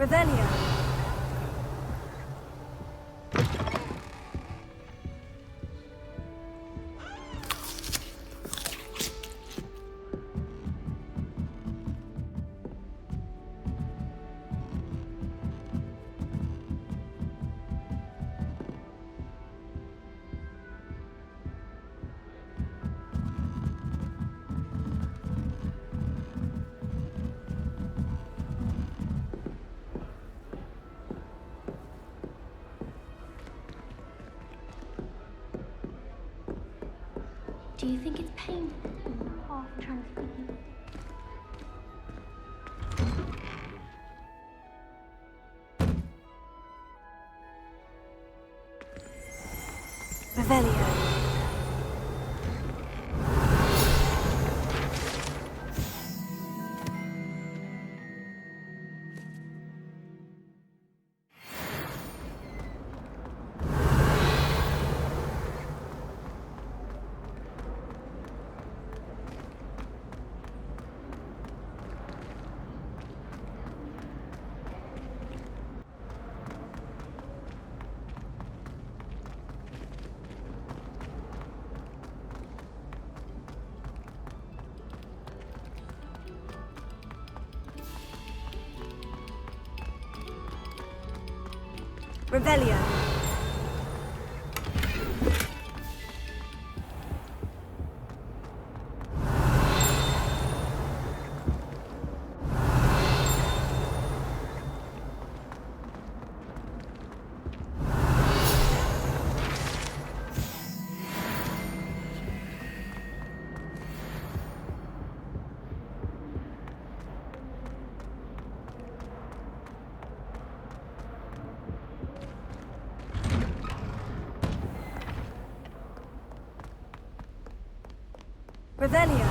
Revelio. Do you think it's painful or half transfigured? Revelio. Revelio. Revelio.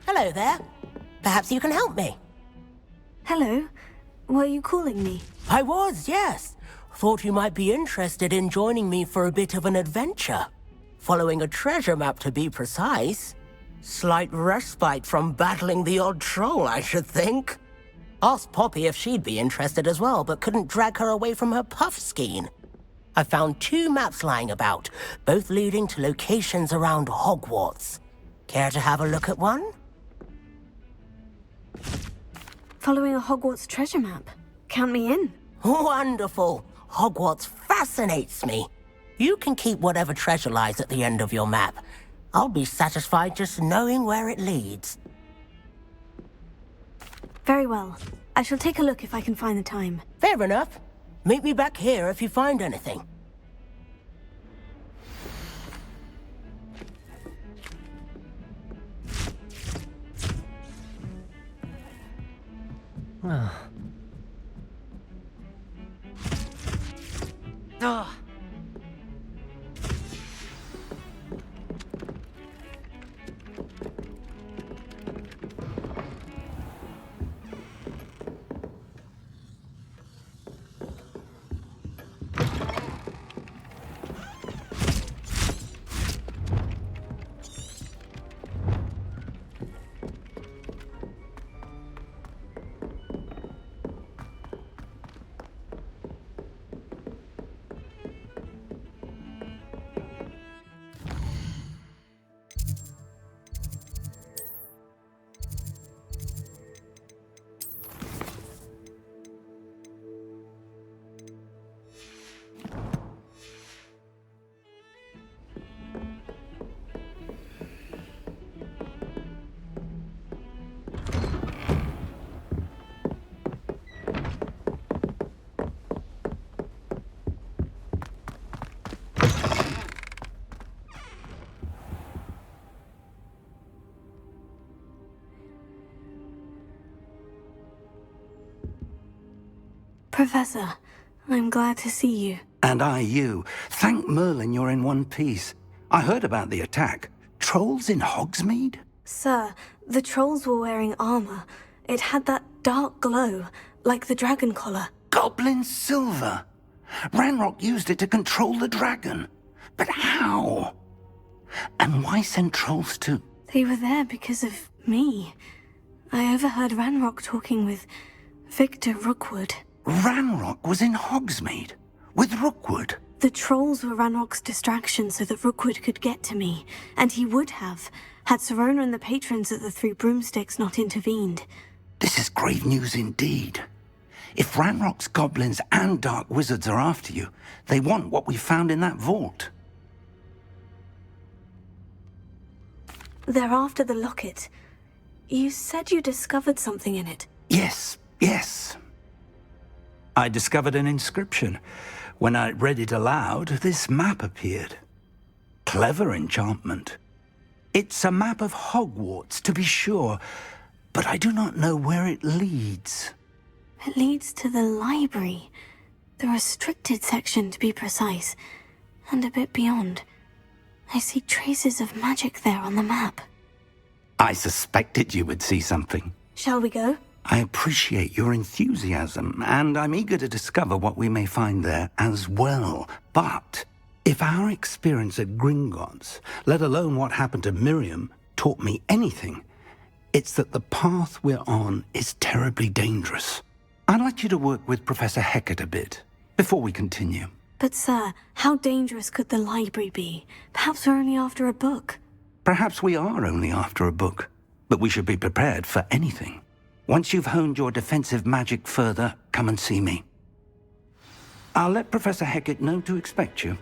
Hello there. Perhaps you can help me. Hello. Were you calling me? I was, yes. Thought you might be interested in joining me for a bit of an adventure. Following a treasure map, to be precise. Slight respite from battling the odd troll, I should think. Asked Poppy if she'd be interested as well, but couldn't drag her away from her puff skein. I found 2 maps lying about, both leading to locations around Hogwarts. Care to have a look at one? Following a Hogwarts treasure map. Count me in. Wonderful. Hogwarts fascinates me. You can keep whatever treasure lies at the end of your map. I'll be satisfied just knowing where it leads. Very well. I shall take a look if I can find the time. Fair enough. Meet me back here if you find anything. Ugh. Professor, I'm glad to see you. And I you. Thank Merlin you're in one piece. I heard about the attack. Trolls in Hogsmeade? Sir, the trolls were wearing armor. It had that dark glow, like the dragon collar. Goblin silver. Ranrock used it to control the dragon. But how? And why send trolls to... They were there because of me. I overheard Ranrock talking with Victor Rookwood. Ranrock was in Hogsmeade? With Rookwood? The trolls were Ranrock's distraction so that Rookwood could get to me, and he would have, had Serona and the patrons at the Three Broomsticks not intervened. This is grave news indeed. If Ranrock's goblins and dark wizards are after you, they want what we found in that vault. They're after the locket. You said you discovered something in it. Yes. I discovered an inscription. When I read it aloud, this map appeared. Clever enchantment. It's a map of Hogwarts, to be sure, but I do not know where it leads. It leads to the library. The restricted section, to be precise. And a bit beyond. I see traces of magic there on the map. I suspected you would see something. Shall we go? I appreciate your enthusiasm, and I'm eager to discover what we may find there as well. But if our experience at Gringotts, let alone what happened to Miriam, taught me anything, it's that the path we're on is terribly dangerous. I'd like you to work with Professor Hecat a bit, before we continue. But sir, how dangerous could the library be? Perhaps we're only after a book. Perhaps we are only after a book, but we should be prepared for anything. Once you've honed your defensive magic further, come and see me. I'll let Professor Hecat know to expect you.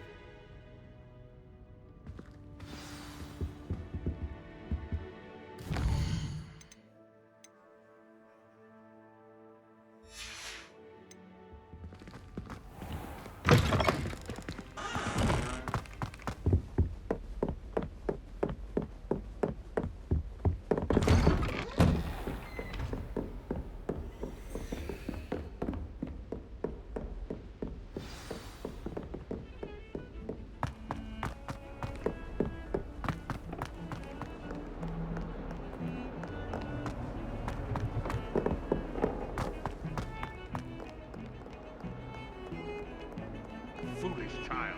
Foolish child.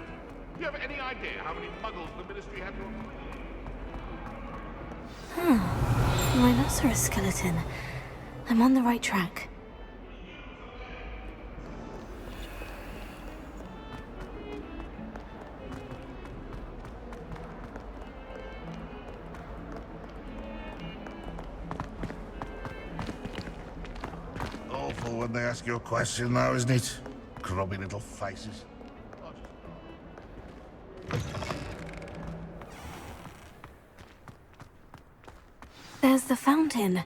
Do you have any idea how many muggles the Ministry had to avoid? Rhinoceros skeleton. I'm on the right track. Awful when they ask you a question now, isn't it? Grubby little faces. There's the fountain.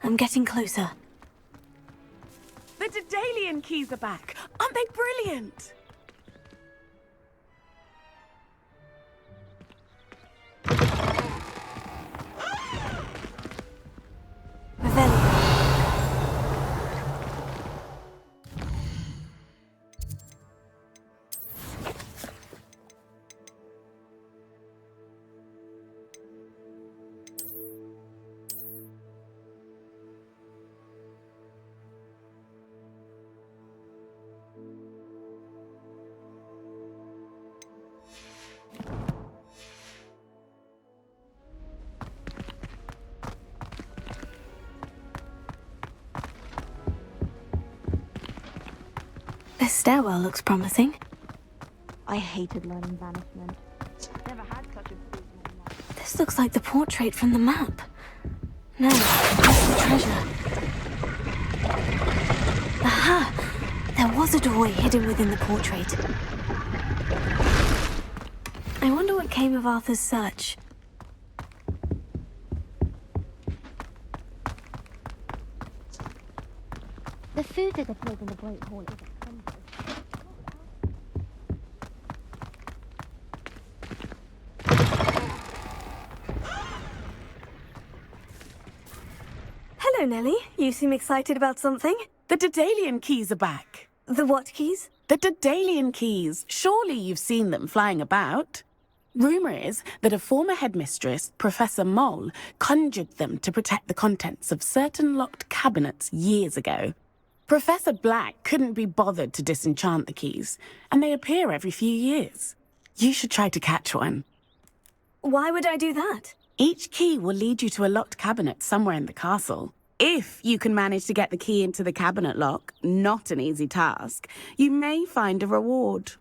I'm getting closer. The Daedalian keys are back. Aren't they brilliant? Revelio. This stairwell looks promising. I hated learning banishment. Never had such a big one. This looks like the portrait from the map. No, that's the treasure. Aha! There was a doorway hidden within the portrait. I wonder what came of Arthur's search. The food that appears in the Great Hall is expensive. Hello, Nellie. You seem excited about something? The Daedalian keys are back. The what keys? The Daedalian keys. Surely you've seen them flying about. Rumour is that a former headmistress, Professor Moll, conjured them to protect the contents of certain locked cabinets years ago. Professor Black couldn't be bothered to disenchant the keys, and they appear every few years. You should try to catch one. Why would I do that? Each key will lead you to a locked cabinet somewhere in the castle. If you can manage to get the key into the cabinet lock, not an easy task, you may find a reward.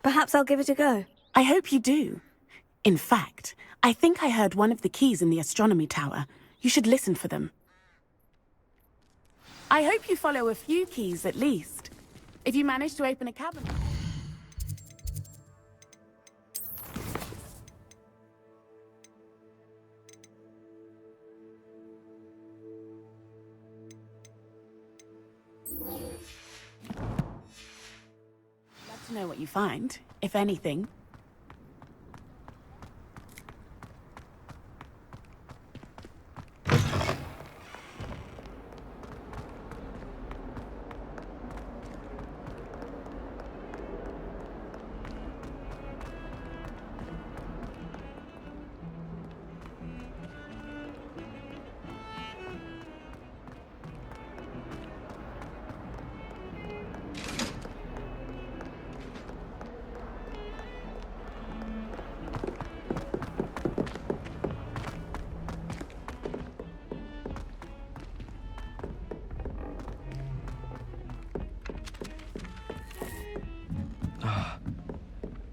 Perhaps I'll give it a go. I hope you do. In fact, I think I heard one of the keys in the astronomy tower. You should listen for them. I hope you follow a few keys at least. If you manage to open a cabinet... Love to know what you find, if anything.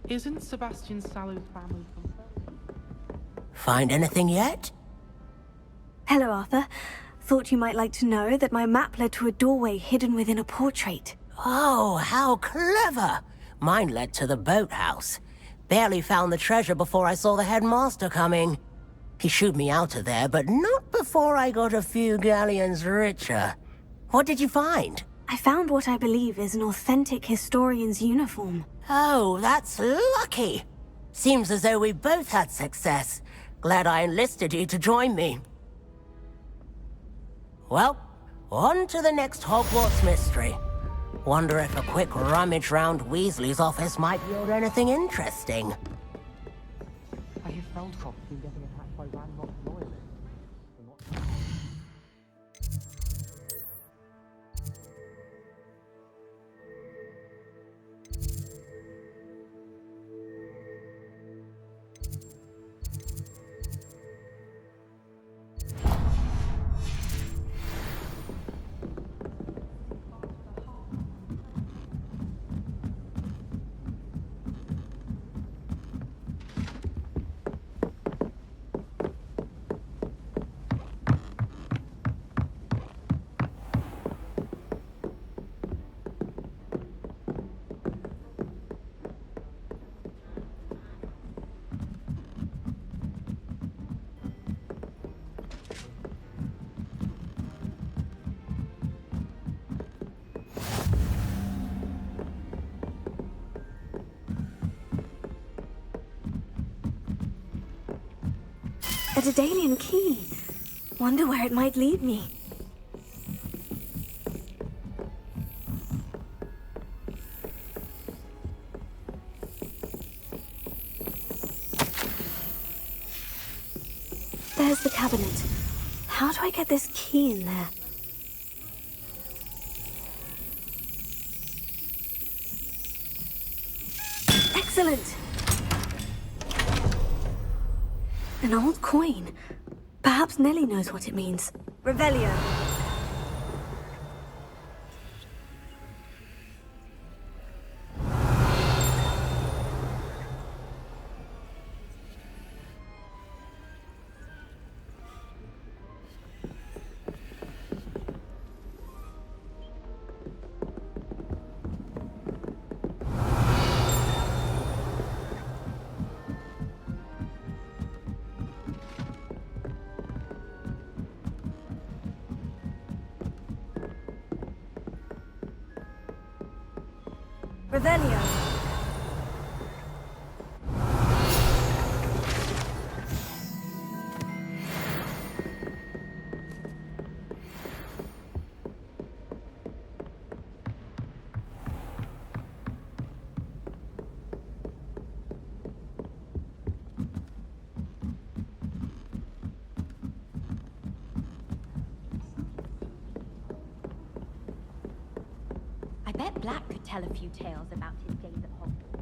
Isn't Sebastian Sallow's family from... Find anything yet? Hello, Arthur. Thought you might like to know that my map led to a doorway hidden within a portrait. Oh, how clever! Mine led to the boathouse. Barely found the treasure before I saw the headmaster coming. He shooed me out of there, but not before I got a few galleons richer. What did you find? I found what I believe is an authentic historian's uniform. Oh, that's lucky. Seems as though we both had success. Glad I enlisted you to join me. Well, on to the next Hogwarts mystery. Wonder if a quick rummage round Weasley's office might yield anything interesting. I hear Feldcroft's been getting attacked by Ranrock loyalists. A Daedalian key. Wonder where it might lead me. There's the cabinet. How do I get this key in there? Excellent! An old coin. Perhaps Nellie knows what it means. Revelio. Revelio. I bet Black could tell a few tales about his days at Hogwarts.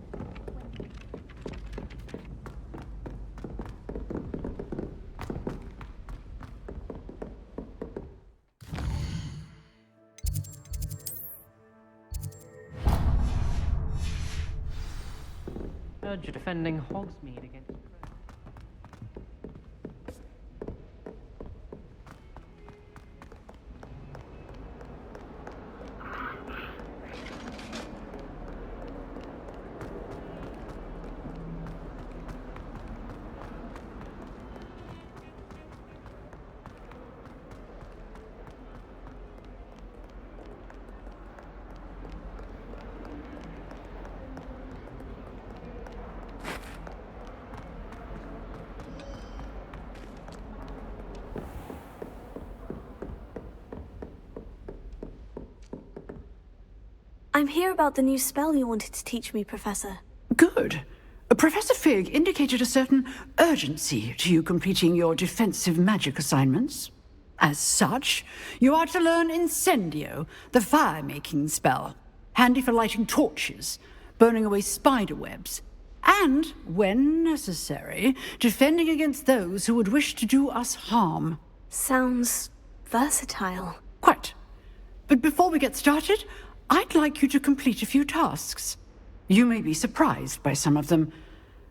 Heard you're defending Hogsmeade against... I'm here about the new spell you wanted to teach me, Professor. Good. Professor Fig indicated a certain urgency to you completing your defensive magic assignments. As such, you are to learn Incendio, the fire-making spell, handy for lighting torches, burning away spider webs, and, when necessary, defending against those who would wish to do us harm. Sounds versatile. Quite. But before we get started, I'd like you to complete a few tasks. You may be surprised by some of them.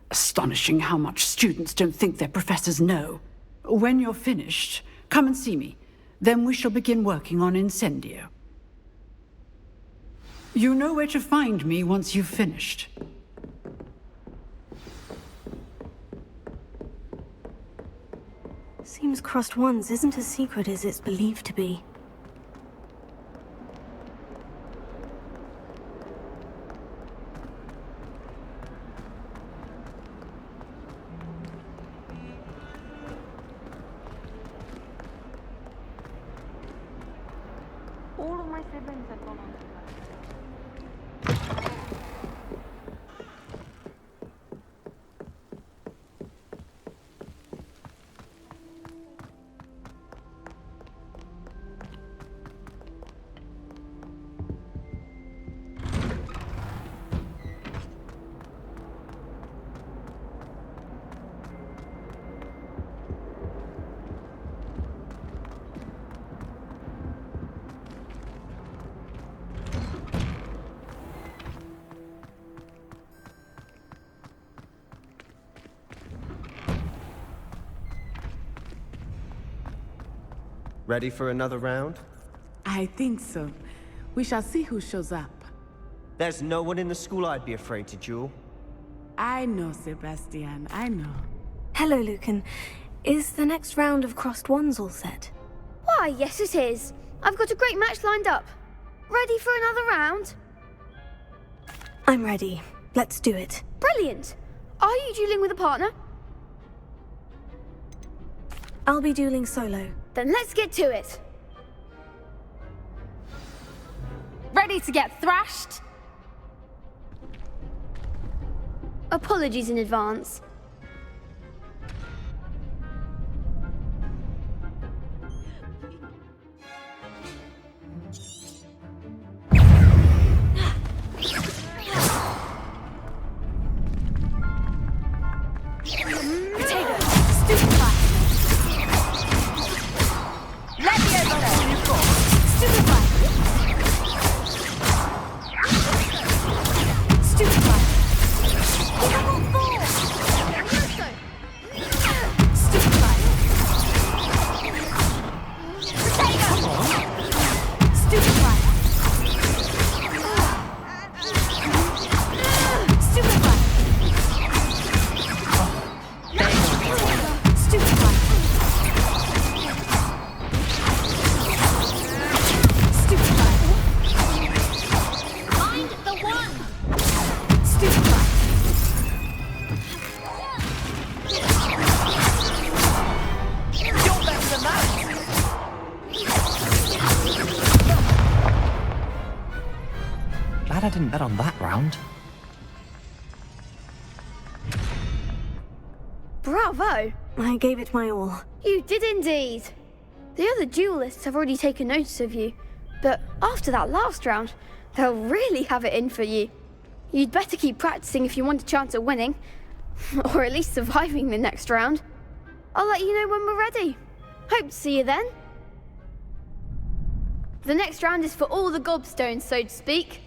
Astonishing how much students don't think their professors know. When you're finished, come and see me. Then we shall begin working on Incendio. You know where to find me once you've finished. Seems Crossed Wands isn't as secret as it's believed to be. All of my siblings have gone on to Ready for another round? I think so. We shall see who shows up. There's no one in the school I'd be afraid to duel. I know, Sebastian, I know. Hello, Lucan. Is the next round of Crossed Wands all set? Why, yes it is. I've got a great match lined up. Ready for another round? I'm ready. Let's do it. Brilliant. Are you dueling with a partner? I'll be dueling solo. Then let's get to it. Ready to get thrashed? Apologies in advance. Glad I didn't bet on that round. Bravo! I gave it my all. You did indeed. The other duelists have already taken notice of you. But after that last round, they'll really have it in for you. You'd better keep practicing if you want a chance at winning. Or at least surviving the next round. I'll let you know when we're ready. Hope to see you then. The next round is for all the gobstones, so to speak.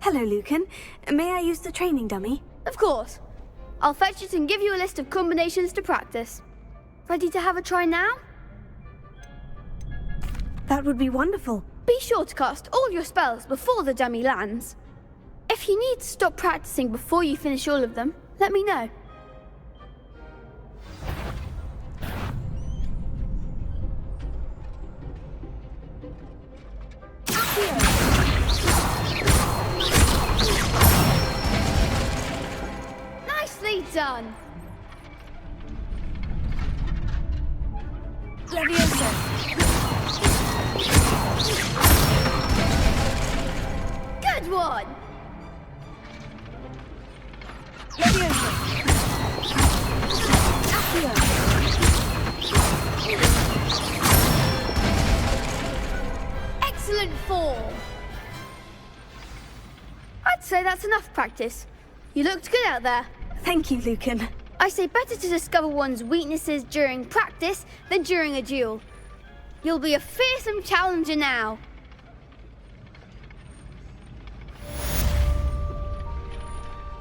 Hello, Lucan. May I use the training dummy? Of course. I'll fetch it and give you a list of combinations to practice. Ready to have a try now? That would be wonderful. Be sure to cast all your spells before the dummy lands. If you need to stop practicing before you finish all of them, let me know. Nicely done. Leviosa. Good one. Leviosa. Accio. Excellent form. I'd say that's enough practice. You looked good out there. Thank you, Lucan. I say better to discover one's weaknesses during practice than during a duel. You'll be a fearsome challenger now.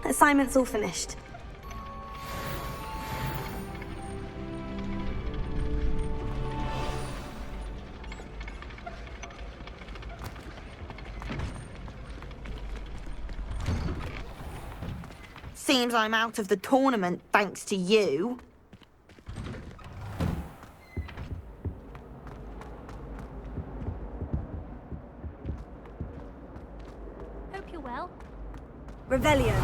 Assignment's all finished. Seems I'm out of the tournament thanks to you. Hope you're well. Revelio.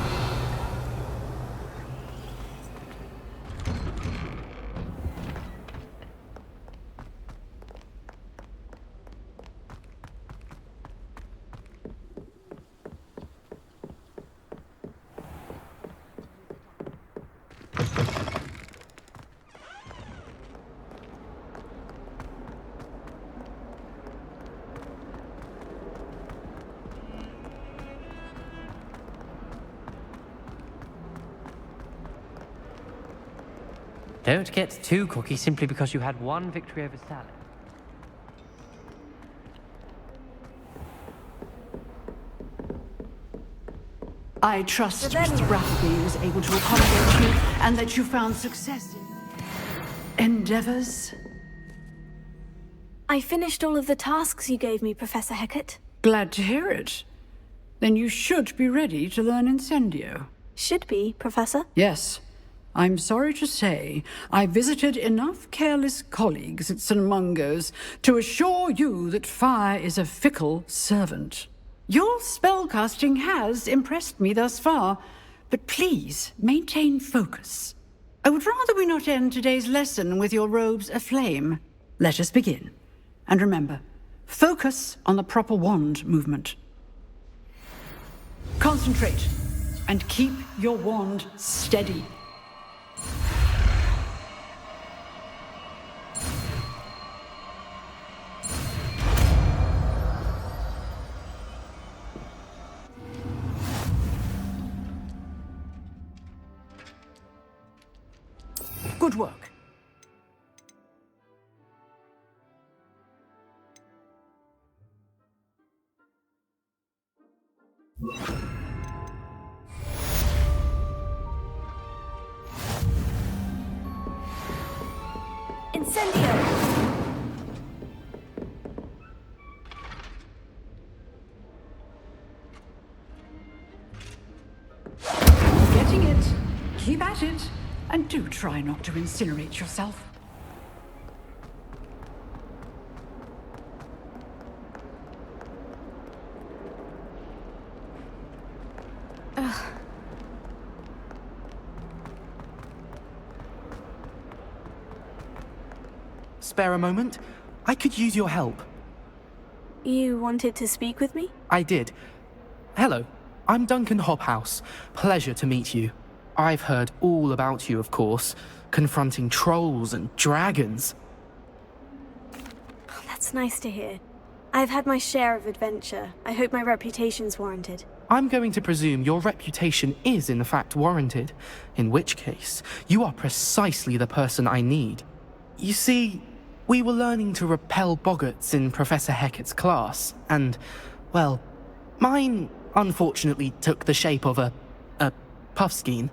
Don't get too cocky simply because you had one victory over Sally. I trust Mr. Rafferty was able to accommodate you and that you found success in endeavors. I finished all of the tasks you gave me, Professor Hecat. Glad to hear it. Then you should be ready to learn Incendio. Should be, Professor. Yes. I'm sorry to say, I visited enough careless colleagues at St. Mungo's to assure you that fire is a fickle servant. Your spellcasting has impressed me thus far, but please maintain focus. I would rather we not end today's lesson with your robes aflame. Let us begin. And remember, focus on the proper wand movement. Concentrate, and keep your wand steady. Good work. Incendio! Getting it. Keep at it. And do try not to incinerate yourself. spare a moment? I could use your help. You wanted to speak with me? I did. Hello, I'm Duncan Hobhouse. Pleasure to meet you. I've heard all about you, of course, confronting trolls and dragons. That's nice to hear. I've had my share of adventure. I hope my reputation's warranted. I'm going to presume your reputation is in fact warranted, in which case, you are precisely the person I need. You see, we were learning to repel boggarts in Professor Hecat's class, and, well, mine unfortunately took the shape of a puffskein.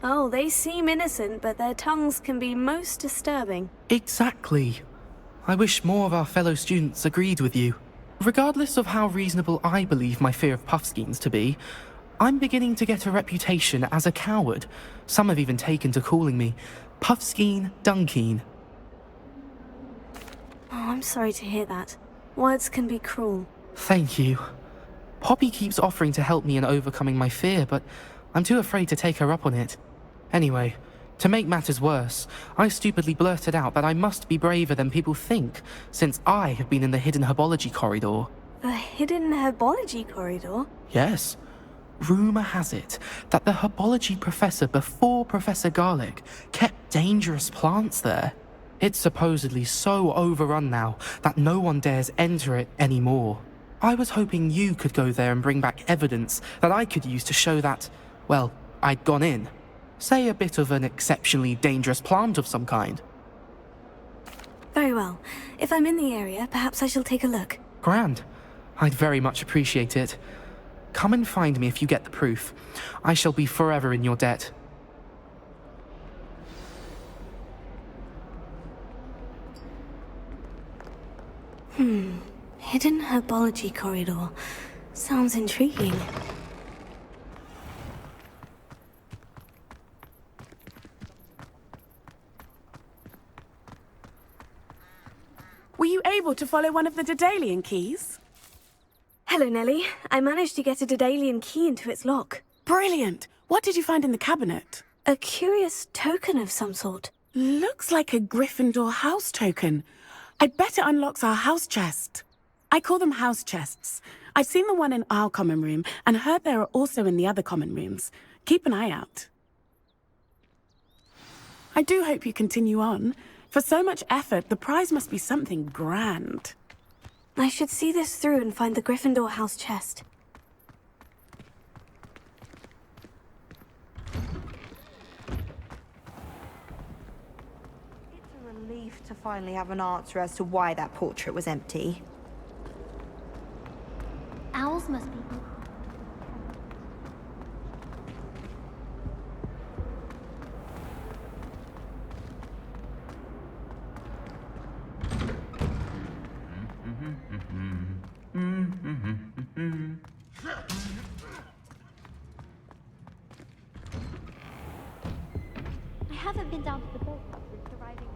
Oh, they seem innocent, but their tongues can be most disturbing. Exactly. I wish more of our fellow students agreed with you. Regardless of how reasonable I believe my fear of puffskeins to be, I'm beginning to get a reputation as a coward. Some have even taken to calling me Puffskein Dunkeen. Oh, I'm sorry to hear that. Words can be cruel. Thank you. Poppy keeps offering to help me in overcoming my fear, but I'm too afraid to take her up on it. Anyway, to make matters worse, I stupidly blurted out that I must be braver than people think, since I have been in the hidden herbology corridor. The hidden herbology corridor? Yes. Rumour has it that the herbology professor before Professor Garlic kept dangerous plants there. It's supposedly so overrun now that no one dares enter it anymore. I was hoping you could go there and bring back evidence that I could use to show that, well, I'd gone in. Say a bit of an exceptionally dangerous plant of some kind. Very well. If I'm in the area, perhaps I shall take a look. Grand. I'd very much appreciate it. Come and find me if you get the proof. I shall be forever in your debt. Hidden herbology corridor. Sounds intriguing. Were you able to follow one of the Daedalian keys? Hello, Nellie. I managed to get a Daedalian key into its lock. Brilliant! What did you find in the cabinet? A curious token of some sort. Looks like a Gryffindor house token. I'd bet it unlocks our house chest. I call them house chests. I've seen the one in our common room and heard there are also in the other common rooms. Keep an eye out. I do hope you continue on. For so much effort, the prize must be something grand. I should see this through and find the Gryffindor house chest. It's a relief to finally have an answer as to why that portrait was empty. Owls must be. I haven't been down to the boat club since arriving.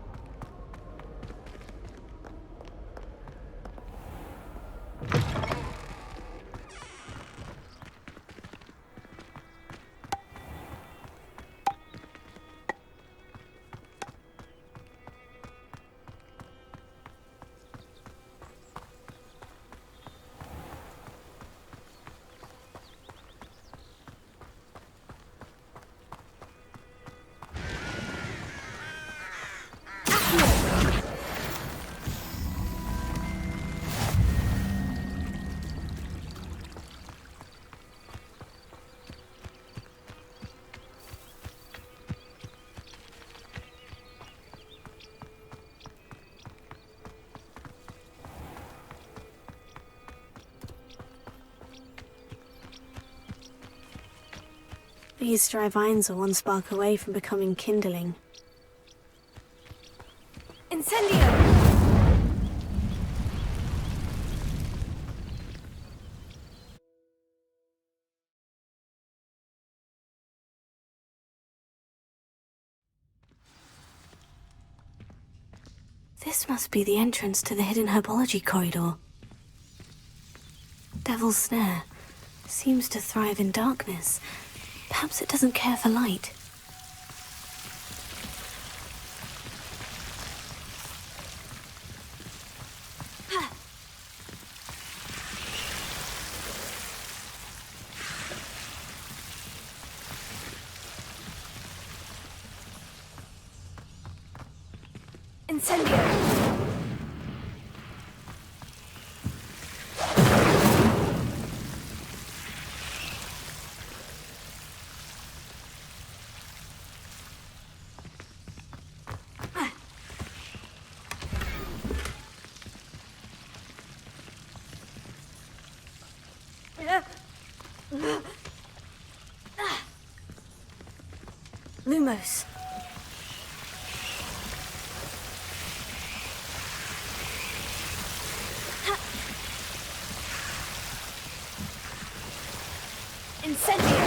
These dry vines are one spark away from becoming kindling. Incendio! This must be the entrance to the hidden herbology corridor. Devil's Snare seems to thrive in darkness. Perhaps it doesn't care for light. Incendio! Lumos. Incendio!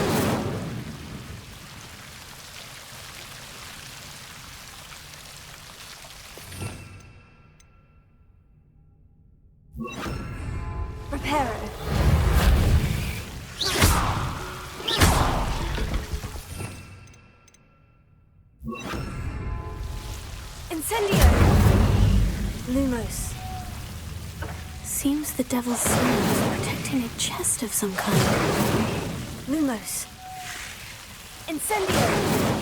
Reparo. Incendio! Lumos. Seems the devil's soul is protecting a chest of some kind. Lumos. Incendio!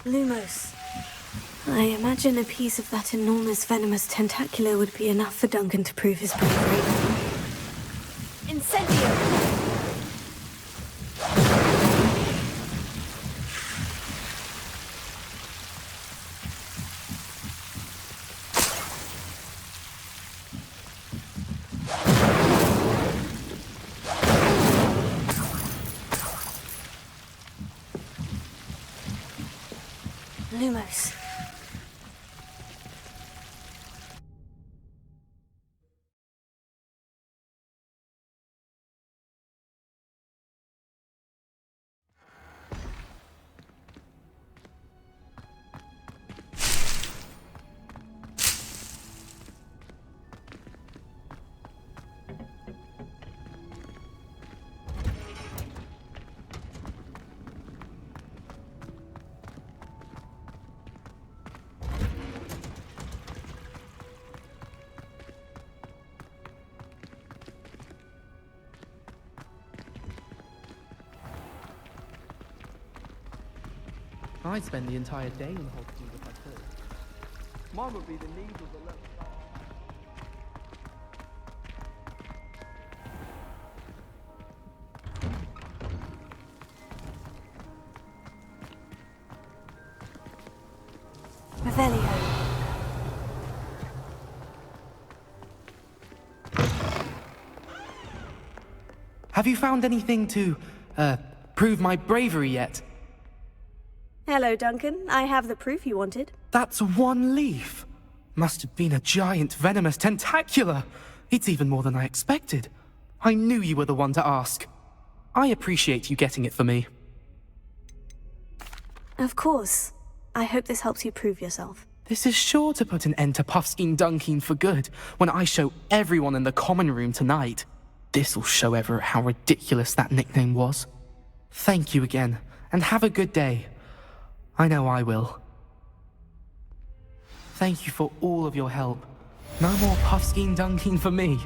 Lumos. I imagine a piece of that enormous venomous tentacular would be enough for Duncan to prove his bravery. Incendio! Lumos. I'd spend the entire day in Hogwart if I could. Mine would be the need of the level. Revelio. Have you found anything to, prove my bravery yet? Hello, Duncan. I have the proof you wanted. That's one leaf. Must have been a giant venomous tentacular. It's even more than I expected. I knew you were the one to ask. I appreciate you getting it for me. Of course. I hope this helps you prove yourself. This is sure to put an end to Puffskein Dunkin for good when I show everyone in the common room tonight. This'll show Everett how ridiculous that nickname was. Thank you again, and have a good day. I know I will. Thank you for all of your help. No more Puffskein Dunkin for me.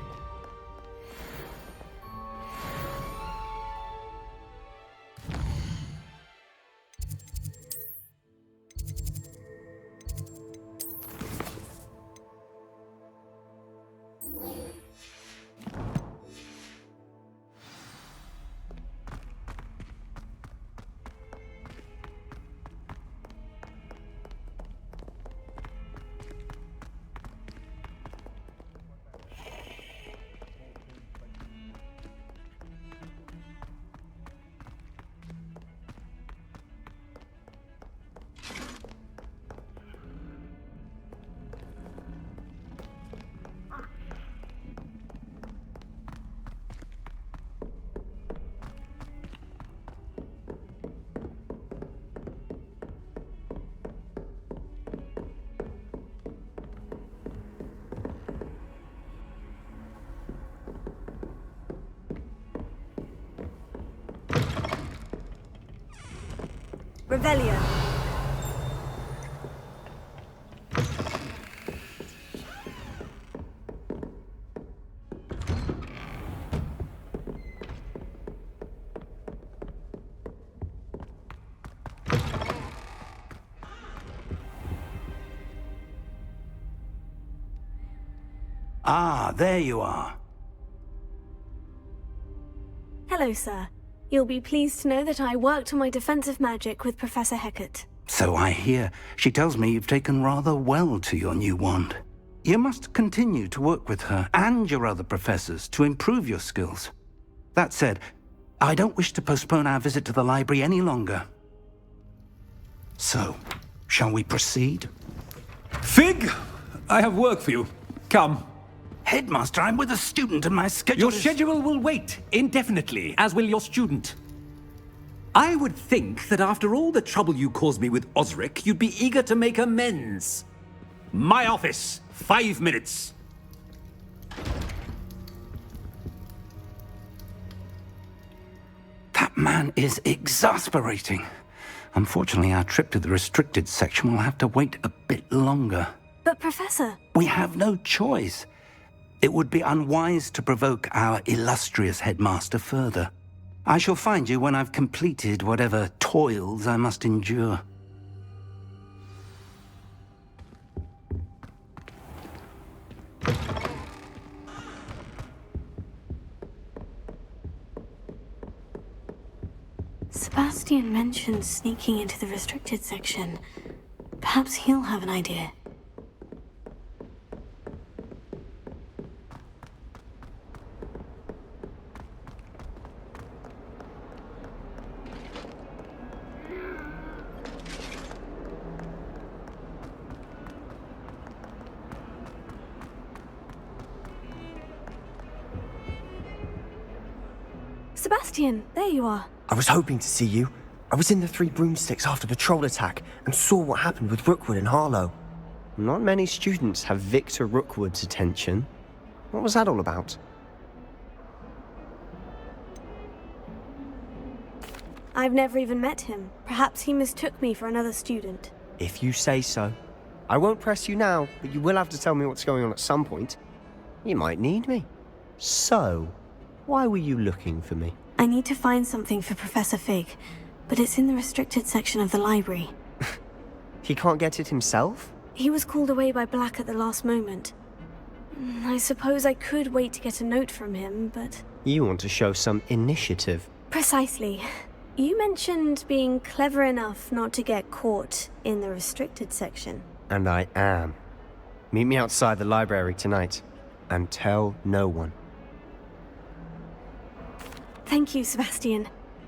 Revelio. Ah, there you are. Hello, sir. You'll be pleased to know that I worked on my defensive magic with Professor Hogwart. So I hear. She tells me you've taken rather well to your new wand. You must continue to work with her and your other professors to improve your skills. That said, I don't wish to postpone our visit to the library any longer. So, shall we proceed? Fig! I have work for you. Come. Headmaster, I'm with a student and my schedule Your schedule will wait indefinitely, as will your student. I would think that after all the trouble you caused me with Osric, you'd be eager to make amends. My office, 5 minutes. That man is exasperating. Unfortunately, our trip to the restricted section will have to wait a bit longer. But, Professor... We have no choice. It would be unwise to provoke our illustrious headmaster further. I shall find you when I've completed whatever toils I must endure. Sebastian mentioned sneaking into the restricted section. Perhaps he'll have an idea. Sebastian, there you are. I was hoping to see you. I was in the Three Broomsticks after the troll attack and saw what happened with Rookwood and Harlow. Not many students have Victor Rookwood's attention. What was that all about? I've never even met him. Perhaps he mistook me for another student. If you say so. I won't press you now, but you will have to tell me what's going on at some point. You might need me. So, why were you looking for me? I need to find something for Professor Fig, but it's in the restricted section of the library. He can't get it himself? He was called away by Black at the last moment. I suppose I could wait to get a note from him, but... You want to show some initiative. Precisely. You mentioned being clever enough not to get caught in the restricted section. And I am. Meet me outside the library tonight, and tell no one. Thank you, Sebastian.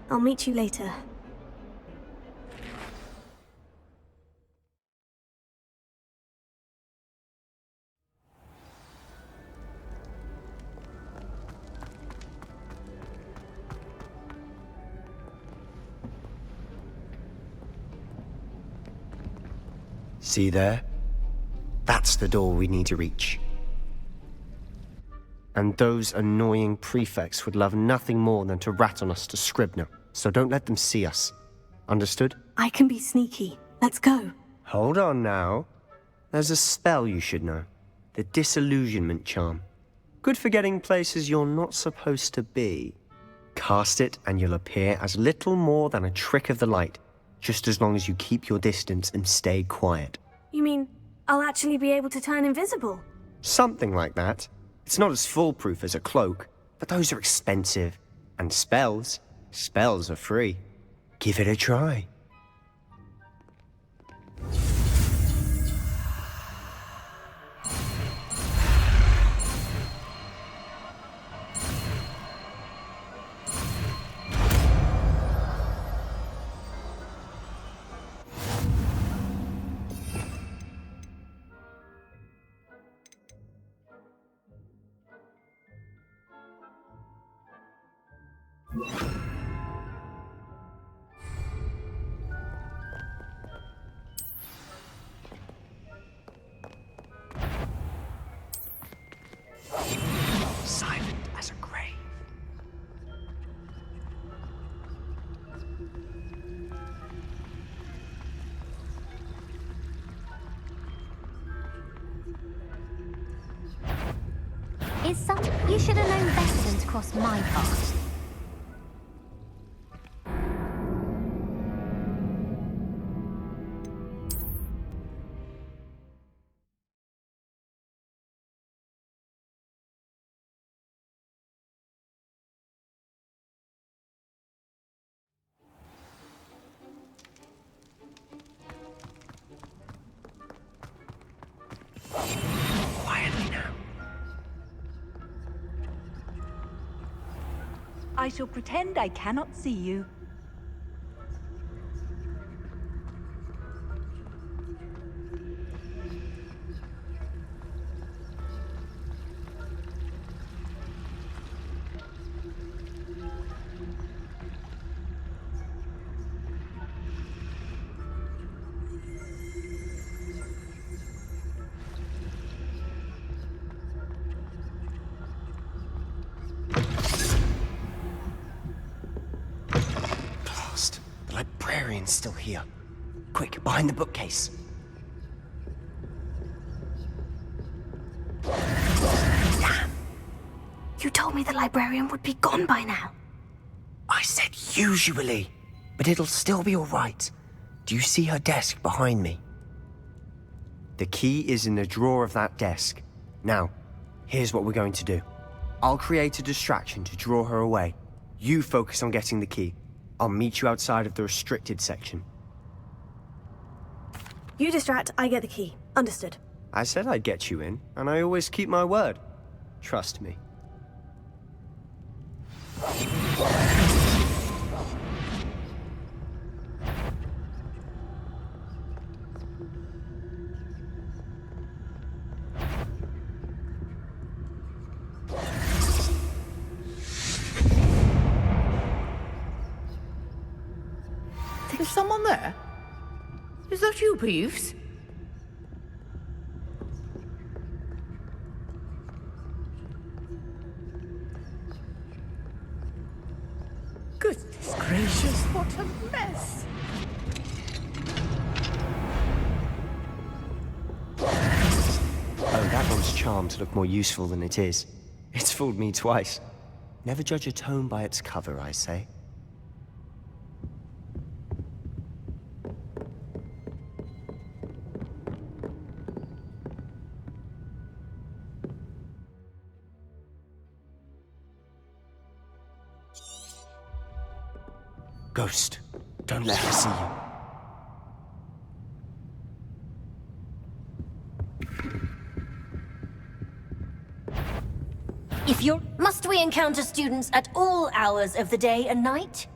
I'll meet you later. See there? That's the door we need to reach. And those annoying prefects would love nothing more than to rat on us to Scribner, so don't let them see us. Understood? I can be sneaky. Let's go. Hold on now. There's a spell you should know. The Disillusionment Charm. Good for getting places you're not supposed to be. Cast it and you'll appear as little more than a trick of the light, just as long as you keep your distance and stay quiet. You mean I'll actually be able to turn invisible? Something like that. It's not as foolproof as a cloak, but those are expensive. And spells are free. Give it a try. Silent as a grave. is something you should have known better than to cross my path. Quietly now. I shall pretend I cannot see you. Blast. The librarian's still here. Quick, behind the bookcase. You told me the librarian would be gone by now. I said usually, but it'll still be all right. Do you see her desk behind me? The key is in the drawer of that desk. Now, here's what we're going to do. I'll create a distraction to draw her away. You focus on getting the key. I'll meet you outside of the restricted section. You distract, I get the key. Understood. I said I'd get you in, and I always keep my word. Trust me. Is someone there? Is that you, Peeves? Goodness gracious, what a mess! Oh, that one's charmed to look more useful than it is. It's fooled me twice. Never judge a tome by its cover, I say. Ghost, don't let her see you. Must we encounter students at all hours of the day and night?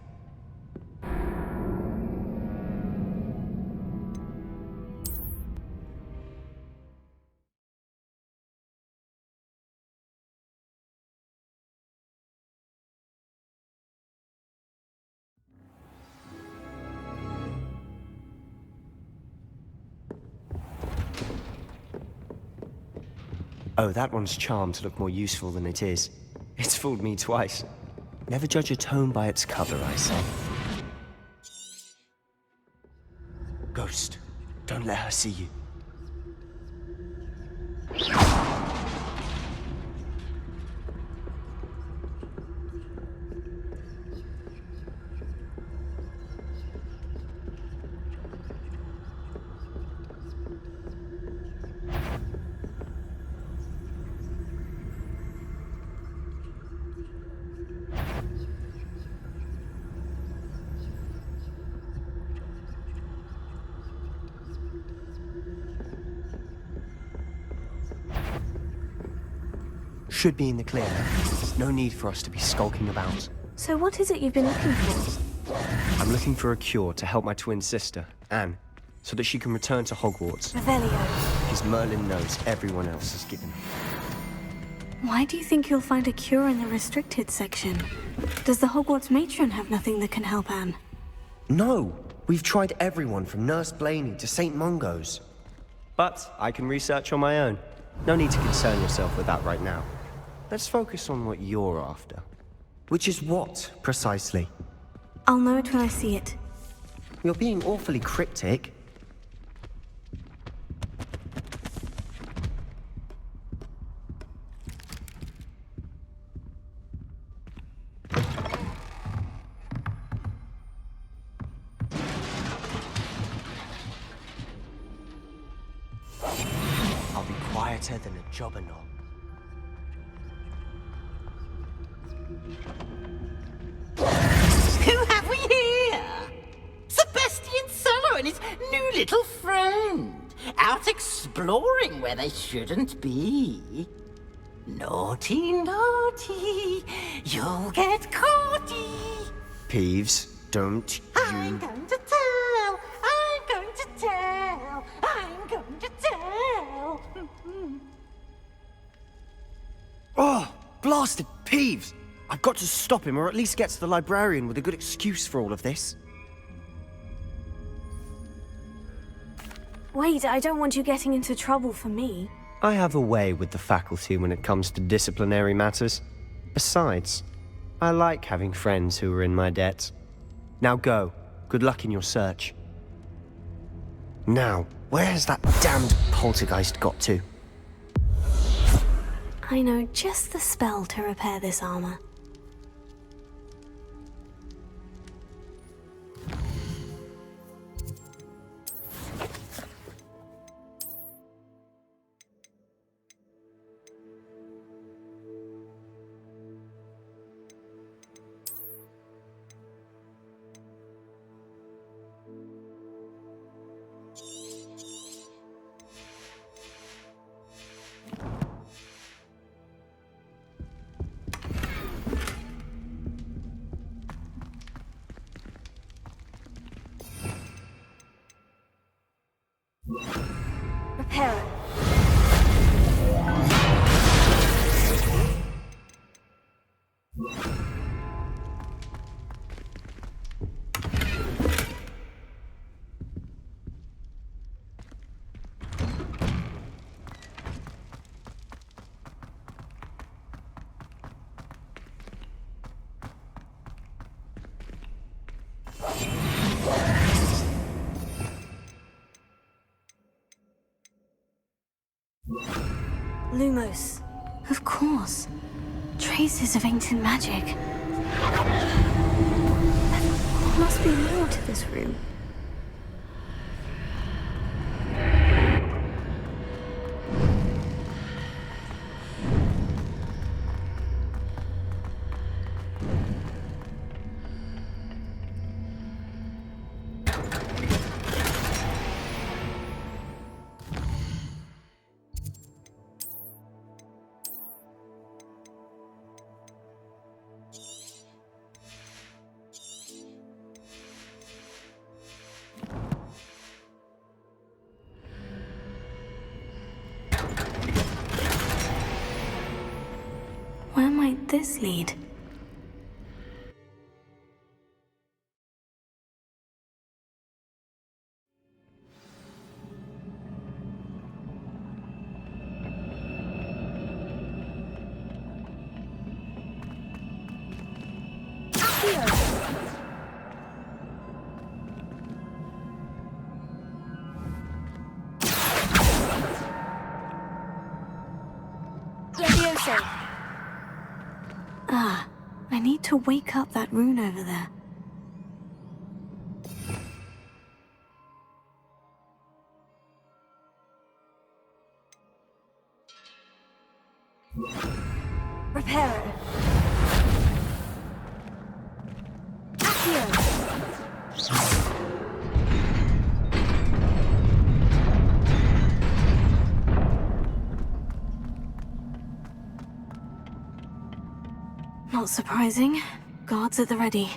Oh, that one's charmed to look more useful than it is. It's fooled me twice. Never judge a tome by its cover, I say. Ghost, don't let her see you. Should be in the clear. No need for us to be skulking about. So what is it you've been looking for? I'm looking for a cure to help my twin sister, Anne, so that she can return to Hogwarts. Revelio. Because Merlin knows everyone else is given. Why do you think you'll find a cure in the restricted section? Does the Hogwarts matron have nothing that can help Anne? No! We've tried everyone from Nurse Blaney to St. Mungo's. But I can research on my own. No need to concern yourself with that right now. Let's focus on what you're after. Which is what, precisely? I'll know it when I see it. You're being awfully cryptic. quieter than a jobberknoll. Who have we here? Sebastian Solo and his new little friend, out exploring where they shouldn't be. Naughty, naughty, you'll get caughty. Peeves, don't I'm you... going to tell, I'm going to tell, I'm going to tell. Oh, blasted Peeves! I've got to stop him, or at least get to the librarian with a good excuse for all of this. Wait, I don't want you getting into trouble for me. I have a way with the faculty when it comes to disciplinary matters. Besides, I like having friends who are in my debt. Now go. Good luck in your search. Now, where has that damned poltergeist got to? I know just the spell to repair this armor. Repair it. Lumos. Of course. Traces of ancient magic. There must be more to this room. Where might this lead? Ah, I need to wake up that rune over there. Repair it. Not surprising. Guards at the ready.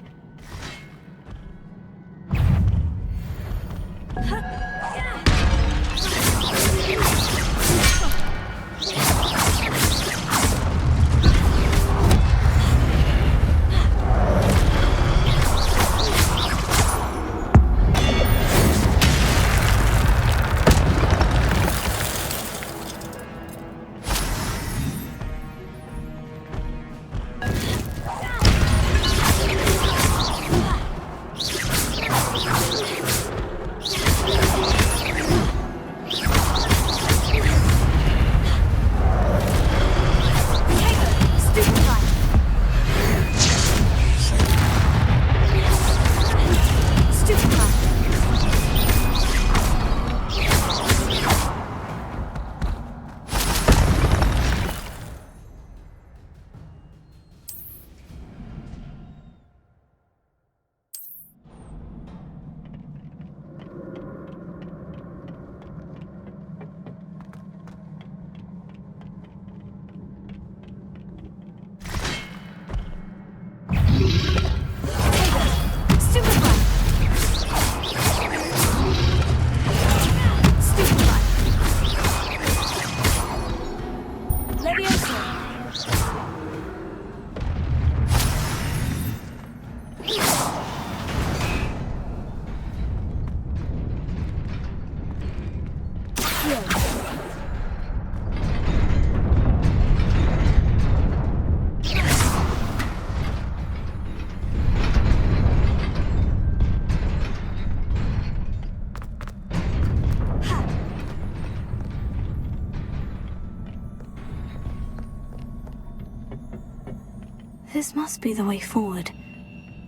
This must be the way forward.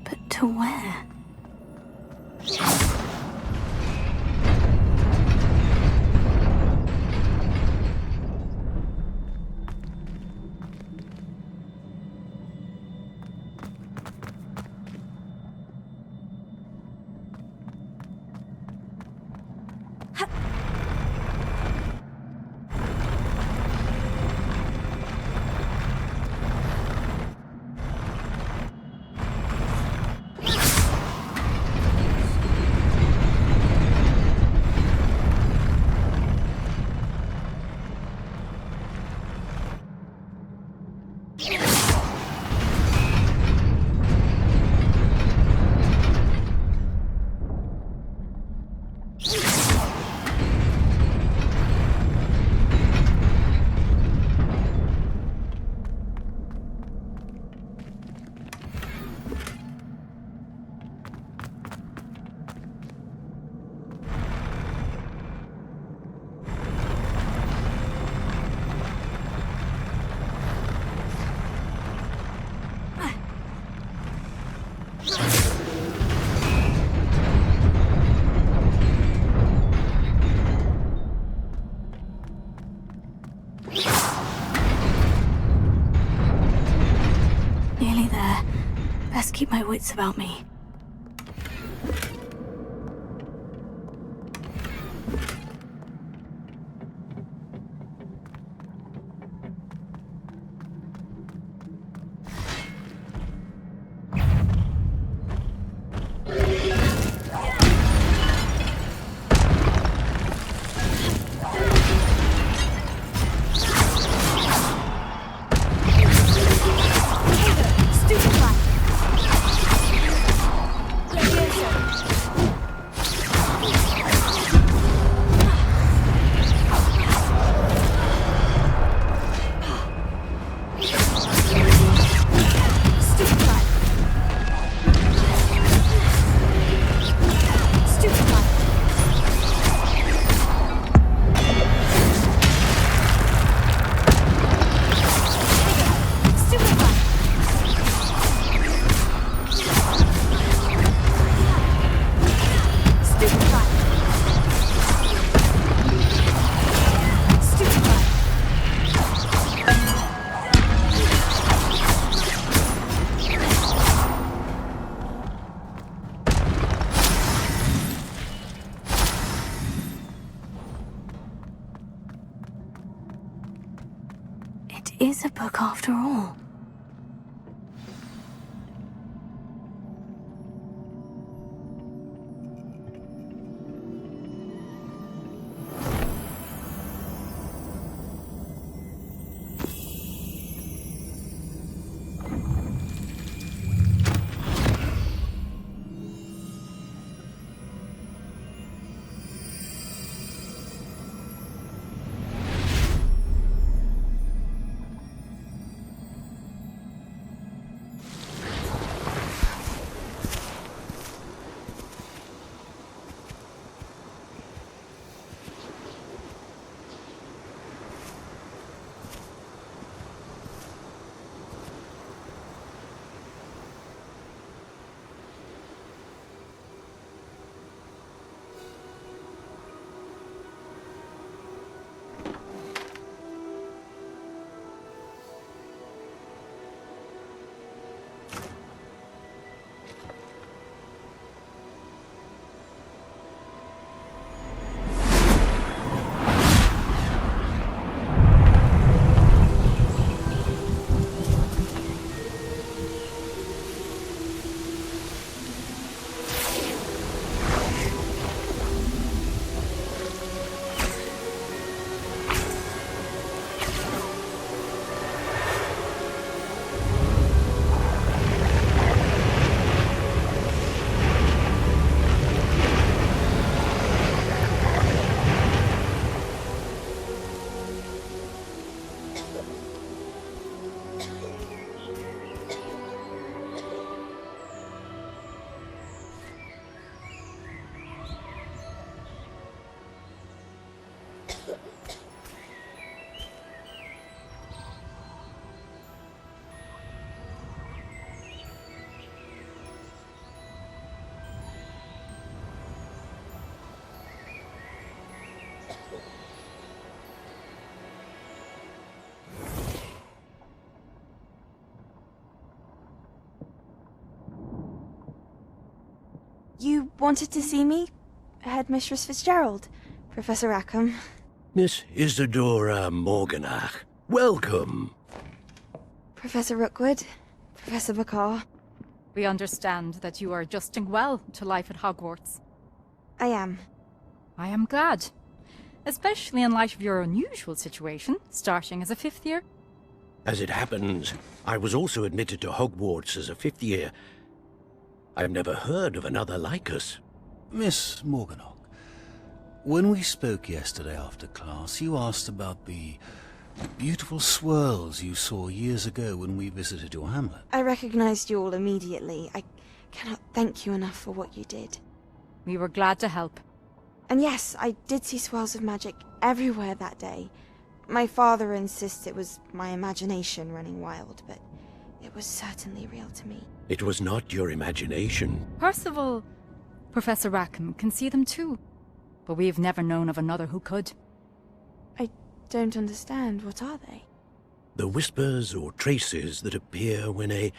But to where? Nearly there. Best keep my wits about me. It is a book after all. You wanted to see me? Headmistress Fitzgerald? Professor Rackham? Miss Isadora Morganach, welcome. Professor Rookwood? Professor Bakar? We understand that you are adjusting well to life at Hogwarts. I am. I am glad. Especially in light of your unusual situation, starting as a 5th year. As it happens, I was also admitted to Hogwarts as a 5th year. I've never heard of another like us. Miss Morganach, when we spoke yesterday after class, you asked about the beautiful swirls you saw years ago when we visited your hamlet. I recognized you all immediately. I cannot thank you enough for what you did. We were glad to help. And yes, I did see swirls of magic everywhere that day. My father insists it was my imagination running wild, but it was certainly real to me. It was not your imagination. Percival, Professor Rackham can see them too. But we've never known of another who could. I don't understand. What are they? The whispers or traces that appear when a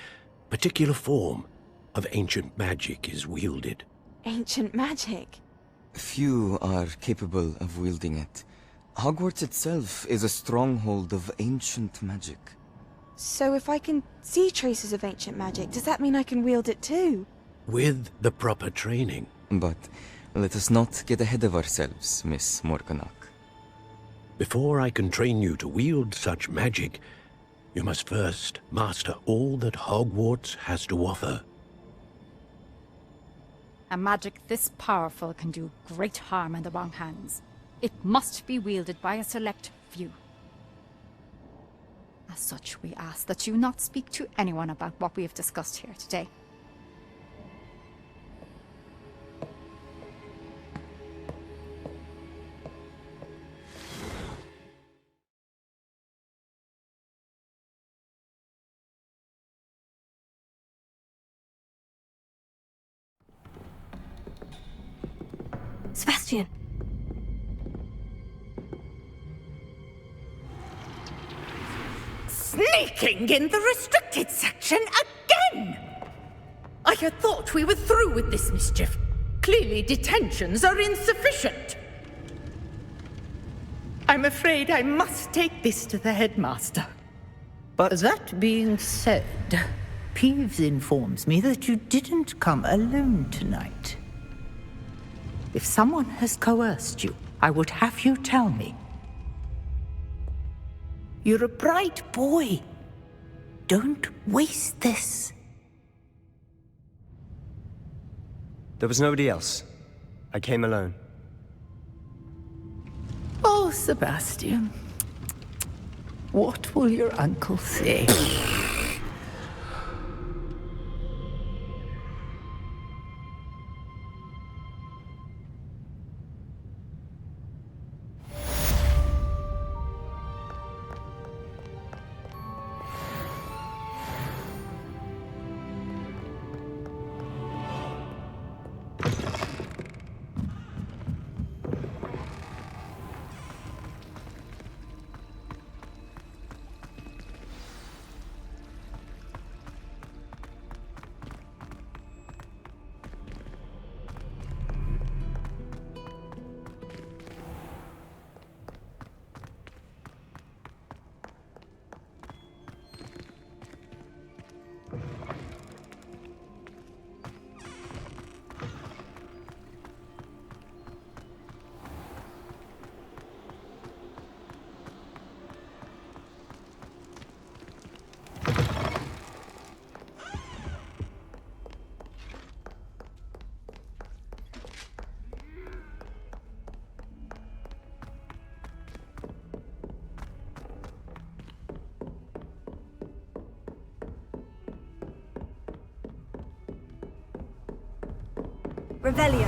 particular form of ancient magic is wielded. Ancient magic? Few are capable of wielding it. Hogwarts itself is a stronghold of ancient magic. So if I can see traces of ancient magic, does that mean I can wield it too? With the proper training. But let us not get ahead of ourselves, Miss Morganach. Before I can train you to wield such magic, you must first master all that Hogwarts has to offer. A magic this powerful can do great harm in the wrong hands. It must be wielded by a select few. As such, we ask that you not speak to anyone about what we have discussed here today. Sebastian! Sneaking in the restricted section again! I had thought we were through with this mischief. Clearly detentions are insufficient. I'm afraid I must take this to the headmaster. But that being said, Peeves informs me that you didn't come alone tonight. If someone has coerced you, I would have you tell me. You're a bright boy. Don't waste this. There was nobody else. I came alone. Oh, Sebastian. What will your uncle say? Revelio.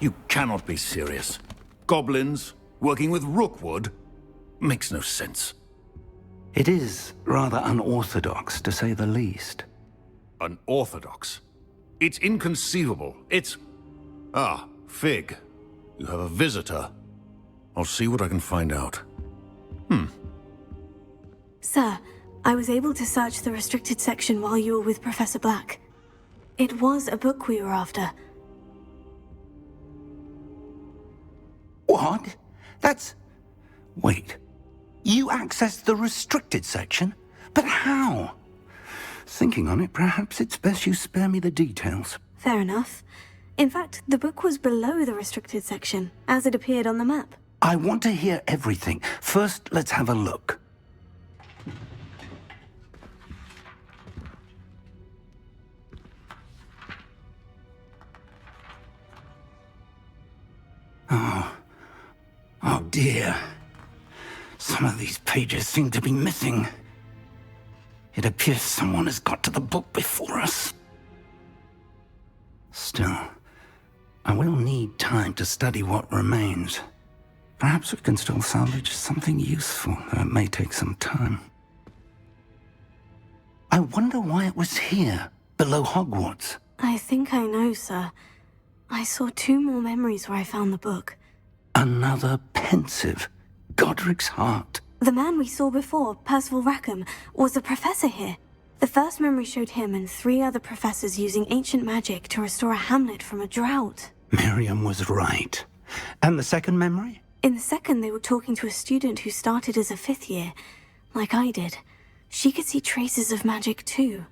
You cannot be serious. Goblins working with rookwood? Makes no sense. It is rather unorthodox, to say the least. Unorthodox? It's inconceivable. It's... Ah, Fig. You have a visitor. I'll see what I can find out. Sir, I was able to search the restricted section while you were with Professor Black. It was a book we were after. What? That's... Wait. You accessed the restricted section? But how? Thinking on it, perhaps it's best you spare me the details. Fair enough. In fact, the book was below the restricted section, as it appeared on the map. I want to hear everything. First, let's have a look. Oh dear. Some of these pages seem to be missing. It appears someone has got to the book before us. Still, I will need time to study what remains. Perhaps we can still salvage something useful, though it may take some time. I wonder why it was here, below Hogwarts. I think I know, sir. I saw 2 more memories where I found the book. Another pensive. Godric's heart. The man we saw before, Percival Rackham, was a professor here. The first memory showed him and 3 other professors using ancient magic to restore a hamlet from a drought. Miriam was right. And the second memory? In the second, they were talking to a student who started as a 5th year, like I did. She could see traces of magic too.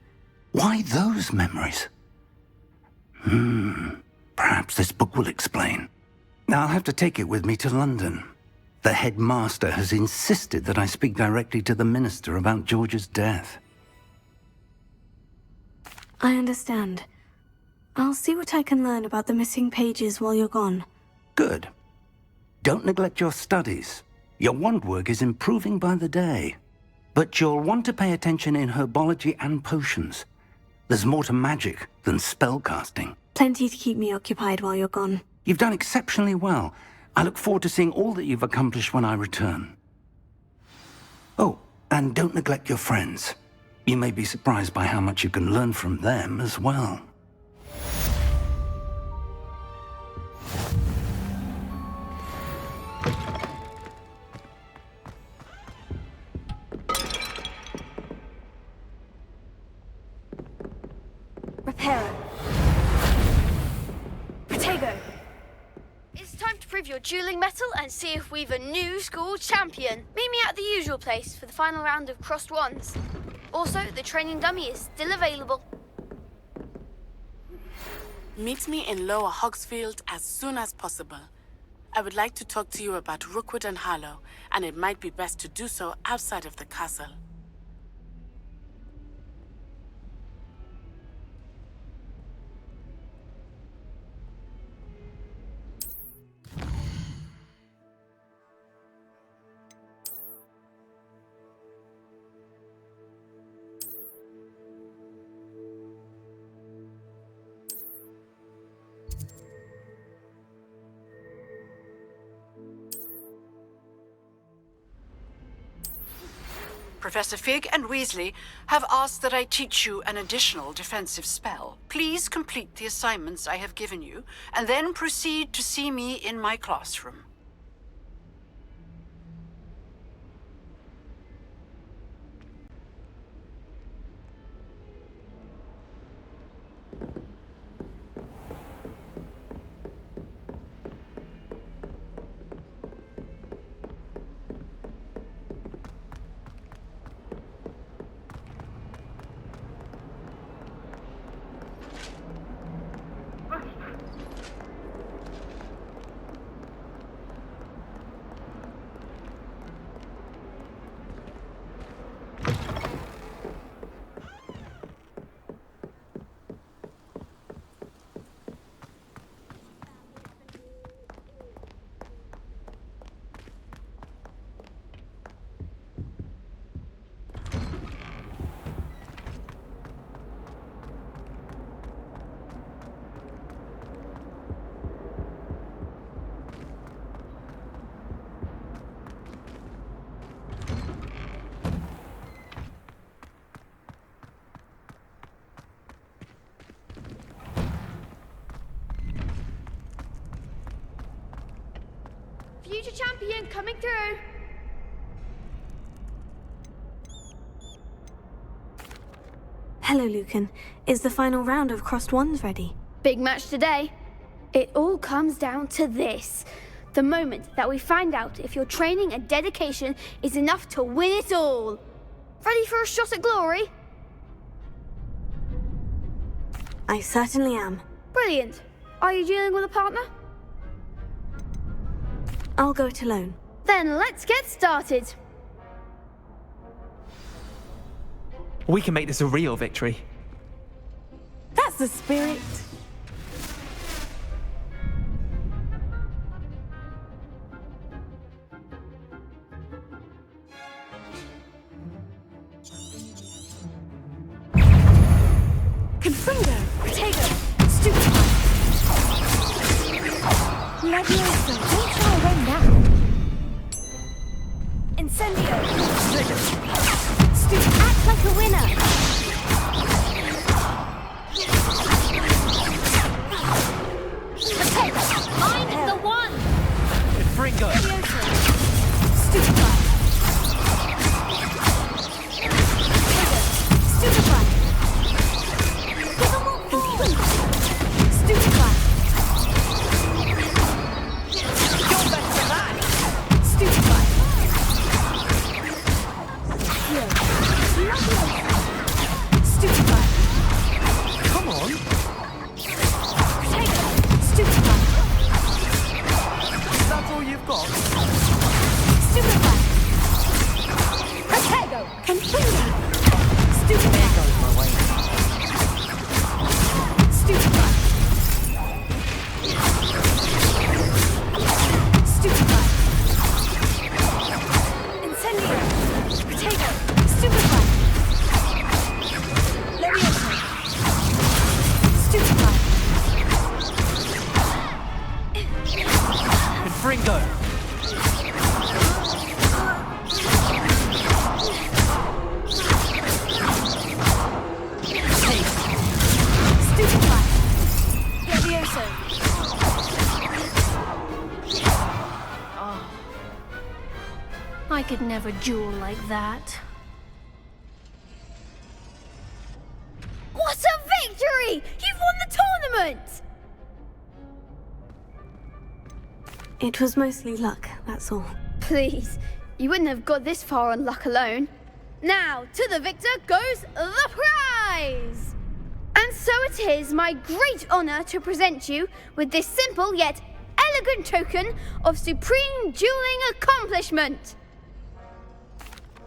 Why those memories? Perhaps this book will explain. Now I'll have to take it with me to London. The headmaster has insisted that I speak directly to the minister about George's death. I understand. I'll see what I can learn about the missing pages while you're gone. Good. Don't neglect your studies. Your wand work is improving by the day. But you'll want to pay attention in herbology and potions. There's more to magic than spellcasting. Plenty to keep me occupied while you're gone. You've done exceptionally well. I look forward to seeing all that you've accomplished when I return. Oh, and don't neglect your friends. You may be surprised by how much you can learn from them as well. Reparo. Protego. It's time to prove your dueling mettle and see if we've a new school champion. Meet me at the usual place for the final round of crossed wands. Also, the training dummy is still available. Meet me in Lower Hogsfield as soon as possible. I would like to talk to you about Rookwood and Harlow, and it might be best to do so outside of the castle. Professor Fig and Weasley have asked that I teach you an additional defensive spell. Please complete the assignments I have given you, and then proceed to see me in my classroom. Champion coming through. Hello, Lucan. Is the final round of Crossed Wands ready? Big match today. It all comes down to this. The moment that we find out if your training and dedication is enough to win it all. Ready for a shot at glory? I certainly am. Brilliant. Are you dealing with a partner? I'll go it alone. Then let's get started. We can make this a real victory. That's the spirit. Confringo, Protego, Stupefy. Levioso, don't shy away now. Incendio. Act like a winner. Protego, I'm the one. Confringo. Levioso. Stupefy. Stupefy. Stupefy. You're better than that. Stupefy. Stupefy. Come on. Potato. Stupefy. That's all you've got? Stupefy. Potato. Confringo. Stupefy. There goes my way. Stupefy. Stupefy. Incendio. Potato. Stupefy. Levioso. Stupefy. Confringo. Stupefy. Levioso. I could never duel like that. What a victory! You've won the tournament! It was mostly luck, that's all. Please, you wouldn't have got this far on luck alone. Now, to the victor goes the prize! And so it is my great honor to present you with this simple yet elegant token of supreme dueling accomplishment.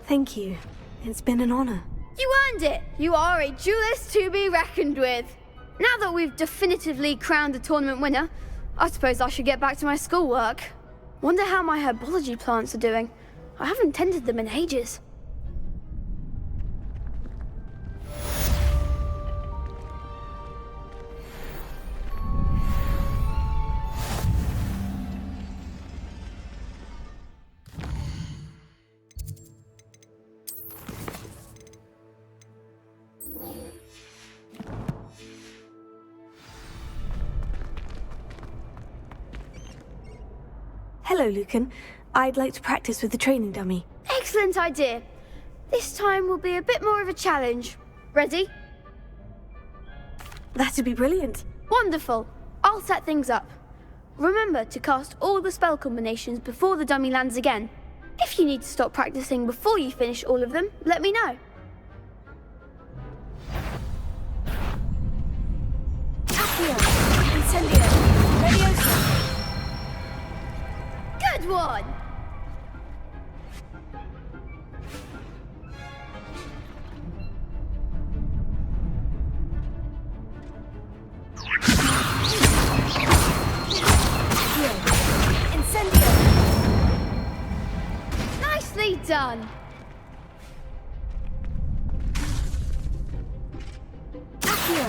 Thank you. It's been an honor. You earned it. You are a duelist to be reckoned with. Now that we've definitively crowned the tournament winner, I suppose I should get back to my schoolwork. Wonder how my herbology plants are doing. I haven't tended them in ages. Hello, Lucan. I'd like to practice with the training dummy. Excellent idea. This time will be a bit more of a challenge. Ready? That'd be brilliant. Wonderful. I'll set things up. Remember to cast all the spell combinations before the dummy lands again. If you need to stop practicing before you finish all of them, let me know. Accio, Incendio, Levioso. Good one! Incendio! Nicely done! Accio!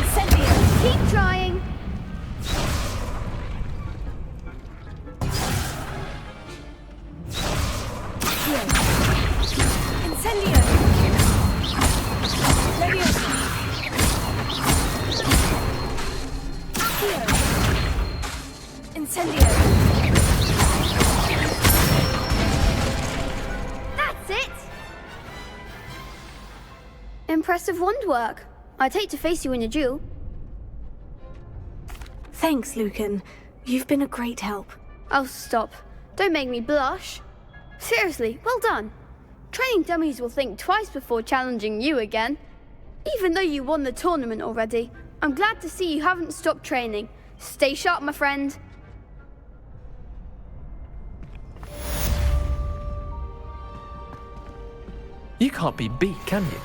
Incendio! Keep trying! Incendio! Levioso! Accio! Incendio! Impressive wand work. I'd hate to face you in a duel. Thanks, Lucan. You've been a great help. Oh, stop. Don't make me blush. Seriously, well done. Training dummies will think twice before challenging you again. Even though you won the tournament already, I'm glad to see you haven't stopped training. Stay sharp, my friend. You can't be beat, can you?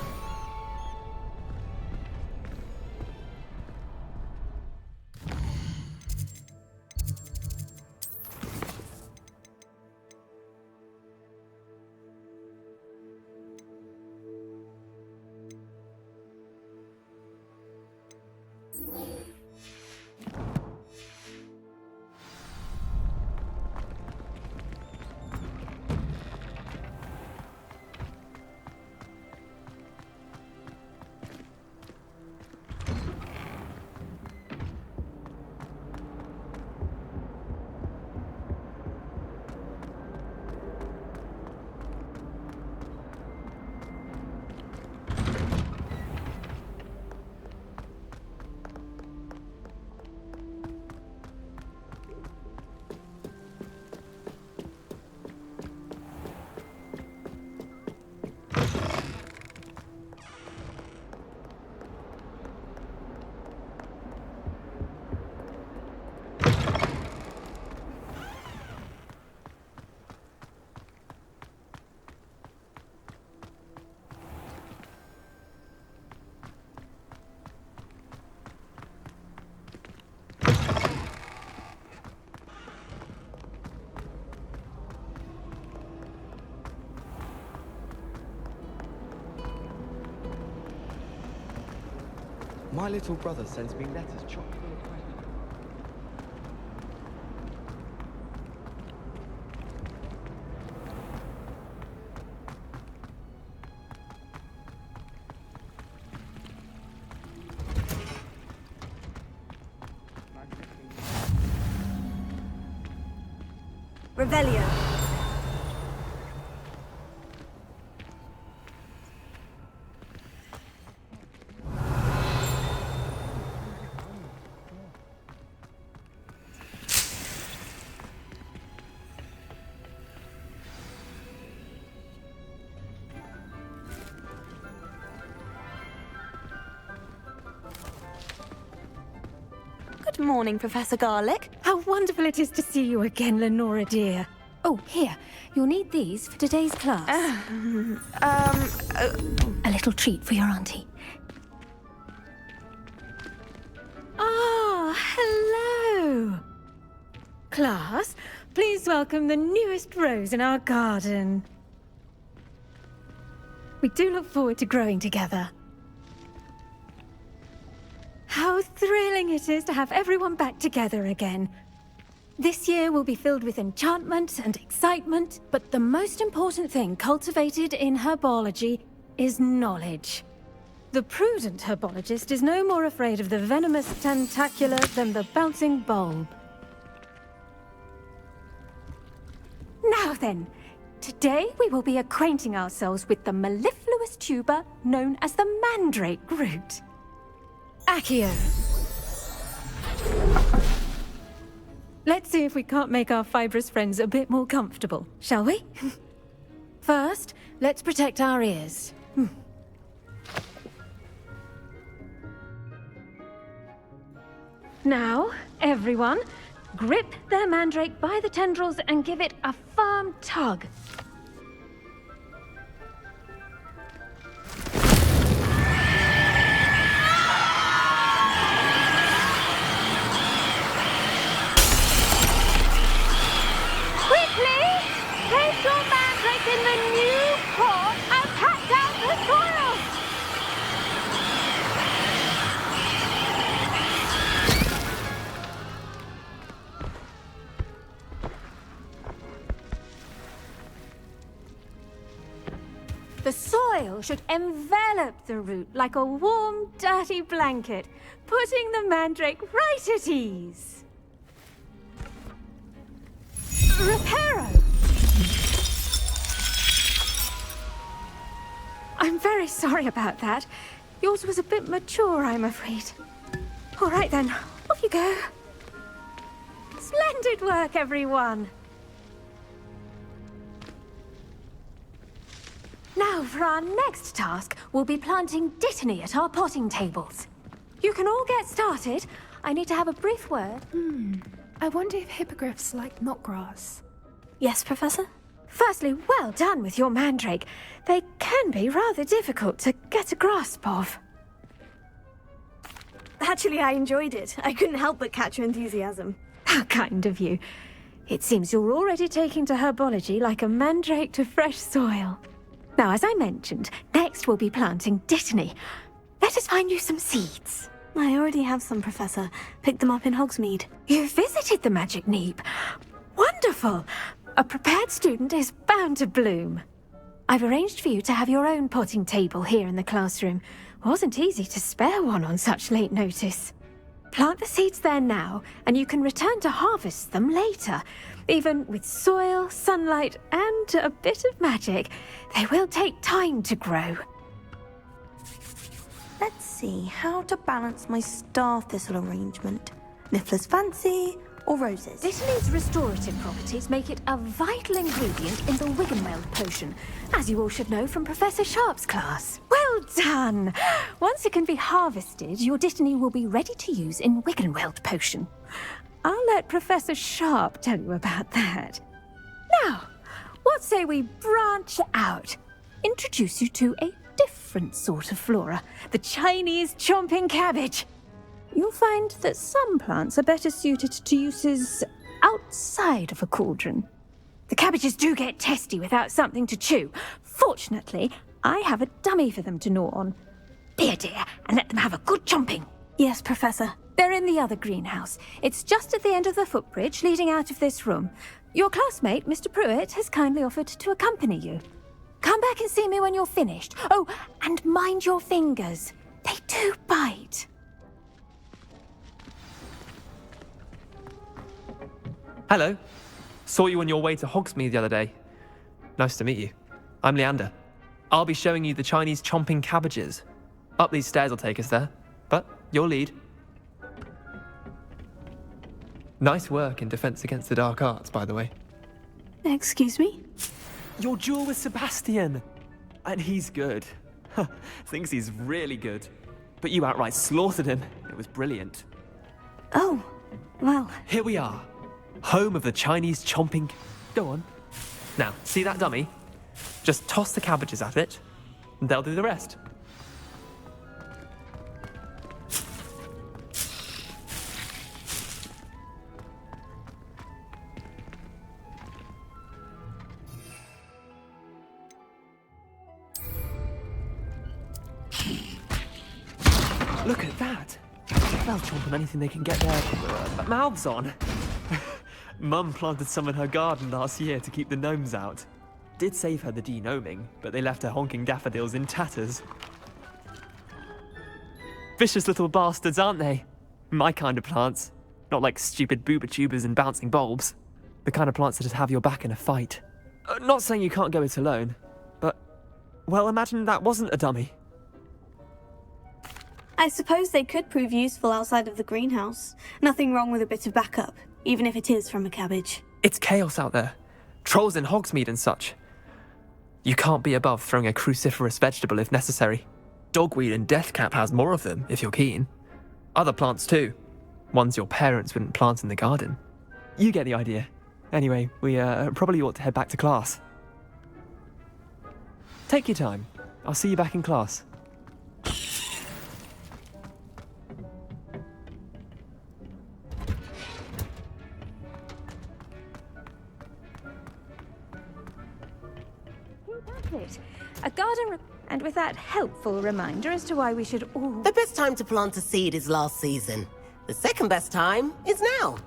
My little brother sends me letters chock full of questions. Revelio. Good morning, Professor Garlick. How wonderful it is to see you again, Lenora dear. Oh, here. You'll need these for today's class. A little treat for your auntie. Ah, hello. Class, please welcome the newest rose in our garden. We do look forward to growing together. How thrilling it is to have everyone back together again. This year will be filled with enchantment and excitement, but the most important thing cultivated in herbology is knowledge. The prudent herbologist is no more afraid of the venomous tentacula than the bouncing bulb. Now then, today we will be acquainting ourselves with the mellifluous tuber known as the mandrake root. Accio. Let's see if we can't make our fibrous friends a bit more comfortable, shall we? First, let's protect our ears. Now, everyone, grip their mandrake by the tendrils and give it a firm tug. Place your mandrake in the new pot and pack down the soil! The soil should envelop the root like a warm, dirty blanket, putting the mandrake right at ease. Reparo! I'm very sorry about that. Yours was a bit mature, I'm afraid. All right then, off you go. Splendid work, everyone. Now, for our next task, we'll be planting dittany at our potting tables. You can all get started. I need to have a brief word. I wonder if hippogriffs like knotgrass. Yes, Professor? Firstly, well done with your mandrake. They can be rather difficult to get a grasp of. Actually, I enjoyed it. I couldn't help but catch your enthusiasm. How kind of you. It seems you're already taking to herbology like a mandrake to fresh soil. Now, as I mentioned, next we'll be planting dittany. Let us find you some seeds. I already have some, Professor. Picked them up in Hogsmeade. You visited the Magic Neep. Wonderful! A prepared student is bound to bloom. I've arranged for you to have your own potting table here in the classroom. Wasn't easy to spare one on such late notice. Plant the seeds there now, and you can return to harvest them later. Even with soil, sunlight, and a bit of magic, they will take time to grow. Let's see how to balance my star thistle arrangement. Niffler's fancy or roses? Dittany's restorative properties make it a vital ingredient in the Wiggenweld potion, as you all should know from Professor Sharp's class. Well done! Once it can be harvested, your dittany will be ready to use in Wiggenweld potion. I'll let Professor Sharp tell you about that. Now, what say we branch out? Introduce you to a different sort of flora, the Chinese chomping cabbage. You'll find that some plants are better suited to uses outside of a cauldron. The cabbages do get testy without something to chew. Fortunately, I have a dummy for them to gnaw on. Be a dear and let them have a good chomping. Yes, Professor. They're in the other greenhouse. It's just at the end of the footbridge leading out of this room. Your classmate, Mr. Pruitt, has kindly offered to accompany you. Come back and see me when you're finished. Oh, and mind your fingers. They do bite. Hello. Saw you on your way to Hogsmeade the other day. Nice to meet you. I'm Leander. I'll be showing you the Chinese chomping cabbages. Up these stairs will take us there, but you'll lead. Nice work in Defense Against the Dark Arts, by the way. Excuse me? Your duel with Sebastian! And he's good. Thinks he's really good. But you outright slaughtered him. It was brilliant. Oh, well. Here we are. Home of the Chinese chomping... Go on. Now, see that dummy? Just toss the cabbages at it, and they'll do the rest. Look at that! They'll chomp on anything they can get their mouths on. Mum planted some in her garden last year to keep the gnomes out. Did save her the de-gnoming, but they left her honking daffodils in tatters. Vicious little bastards, aren't they? My kind of plants. Not like stupid booba tubers and bouncing bulbs. The kind of plants that'd have your back in a fight. Not saying you can't go it alone, but... Well, imagine that wasn't a dummy. I suppose they could prove useful outside of the greenhouse. Nothing wrong with a bit of backup, even if it is from a cabbage. It's chaos out there. Trolls in Hogsmeade and such. You can't be above throwing a cruciferous vegetable if necessary. Dogweed and deathcap has more of them, if you're keen. Other plants too. Ones your parents wouldn't plant in the garden. You get the idea. Anyway, we probably ought to head back to class. Take your time. I'll see you back in class. A garden, and with that helpful reminder as to why we should all... The best time to plant a seed is last season. The second best time is now.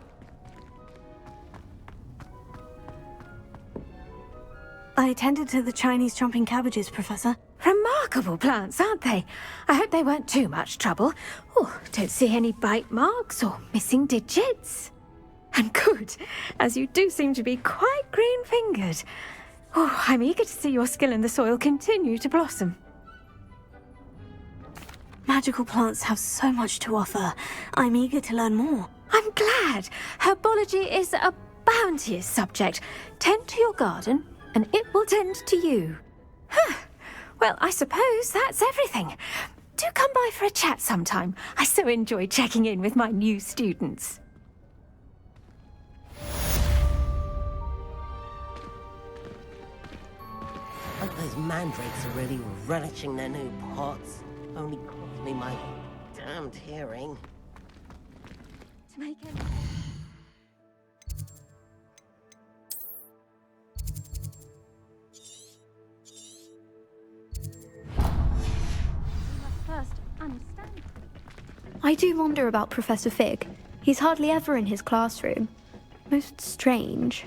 I tended to the Chinese chomping cabbages, Professor. Remarkable plants, aren't they? I hope they weren't too much trouble. Oh, don't see any bite marks or missing digits. And good, as you do seem to be quite green-fingered. Oh, I'm eager to see your skill in the soil continue to blossom. Magical plants have so much to offer. I'm eager to learn more. I'm glad. Herbology is a bounteous subject. Tend to your garden, and it will tend to you. Well, I suppose that's everything. Do come by for a chat sometime. I so enjoy checking in with my new students. Hope those mandrakes are really relishing their new pots. Only cost me my damned hearing. To make it... First, understand. I do wonder about Professor Fig. He's hardly ever in his classroom. Most strange.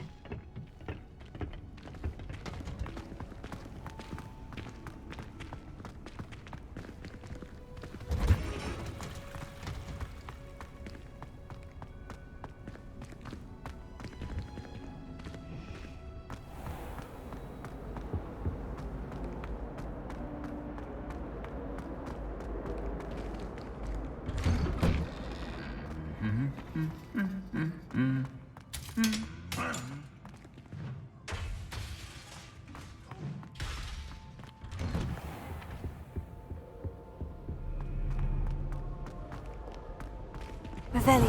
Revelio.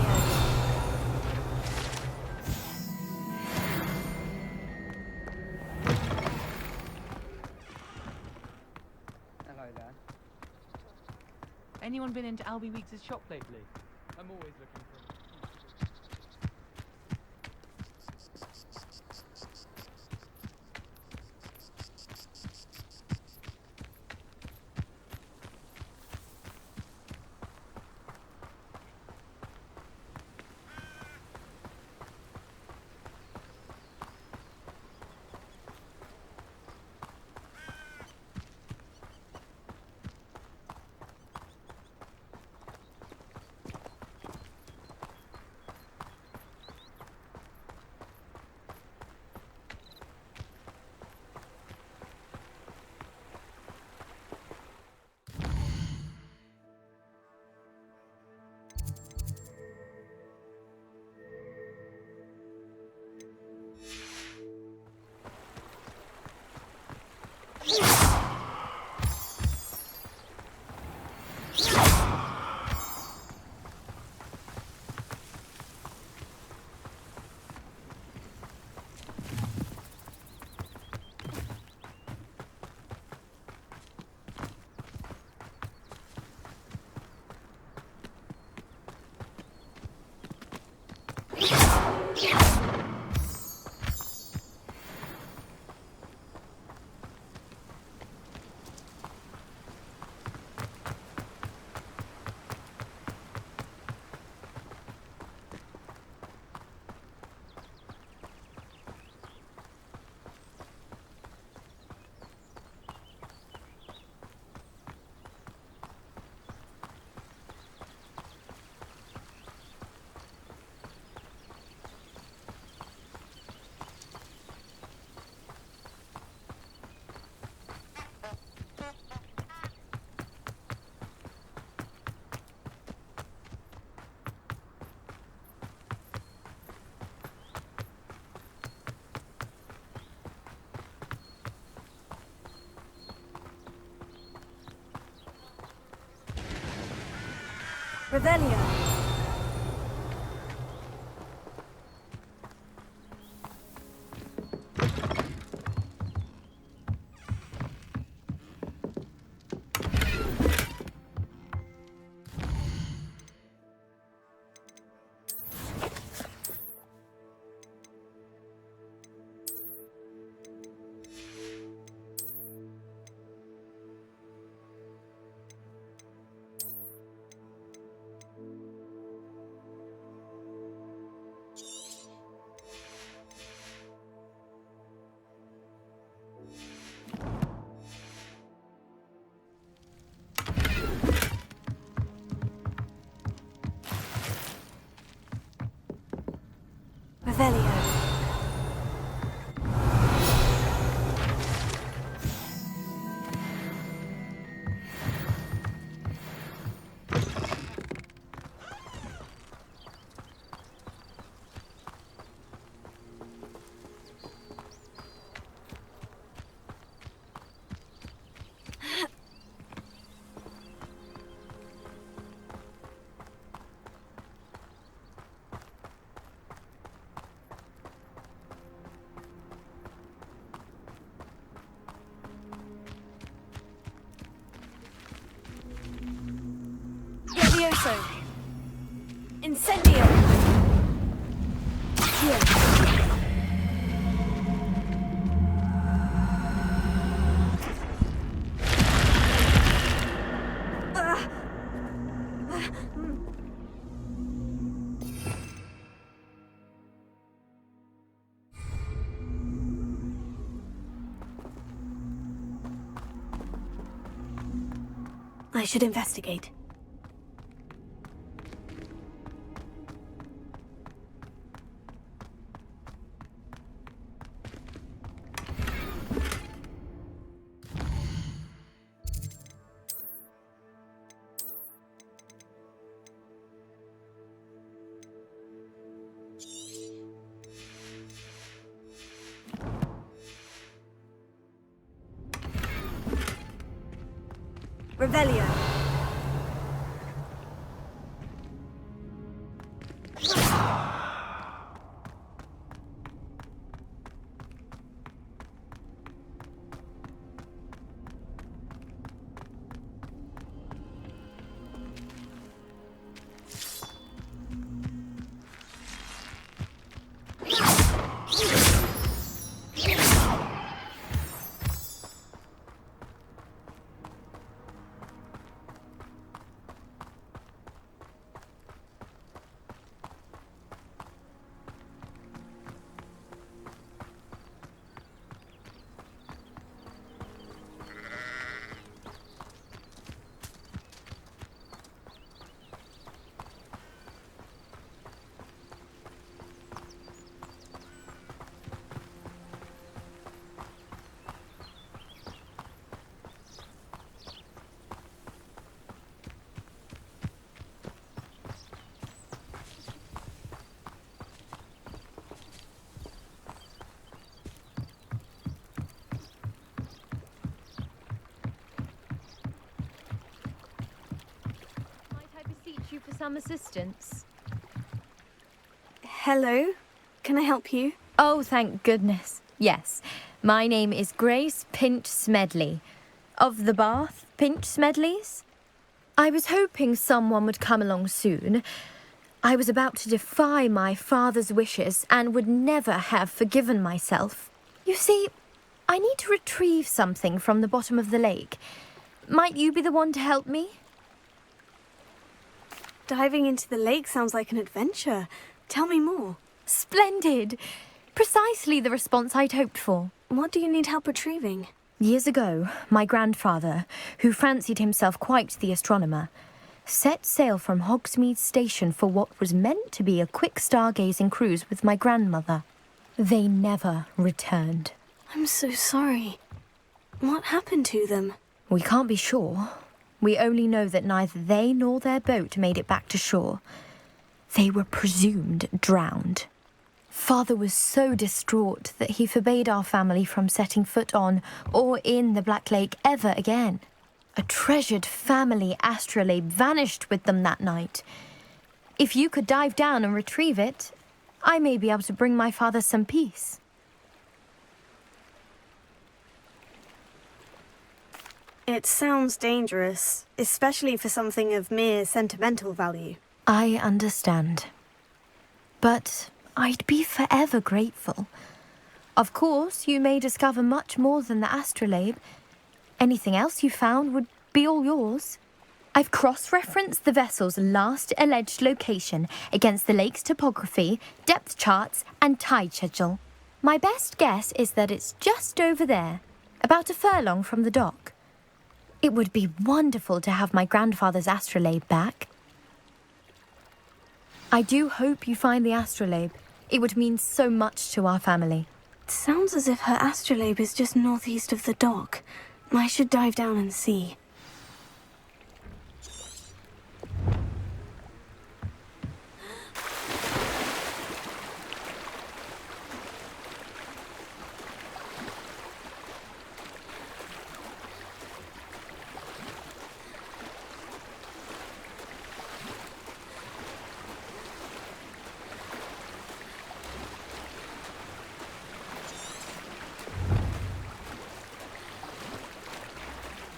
Hello there. Anyone been into Albie Weeks' shop lately? I'm always looking for Revelio. Revelio. zone. Incendio. Here. I should investigate. Revelio. You for some assistance? Hello? Can I help you? Oh, thank goodness. Yes. My name is Grace Pinch Smedley. Of the Bath Pinch Smedleys? I was hoping someone would come along soon. I was about to defy my father's wishes and would never have forgiven myself. You see, I need to retrieve something from the bottom of the lake. Might you be the one to help me? Diving into the lake sounds like an adventure. Tell me more. Splendid! Precisely the response I'd hoped for. What do you need help retrieving? Years ago, my grandfather, who fancied himself quite the astronomer, set sail from Hogsmeade Station for what was meant to be a quick stargazing cruise with my grandmother. They never returned. I'm so sorry. What happened to them? We can't be sure. We only know that neither they nor their boat made it back to shore. They were presumed drowned. Father was so distraught that he forbade our family from setting foot on or in the Black Lake ever again. A treasured family astrolabe vanished with them that night. If you could dive down and retrieve it, I may be able to bring my father some peace. It sounds dangerous, especially for something of mere sentimental value. I understand. But I'd be forever grateful. Of course, you may discover much more than the astrolabe. Anything else you found would be all yours. I've cross-referenced the vessel's last alleged location against the lake's topography, depth charts, and tide schedule. My best guess is that it's just over there, about a furlong from the dock. It would be wonderful to have my grandfather's astrolabe back. I do hope you find the astrolabe. It would mean so much to our family. It sounds as if her astrolabe is just northeast of the dock. I should dive down and see.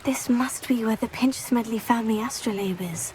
This must be where the Pinch Smedley family astrolabe is.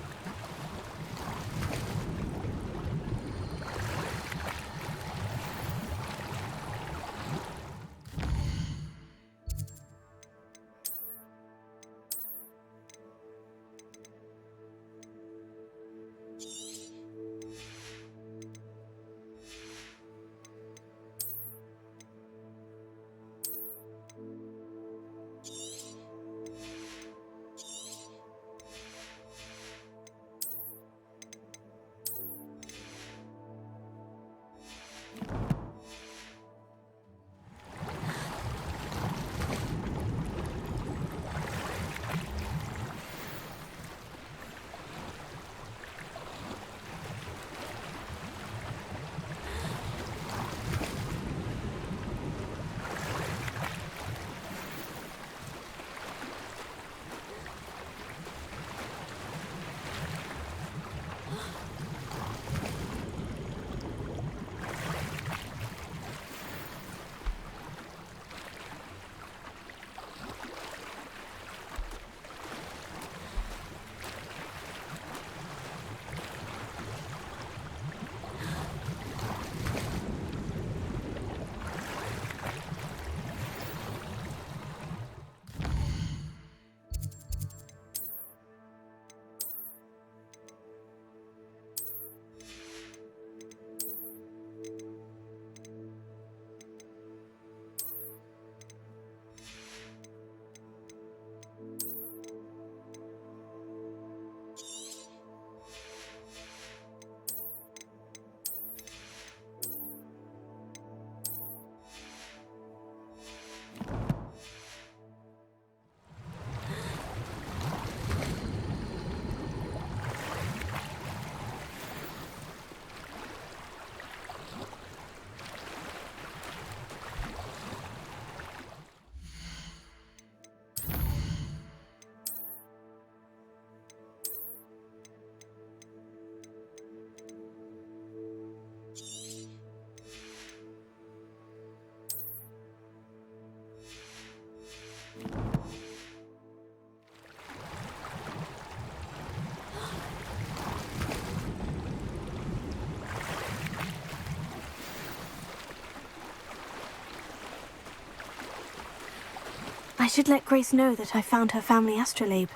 I should let Grace know that I found her family astrolabe.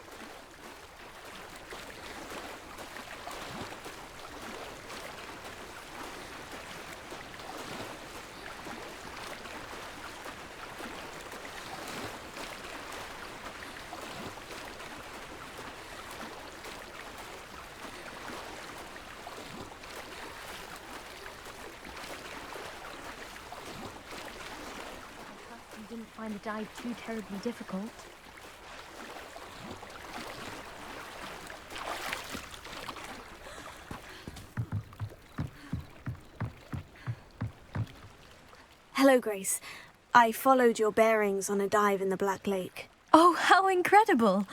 You didn't find the dive too terribly difficult. Hello, Grace. I followed your bearings on a dive in the Black Lake. Oh, how incredible!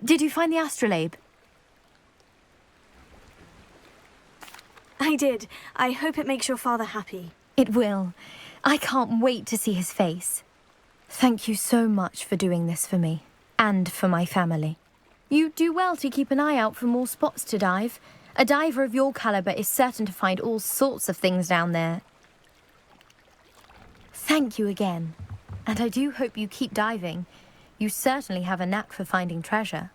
Did you find the astrolabe? I did. I hope it makes your father happy. It will. I can't wait to see his face. Thank you so much for doing this for me, and for my family. You do well to keep an eye out for more spots to dive. A diver of your caliber is certain to find all sorts of things down there. Thank you again. And I do hope you keep diving. You certainly have a knack for finding treasure.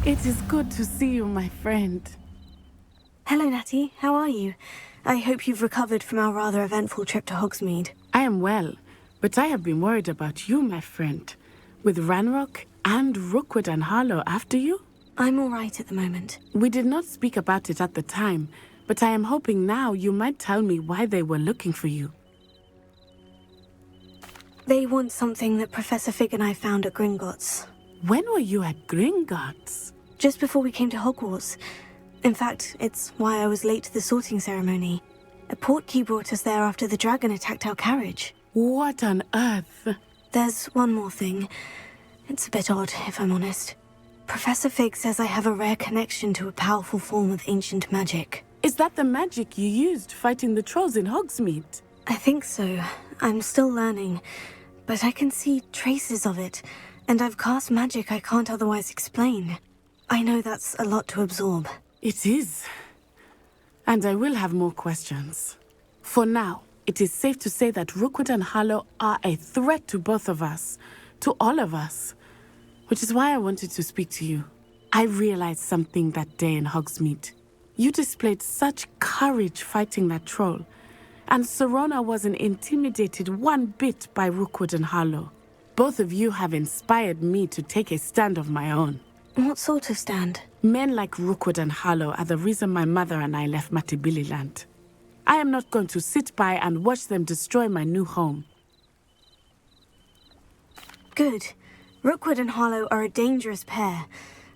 It is good to see you, my friend. Hello, Natty. How are you? I hope you've recovered from our rather eventful trip to Hogsmeade. I am well, but I have been worried about you, my friend. With Ranrock and Rookwood and Harlow after you? I'm all right at the moment. We did not speak about it at the time, but I am hoping now you might tell me why they were looking for you. They want something that Professor Fig and I found at Gringotts. When were you at Gringotts? Just before we came to Hogwarts. In fact, it's why I was late to the sorting ceremony. A portkey brought us there after the dragon attacked our carriage. What on earth? There's one more thing. It's a bit odd, if I'm honest. Professor Fig says I have a rare connection to a powerful form of ancient magic. Is that the magic you used fighting the trolls in Hogsmeade? I think so. I'm still learning, but I can see traces of it, and I've cast magic I can't otherwise explain. I know that's a lot to absorb. It is. And I will have more questions. For now, it is safe to say that Rookwood and Harlow are a threat to both of us, to all of us, which is why I wanted to speak to you. I realized something that day in Hogsmeade. You displayed such courage fighting that troll, and Serona wasn't intimidated one bit by Rookwood and Harlow. Both of you have inspired me to take a stand of my own. What sort of stand? Men like Rookwood and Harlow are the reason my mother and I left Matabeleland. I am not going to sit by and watch them destroy my new home. Good. Rookwood and Harlow are a dangerous pair,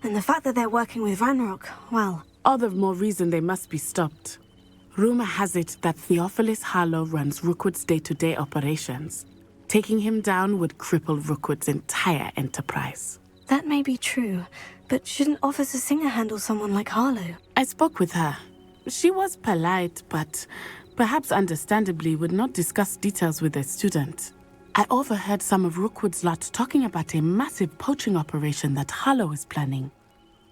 and the fact that they're working with Ranrock, well... All the more reason they must be stopped. Rumor has it that Theophilus Harlow runs Rookwood's day-to-day operations. Taking him down would cripple Rookwood's entire enterprise. That may be true, but shouldn't Officer Singer handle someone like Harlow? I spoke with her. She was polite, but perhaps understandably would not discuss details with a student. I overheard some of Rookwood's lot talking about a massive poaching operation that Harlow is planning.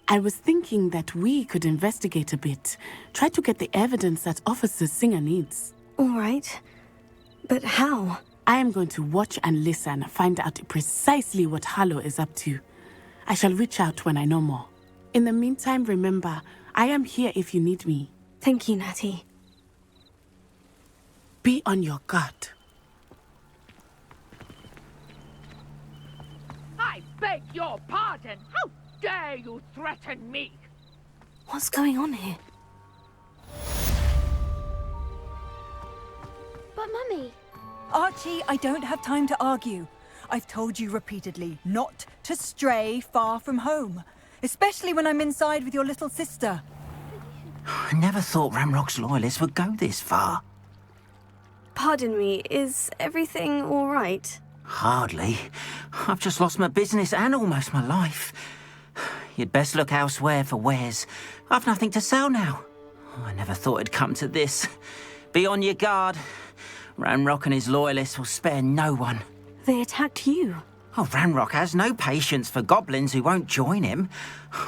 I was thinking that we could investigate a bit, try to get the evidence that Officer Singer needs. All right. But how? I am going to watch and listen, find out precisely what Harlow is up to. I shall reach out when I know more. In the meantime, remember, I am here if you need me. Thank you, Natty. Be on your guard. I beg your pardon. How dare you threaten me? What's going on here? But Mummy... Archie, I don't have time to argue. I've told you repeatedly not to stray far from home, especially when I'm inside with your little sister. I never thought Ramrock's loyalists would go this far. Pardon me, is everything all right? Hardly. I've just lost my business and almost my life. You'd best look elsewhere for wares. I've nothing to sell now. I never thought it'd come to this. Be on your guard. Ramrock and his loyalists will spare no one. They attacked you. Oh, Ramrock has no patience for goblins who won't join him.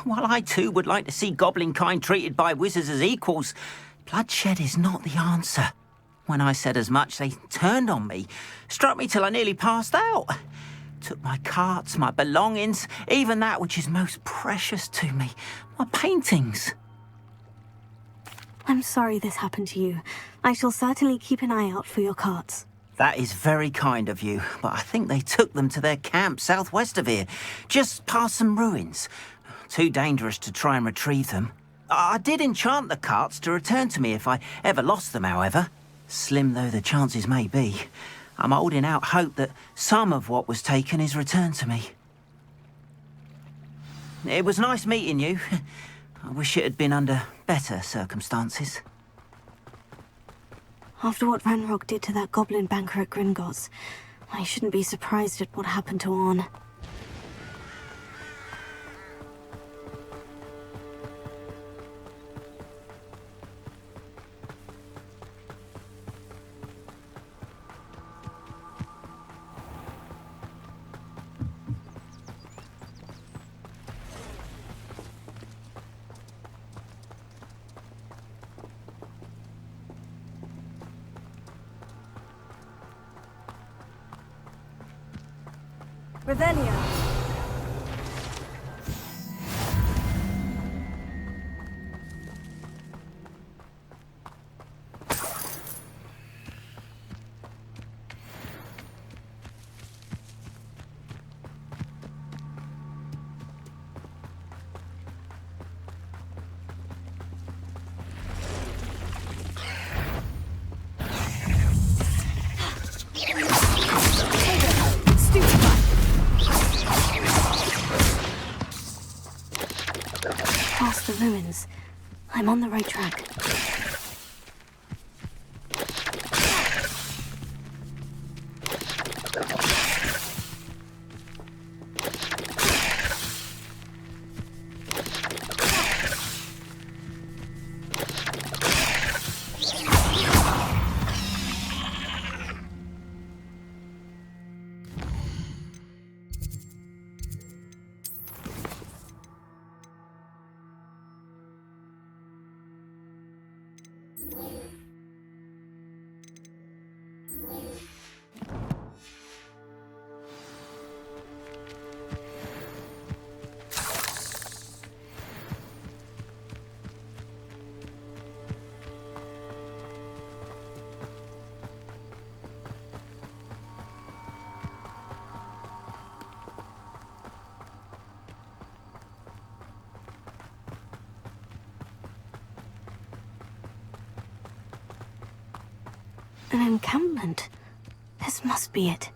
While I too would like to see goblin kind treated by wizards as equals, bloodshed is not the answer. When I said as much, they turned on me, struck me till I nearly passed out. Took my carts, my belongings, even that which is most precious to me, my paintings. I'm sorry this happened to you. I shall certainly keep an eye out for your carts. That is very kind of you, but I think they took them to their camp southwest of here, just past some ruins. Too dangerous to try and retrieve them. I did enchant the carts to return to me if I ever lost them, however. Slim though the chances may be, I'm holding out hope that some of what was taken is returned to me. It was nice meeting you. I wish it had been under better circumstances. After what Ranrock did to that goblin banker at Gringotts, I shouldn't be surprised at what happened to Orn. Revelio. Past the ruins. I'm on the right track. An encampment. This must be it.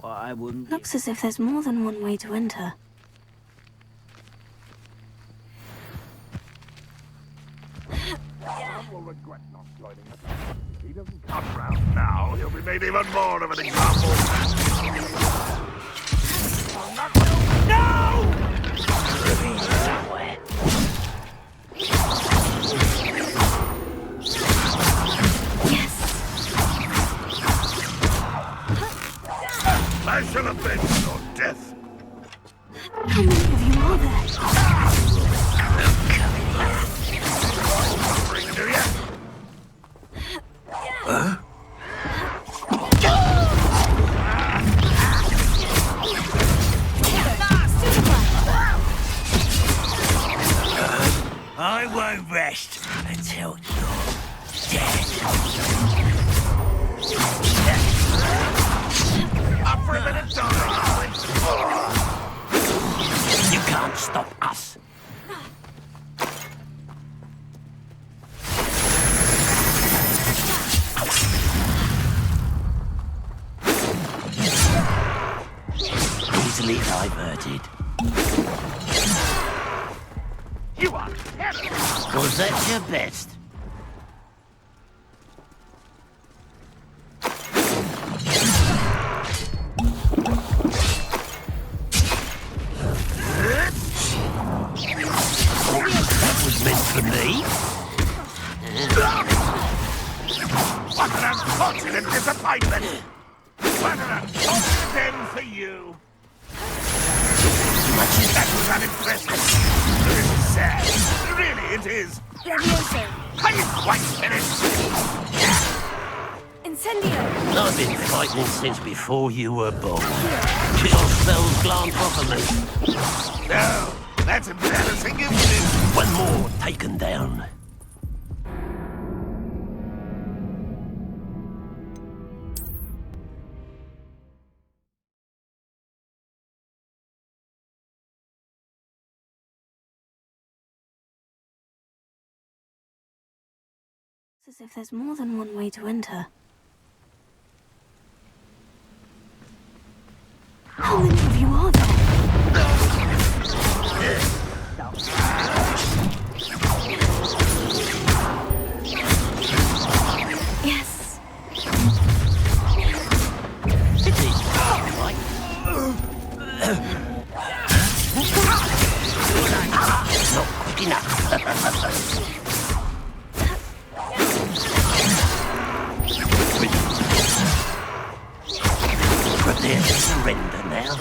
Well, I wouldn't... Looks as if there's more than one way to enter. Sam will regret not joining us. If he doesn't come round now, he'll be made even more of an example. No! I won't rest until you're dead. Up for a minute, darling. You can't stop us. Easily diverted. You are terrible. Was that your best? That was meant for me. What an unfortunate disappointment! What an unfortunate end for you! That was unimpressive. This is sad. Really, it is. Levioso. Are you quite finished? Incendio. I've been fighting since before you were born. Your spells glance off of me. No, that's embarrassing, isn't it? One more taken down. It's as if there's more than one way to enter. How many of you are there? Yes. Not quick enough. Prepare to surrender now.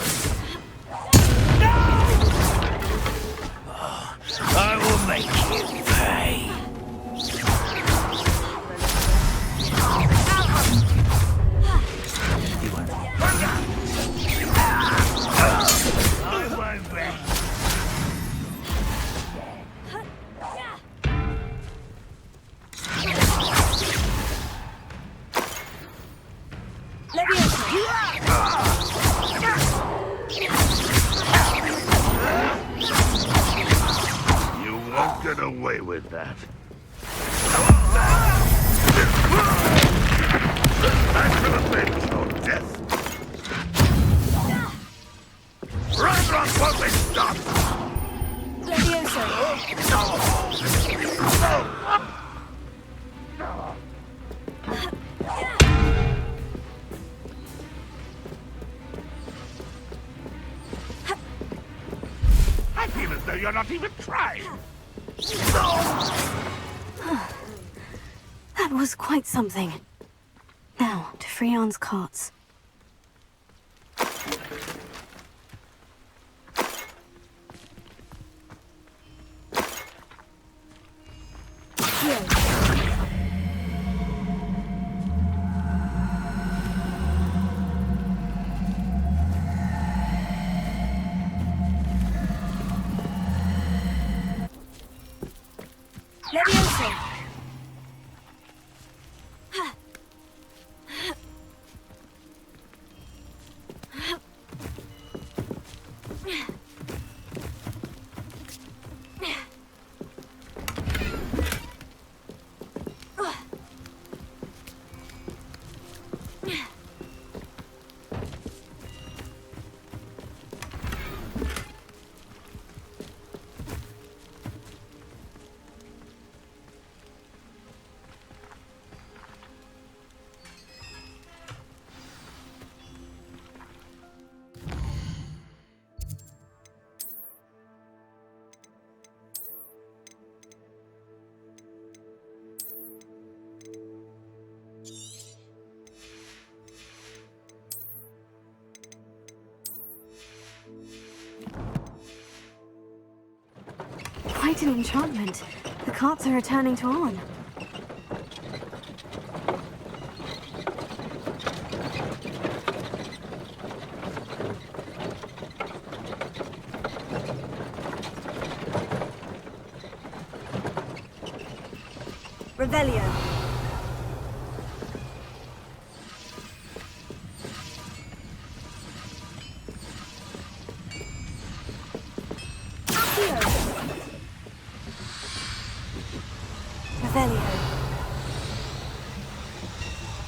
Oh, I will make you pay. You won't. I won't rest. You won't get away with that. Back to the bench or death. Run, won't they stop? Levioso. I feel as though you're not even trying. That was quite something. Now, to Freon's carts. Levioso. Quite an enchantment. The carts are returning to on. Revelio. Accio. Revelio.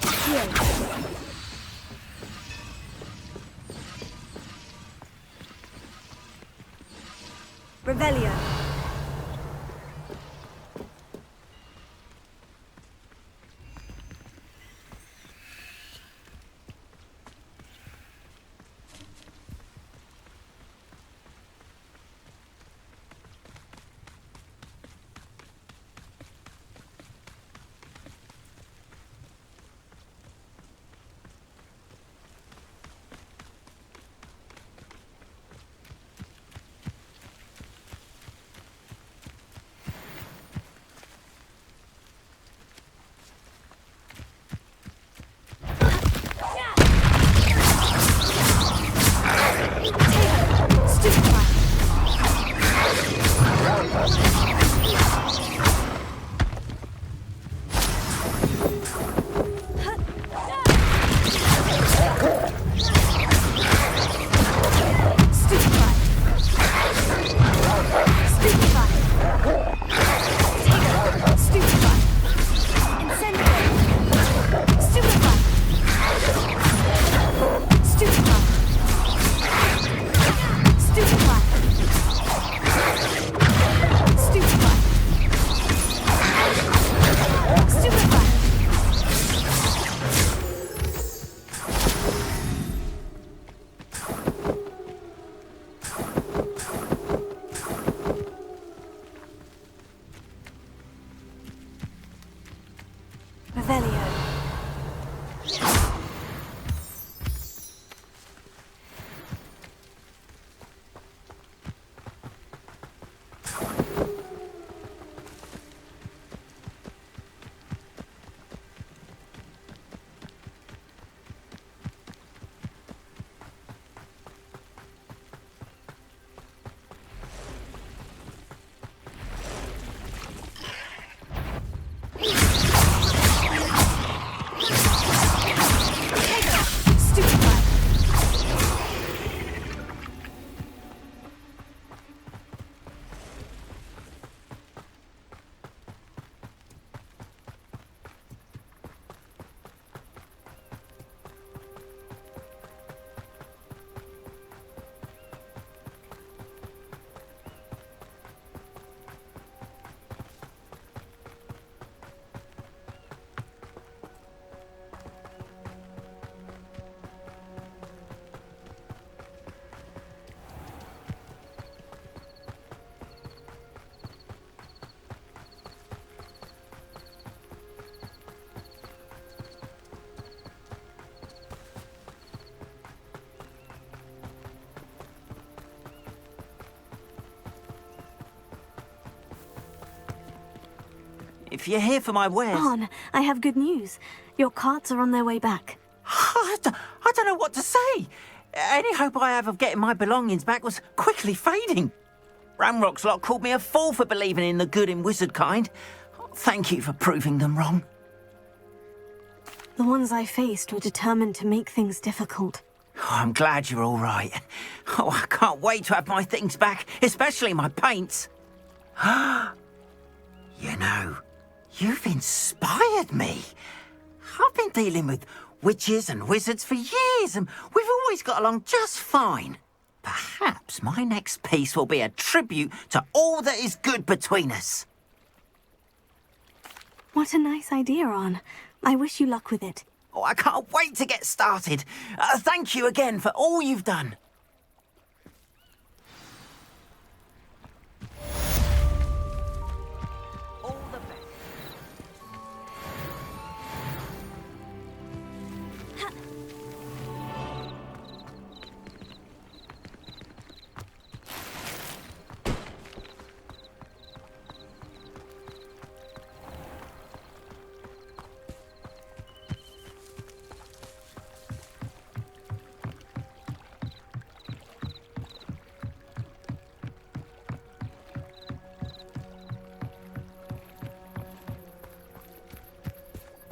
Accio. Revelio. If you're here for my wares... Arn, I have good news. Your carts are on their way back. I don't know what to say. Any hope I have of getting my belongings back was quickly fading. Ramrock's lot called me a fool for believing in the good in wizard kind. Thank you for proving them wrong. The ones I faced were determined to make things difficult. Oh, I'm glad you're all right. Oh, I can't wait to have my things back, especially my paints. You know, you've inspired me. I've been dealing with witches and wizards for years, and we've always got along just fine. Perhaps my next piece will be a tribute to all that is good between us. What a nice idea, Arn. I wish you luck with it. Oh, I can't wait to get started. Thank you again for all you've done.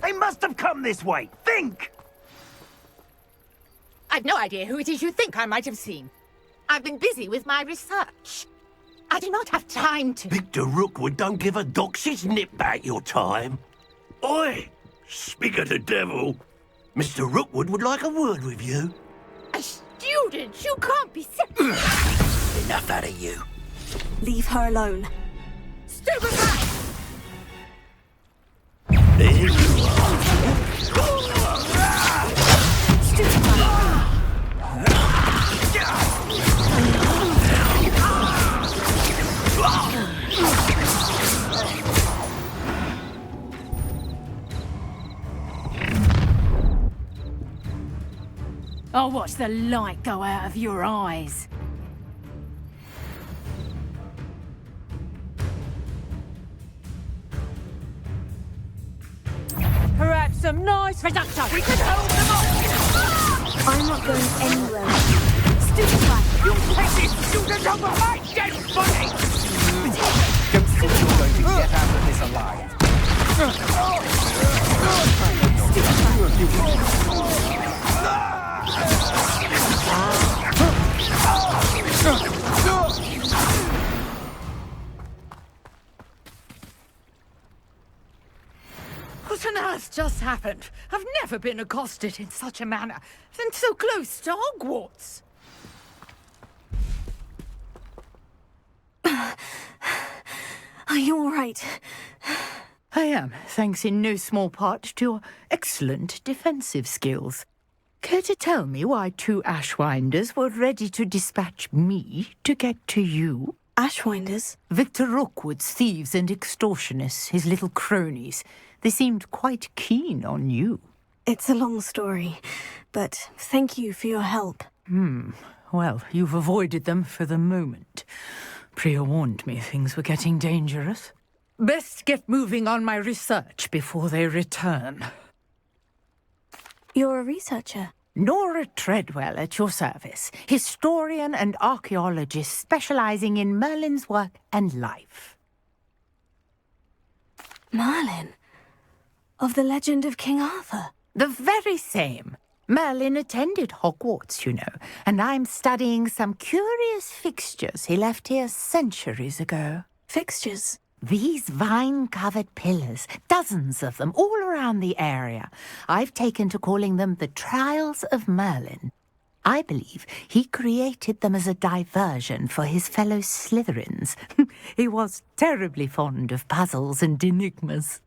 They must have come this way. Think! I've no idea who it is you think I might have seen. I've been busy with my research. I do not have time to... Victor Rookwood don't give a doxy's nip back your time. Oi! Speak of the devil. Mr. Rookwood would like a word with you. A student? You can't be sick. Enough out of you. Leave her alone. Stupefy! There you are. I'll watch the light go out of your eyes. Perhaps some nice reductor. We could hold them off. I'm not going anywhere. Stupefy! You take this student over my dead body! Don't think you're going to get out of this alive. What on earth just happened? I've never been accosted in such a manner, and so close to Hogwarts. Are you all right? I am, thanks in no small part to your excellent defensive skills. Care to tell me why 2 Ashwinders were ready to dispatch me to get to you? Ashwinders? Victor Rookwood's thieves and extortionists, his little cronies. They seemed quite keen on you. It's a long story, but thank you for your help. Well, you've avoided them for the moment. Priya warned me things were getting dangerous. Best get moving on my research before they return. You're a researcher? Nora Treadwell at your service, historian and archaeologist specializing in Merlin's work and life. Merlin? Of the legend of King Arthur? The very same. Merlin attended Hogwarts, you know, and I'm studying some curious fixtures he left here centuries ago. Fixtures? These vine-covered pillars, dozens of them, all around the area. I've taken to calling them the Trials of Merlin. I believe he created them as a diversion for his fellow Slytherins. He was terribly fond of puzzles and enigmas.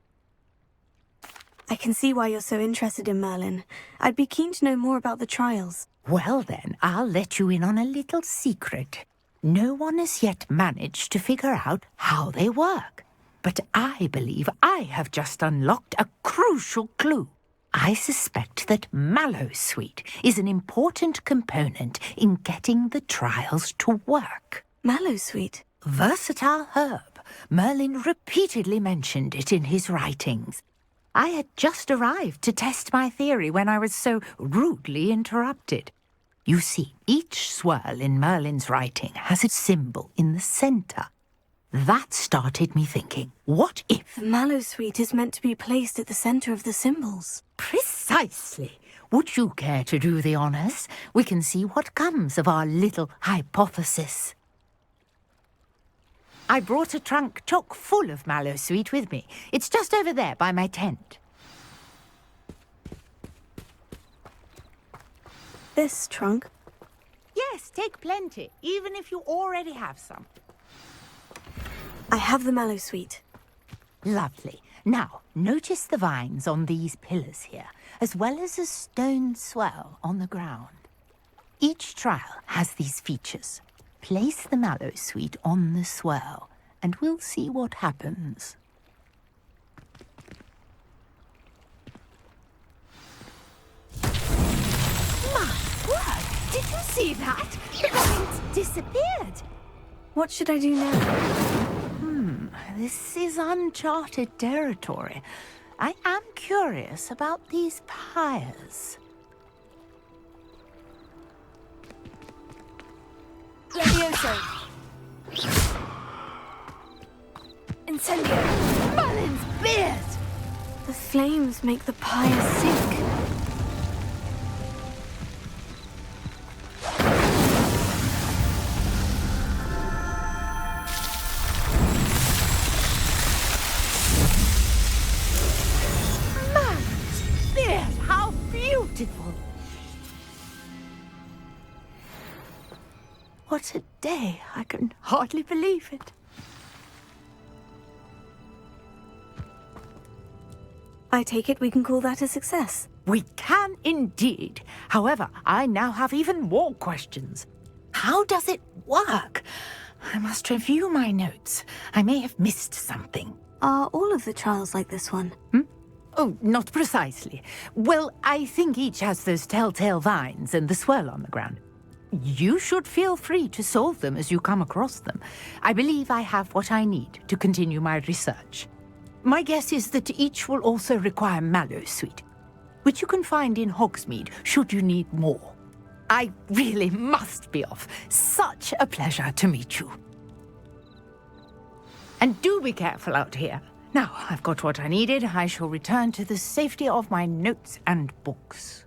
I can see why you're so interested in Merlin. I'd be keen to know more about the trials. Well then, I'll let you in on a little secret. No one has yet managed to figure out how they work. But I believe I have just unlocked a crucial clue. I suspect that Mallowsweet is an important component in getting the trials to work. Mallowsweet? Versatile herb. Merlin repeatedly mentioned it in his writings. I had just arrived to test my theory when I was so rudely interrupted. You see, each swirl in Merlin's writing has a symbol in the centre. That started me thinking, what if... The Mallowsweet is meant to be placed at the centre of the symbols. Precisely. Would you care to do the honours? We can see what comes of our little hypothesis. I brought a trunk chock full of Mallowsweet with me. It's just over there by my tent. This trunk? Yes, take plenty, even if you already have some. I have the Mallowsweet. Lovely. Now, notice the vines on these pillars here, as well as a stone swell on the ground. Each trial has these features. Place the Mallowsweet on the swirl, and we'll see what happens. My word! Did you see that? The vines disappeared. What should I do now? This is uncharted territory. I am curious about these pyres. Levioso! Incendio! Merlin's beard! The flames make the pyre sink. There's how beautiful! What a day! I can hardly believe it. I take it we can call that a success. We can indeed. However, I now have even more questions. How does it work? I must review my notes. I may have missed something. Are all of the trials like this one? Oh, not precisely. Well, I think each has those telltale vines and the swirl on the ground. You should feel free to solve them as you come across them. I believe I have what I need to continue my research. My guess is that each will also require mallowsweet, which you can find in Hogsmeade should you need more. I really must be off. Such a pleasure to meet you. And do be careful out here. Now, I've got what I needed. I shall return to the safety of my notes and books.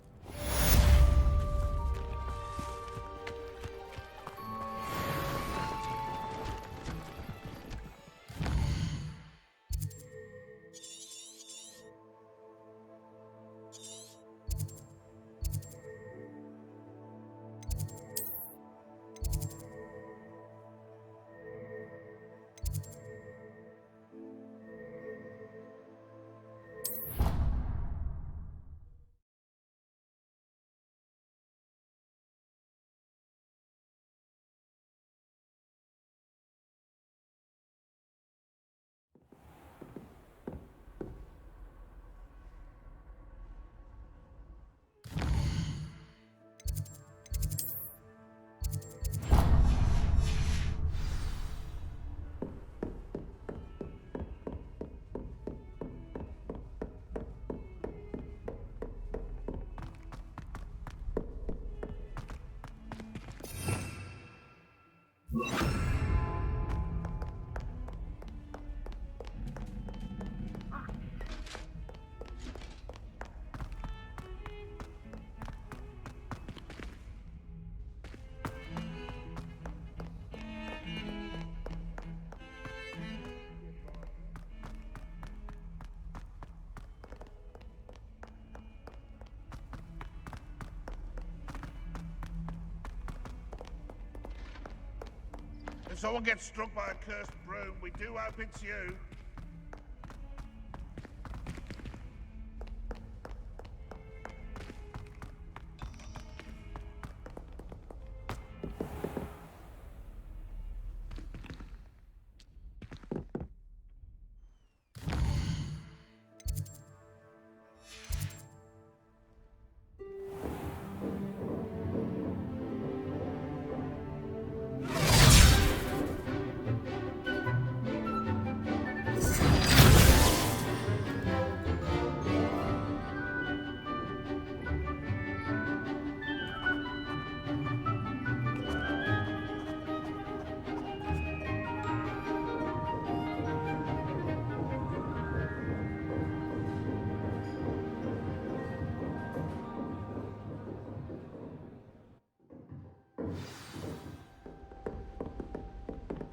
If someone gets struck by a cursed broom, we do hope it's you.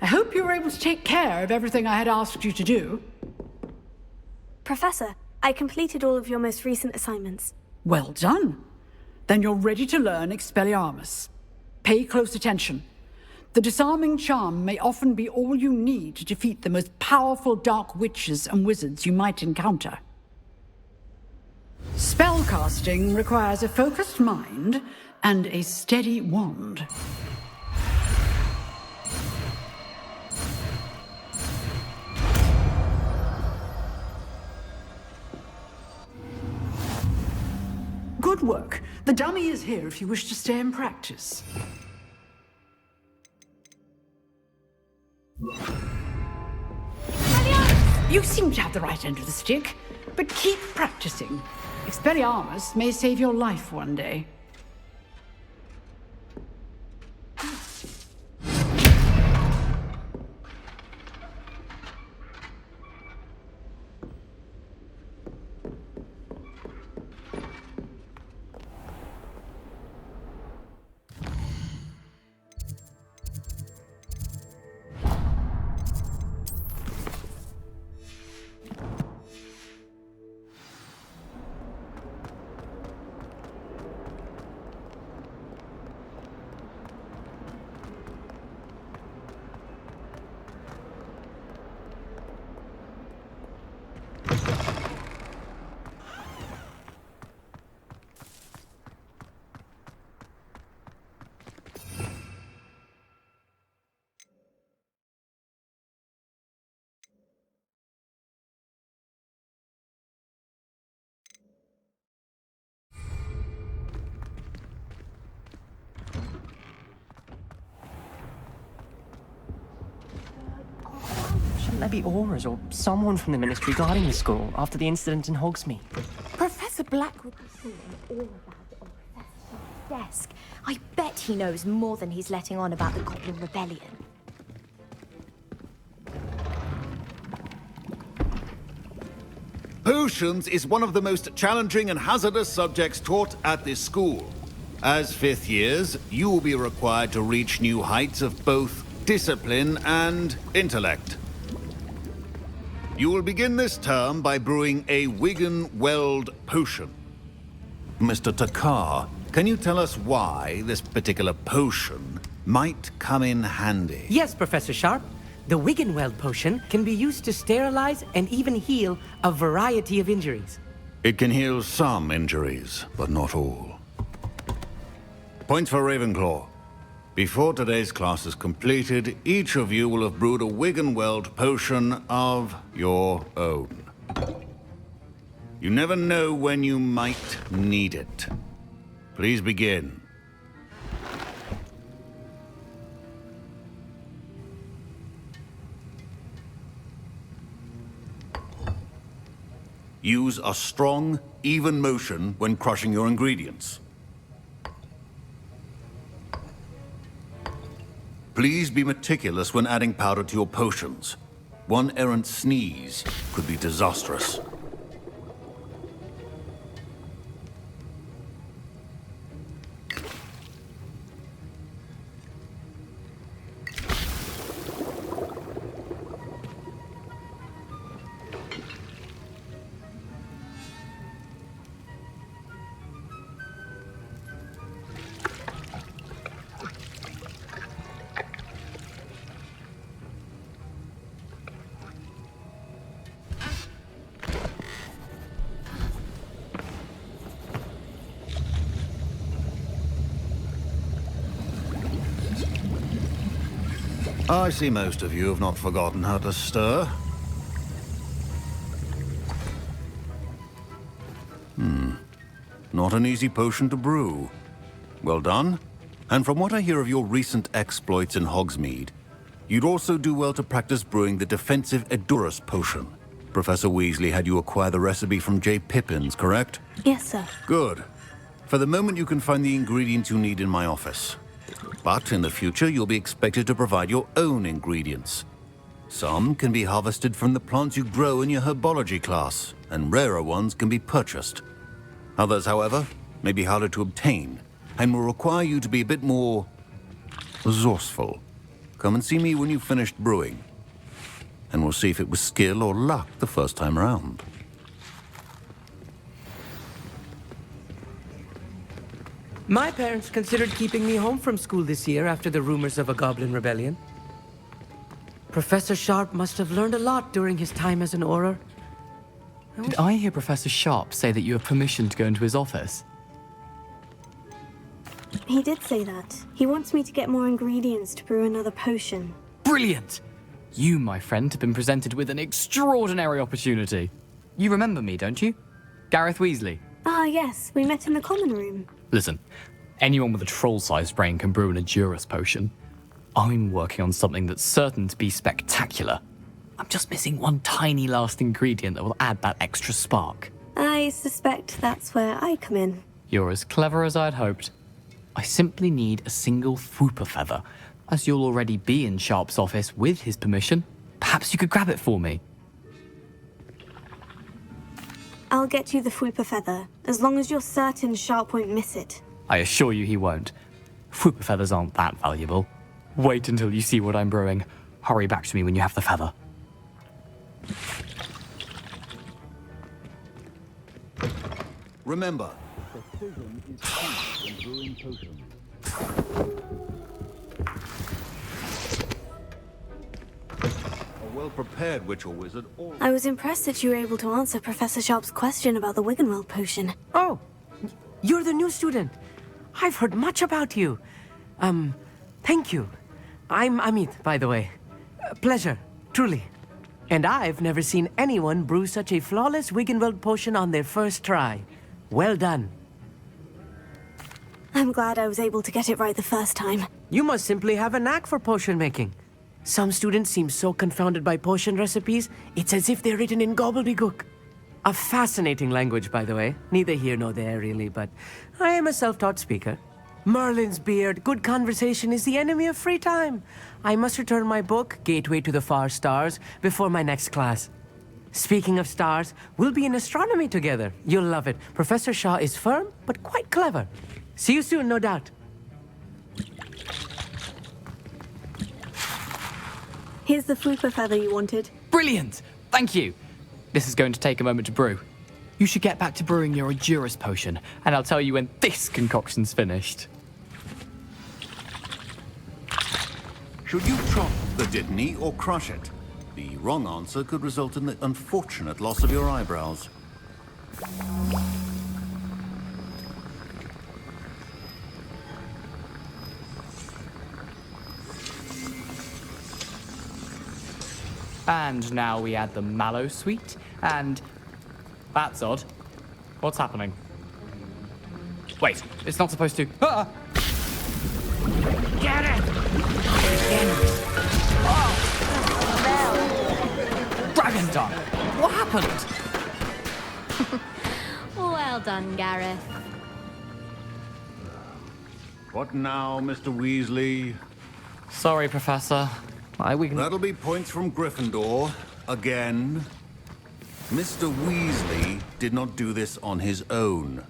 I hope you were able to take care of everything I had asked you to do. Professor, I completed all of your most recent assignments. Well done. Then you're ready to learn Expelliarmus. Pay close attention. The disarming charm may often be all you need to defeat the most powerful dark witches and wizards you might encounter. Spellcasting requires a focused mind and a steady wand. Good work. The dummy is here if you wish to stay and practice. You seem to have the right end of the stick, but keep practicing. Expelliarmus may save your life one day. Shouldn't there be auras or someone from the Ministry guarding the school after the incident in Hogsmeade? Professor Blackwood was seeing all about it on Professor Sharp's desk. I bet he knows more than he's letting on about the Goblin Rebellion. Potions is one of the most challenging and hazardous subjects taught at this school. As fifth years, you will be required to reach new heights of both discipline and intellect. You will begin this term by brewing a Wiggenweld potion. Mr. Takar, can you tell us why this particular potion might come in handy? Yes, Professor Sharp. The Wiggenweld potion can be used to sterilize and even heal a variety of injuries. It can heal some injuries, but not all. Points for Ravenclaw. Before today's class is completed, each of you will have brewed a Wiggenweld potion of your own. You never know when you might need it. Please begin. Use a strong, even motion when crushing your ingredients. Please be meticulous when adding powder to your potions. One errant sneeze could be disastrous. I see most of you have not forgotten how to stir. Not an easy potion to brew. Well done. And from what I hear of your recent exploits in Hogsmeade, you'd also do well to practice brewing the defensive Edurus potion. Professor Weasley had you acquire the recipe from J. Pippins, correct? Yes, sir. Good. For the moment, you can find the ingredients you need in my office. But in the future, you'll be expected to provide your own ingredients. Some can be harvested from the plants you grow in your herbology class, and rarer ones can be purchased. Others, however, may be harder to obtain, and will require you to be a bit more resourceful. Come and see me when you've finished brewing, and we'll see if it was skill or luck the first time around. My parents considered keeping me home from school this year after the rumors of a Goblin Rebellion. Professor Sharp must have learned a lot during his time as an Auror. Did I hear Professor Sharp say that you have permission to go into his office? He did say that. He wants me to get more ingredients to brew another potion. Brilliant! You, my friend, have been presented with an extraordinary opportunity. You remember me, don't you? Gareth Weasley. Ah, yes. We met in the common room. Listen, anyone with a troll-sized brain can brew an Edurus potion. I'm working on something that's certain to be spectacular. I'm just missing one tiny last ingredient that will add that extra spark. I suspect that's where I come in. You're as clever as I'd hoped. I simply need a single Fwooper feather. As you'll already be in Sharp's office with his permission, perhaps you could grab it for me. I'll get you the Fwooper feather, as long as you're certain Sharp won't miss it. I assure you he won't. Fwooper feathers aren't that valuable. Wait until you see what I'm brewing. Hurry back to me when you have the feather. Remember, precision is key when brewing potions. A well-prepared witch or wizard or... I was impressed that you were able to answer Professor Sharp's question about the Wiggenweld potion. Oh, you're the new student. I've heard much about you. Thank you. I'm Amit, by the way. Pleasure, truly. And I've never seen anyone brew such a flawless Wiggenweld potion on their first try. Well done. I'm glad I was able to get it right the first time. You must simply have a knack for potion making. Some students seem so confounded by potion recipes, it's as if they're written in gobbledygook. A fascinating language, by the way. Neither here nor there, really, but I am a self-taught speaker. Merlin's beard, good conversation is the enemy of free time. I must return my book, Gateway to the Far Stars, before my next class. Speaking of stars, we'll be in astronomy together. You'll love it. Professor Shaw is firm, but quite clever. See you soon, no doubt. Here's the flooper feather you wanted. Brilliant! Thank you. This is going to take a moment to brew. You should get back to brewing your Endurus potion, and I'll tell you when this concoction's finished. Should you chop the Dittany or crush it? The wrong answer could result in the unfortunate loss of your eyebrows. And now we add the mallow sweet, and... That's odd. What's happening? Wait, it's not supposed to... Ah! Get it! Dragon Dung! What happened? Well done, Gareth. What now, Mr. Weasley? Sorry, Professor. That'll be points from Gryffindor. Again. Mr. Weasley did not do this on his own.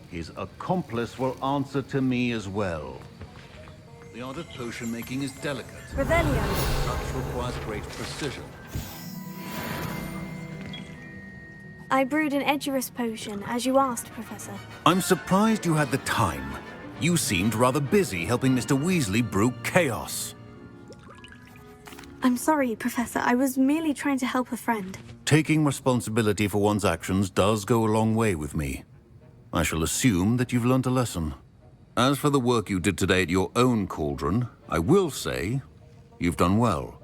His accomplice will answer to me as well. The art of potion making is delicate. Revelio. Such requires great precision. I brewed an Edurus potion, as you asked, Professor. I'm surprised you had the time. You seemed rather busy helping Mr. Weasley brew chaos. I'm sorry, Professor. I was merely trying to help a friend. Taking responsibility for one's actions does go a long way with me. I shall assume that you've learnt a lesson. As for the work you did today at your own cauldron, I will say you've done well.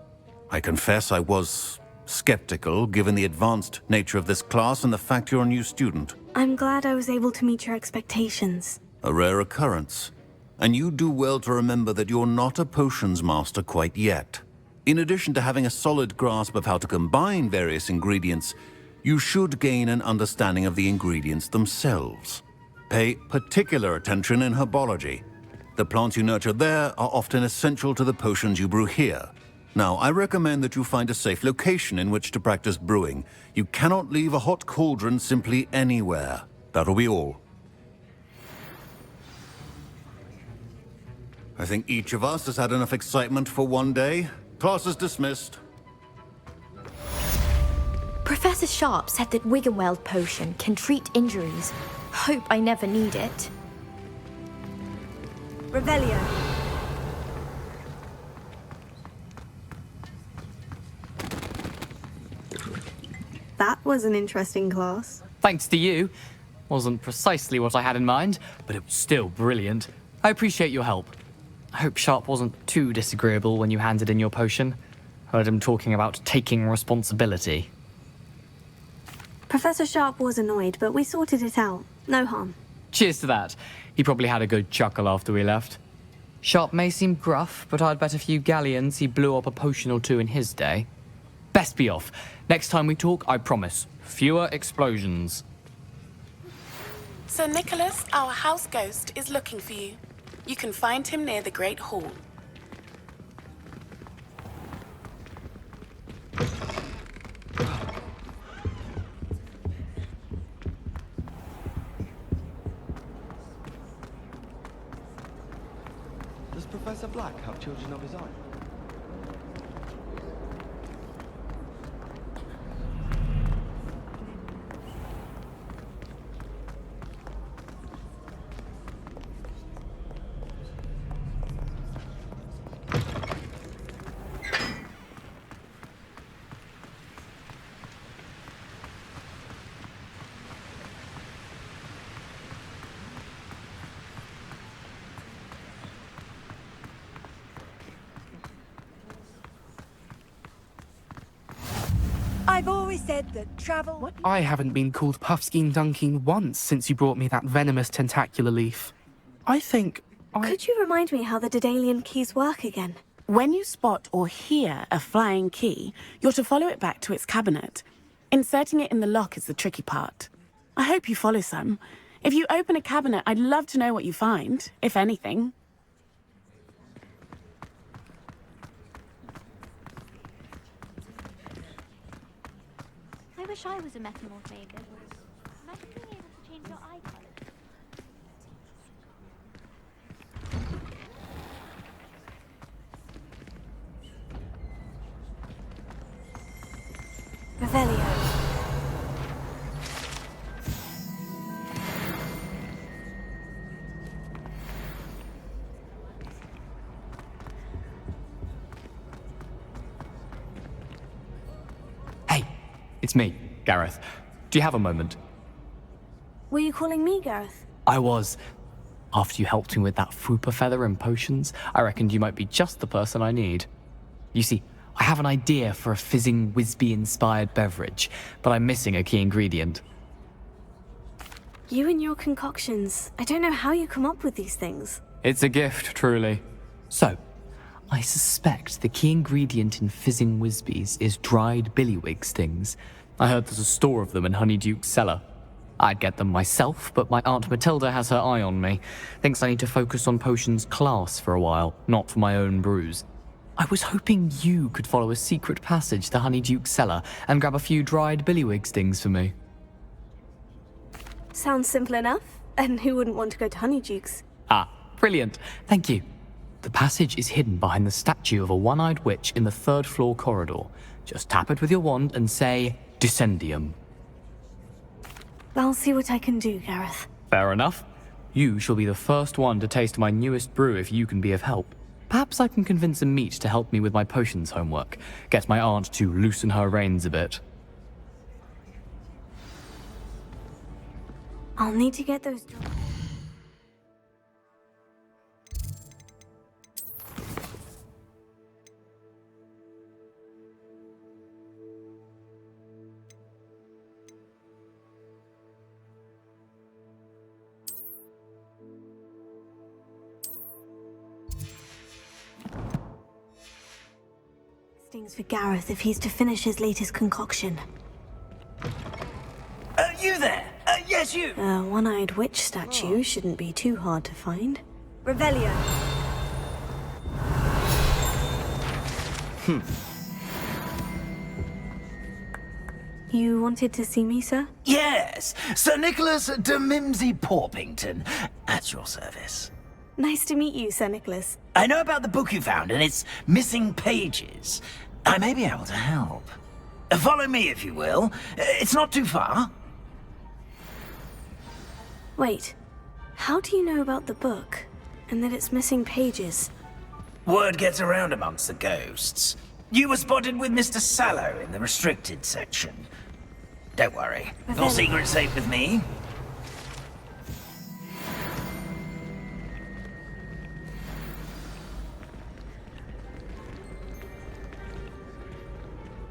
I confess I was skeptical, given the advanced nature of this class and the fact you're a new student. I'm glad I was able to meet your expectations. A rare occurrence. And you do well to remember that you're not a potions master quite yet. In addition to having a solid grasp of how to combine various ingredients, you should gain an understanding of the ingredients themselves. Pay particular attention in herbology. The plants you nurture there are often essential to the potions you brew here. Now, I recommend that you find a safe location in which to practice brewing. You cannot leave a hot cauldron simply anywhere. That'll be all. I think each of us has had enough excitement for one day. Class is dismissed. Professor Sharp said that Wiggenweld potion can treat injuries. Hope I never need it. Revelio. That was an interesting class. Thanks to you. Wasn't precisely what I had in mind, but it was still brilliant. I appreciate your help. I hope Sharp wasn't too disagreeable when you handed in your potion. Heard him talking about taking responsibility. Professor Sharp was annoyed, but we sorted it out. No harm. Cheers to that. He probably had a good chuckle after we left. Sharp may seem gruff, but I'd bet a few galleons he blew up a potion or two in his day. Best be off. Next time we talk, I promise, fewer explosions. Sir Nicholas, our house ghost, is looking for you. You can find him near the Great Hall. Does Professor Black have children of his own? I've always said that travel... I haven't been called Puffskein Dunking once since you brought me that venomous tentacular leaf. I think Could you remind me how the Daedalian keys work again? When you spot or hear a flying key, you're to follow it back to its cabinet. Inserting it in the lock is the tricky part. I hope you follow some. If you open a cabinet, I'd love to know what you find, if anything. I wish I was a metamorph maker. Imagine being able to change your eye color. Revelio. It's me, Gareth. Do you have a moment? Were you calling me, Gareth? I was. After you helped me with that fupa feather and potions, I reckoned you might be just the person I need. You see, I have an idea for a fizzing Wisby-inspired beverage, but I'm missing a key ingredient. You and your concoctions. I don't know how you come up with these things. It's a gift, truly. So, I suspect the key ingredient in fizzing Wisbies is dried billywig stings. I heard there's a store of them in Honeyduke's cellar. I'd get them myself, but my Aunt Matilda has her eye on me. Thinks I need to focus on potions class for a while, not for my own brews. I was hoping you could follow a secret passage to Honeyduke's cellar and grab a few dried billywig stings for me. Sounds simple enough. And who wouldn't want to go to Honeyduke's? Ah, brilliant. Thank you. The passage is hidden behind the statue of a one-eyed witch in the third-floor corridor. Just tap it with your wand and say, Descendium. I'll see what I can do, Gareth. Fair enough. You shall be the first one to taste my newest brew if you can be of help. Perhaps I can convince a meat to help me with my potions homework. Get my aunt to loosen her reins a bit. I'll need to get those... Stings for Gareth if he's to finish his latest concoction. You there? Yes, you! A one-eyed witch statue shouldn't be too hard to find. Revelio. You wanted to see me, sir? Yes, Sir Nicholas de Mimsy Porpington, at your service. Nice to meet you, Sir Nicholas. I know about the book you found and its missing pages. I may be able to help. Follow me, if you will. It's not too far. Wait, how do you know about the book? And that it's missing pages? Word gets around amongst the ghosts. You were spotted with Mr. Sallow in the restricted section. Don't worry, your secret's safe with me.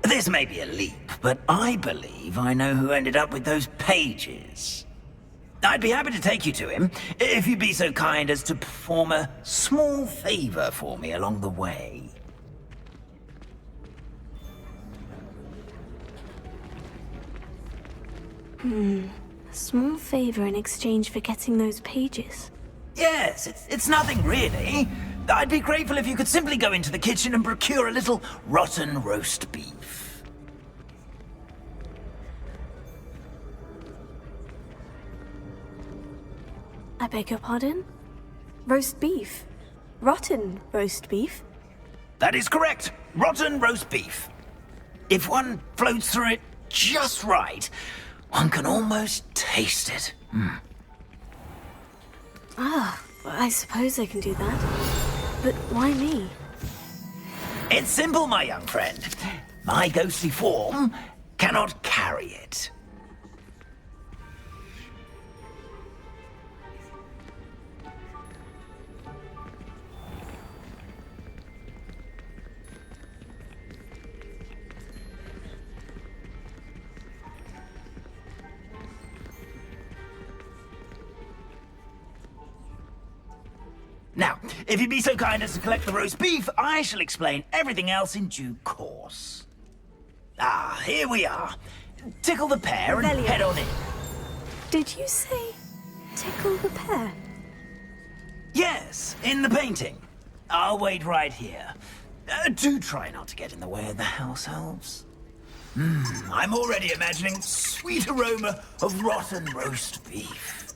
This may be a leap, but I believe I know who ended up with those pages. I'd be happy to take you to him, if you'd be so kind as to perform a small favor for me along the way. A small favor in exchange for getting those pages. Yes, it's nothing really. I'd be grateful if you could simply go into the kitchen and procure a little rotten roast beef. I beg your pardon? Roast beef? Rotten roast beef? That is correct. Rotten roast beef. If one floats through it just right, one can almost taste it. Ah, I suppose I can do that. But why me? It's simple, my young friend. My ghostly form cannot carry it. Now, if you'd be so kind as to collect the roast beef, I shall explain everything else in due course. Ah, here we are. Tickle the pear and head on in. Did you say tickle the pear? Yes, in the painting. I'll wait right here. Do try not to get in the way of the house elves. I'm already imagining sweet aroma of rotten roast beef.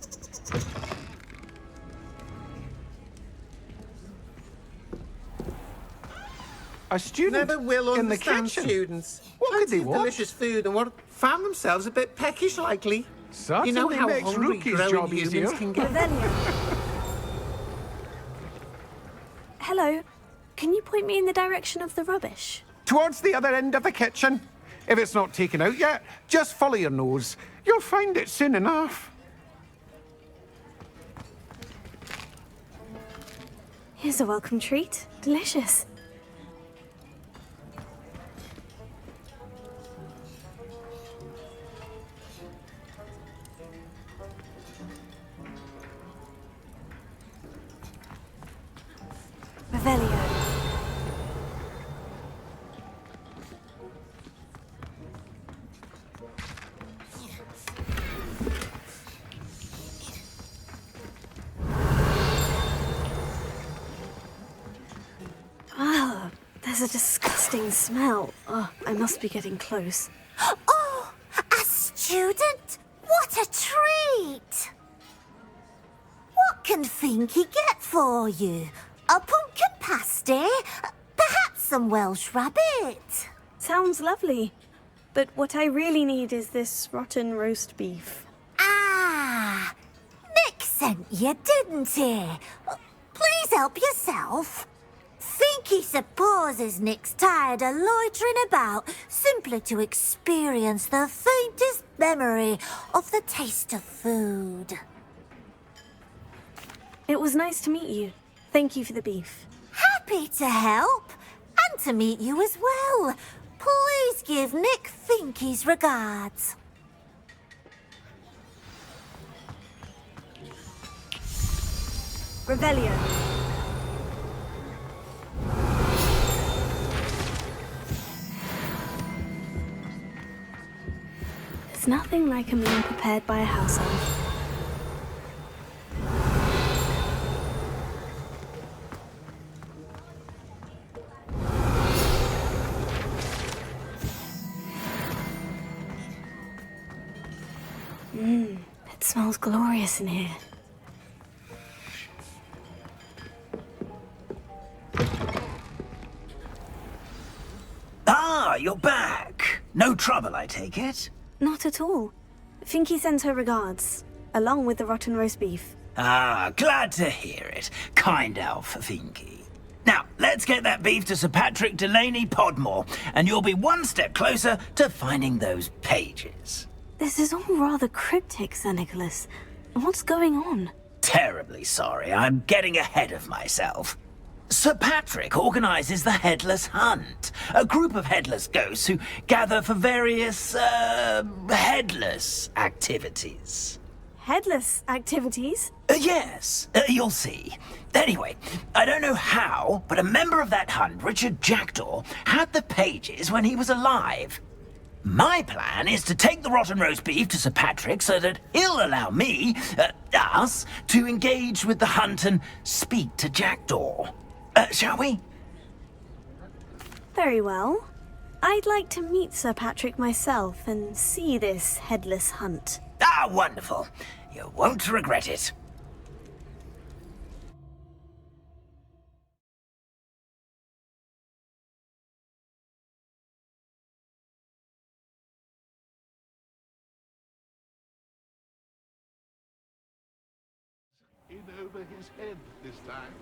A student Never will in the understand kitchen. students. What could Plenty they of watch? delicious food and what found themselves a bit peckish likely. Certainly you know how makes hungry Rookie's growing job humans easier. can get. Hello. Can you point me in the direction of the rubbish? Towards the other end of the kitchen. If it's not taken out yet, just follow your nose. You'll find it soon enough. Here's a welcome treat. Delicious. Revelio. Ah, there's a disgusting smell. Oh, I must be getting close. Oh, a student? What a treat! What can Finky get for you? A pumpkin pasty? Perhaps some Welsh rabbit? Sounds lovely. But what I really need is this rotten roast beef. Ah, Nick sent you, didn't he? Please help yourself. Finky supposes Nick's tired of loitering about simply to experience the faintest memory of the taste of food. It was nice to meet you. Thank you for the beef. Happy to help, and to meet you as well. Please give Nick Finky's regards. Revelio. There's nothing like a meal prepared by a house elf. It smells glorious in here. Ah, you're back. No trouble, I take it? Not at all. Finky sends her regards, along with the rotten roast beef. Ah, glad to hear it. Kind elf, Finky. Now, let's get that beef to Sir Patrick Delaney Podmore, and you'll be one step closer to finding those pages. This is all rather cryptic, Sir Nicholas. What's going on? Terribly sorry, I'm getting ahead of myself. Sir Patrick organises the Headless Hunt, a group of headless ghosts who gather for various, headless activities. Headless activities? Yes, you'll see. Anyway, I don't know how, but a member of that hunt, Richard Jackdaw, had the pages when he was alive. My plan is to take the rotten roast beef to Sir Patrick so that he'll allow me, us, to engage with the hunt and speak to Jackdaw. Shall we? Very well. I'd like to meet Sir Patrick myself and see this headless hunt. Ah, wonderful. You won't regret it. In over his head this time.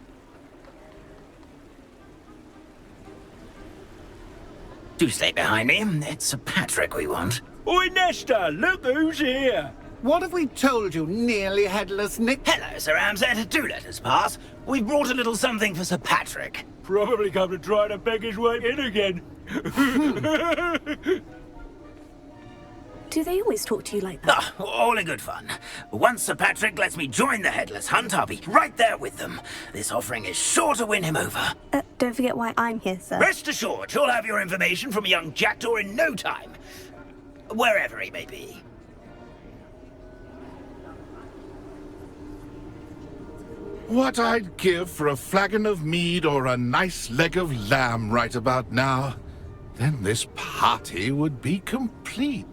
Do stay behind me. It's Sir Patrick we want. Oi, Nesta, look who's here. What have we told you, nearly headless Nick? Hello, Sir Ramsett. Do let us pass. We've brought a little something for Sir Patrick. Probably come to try to beg his way in again. Do they always talk to you like that? Ah, all in good fun. Once Sir Patrick lets me join the Headless Hunt, I'll be right there with them. This offering is sure to win him over. Don't forget why I'm here, sir. Rest assured, you'll have your information from a young jackdaw in no time. Wherever he may be. What I'd give for a flagon of mead or a nice leg of lamb right about now. Then this party would be complete.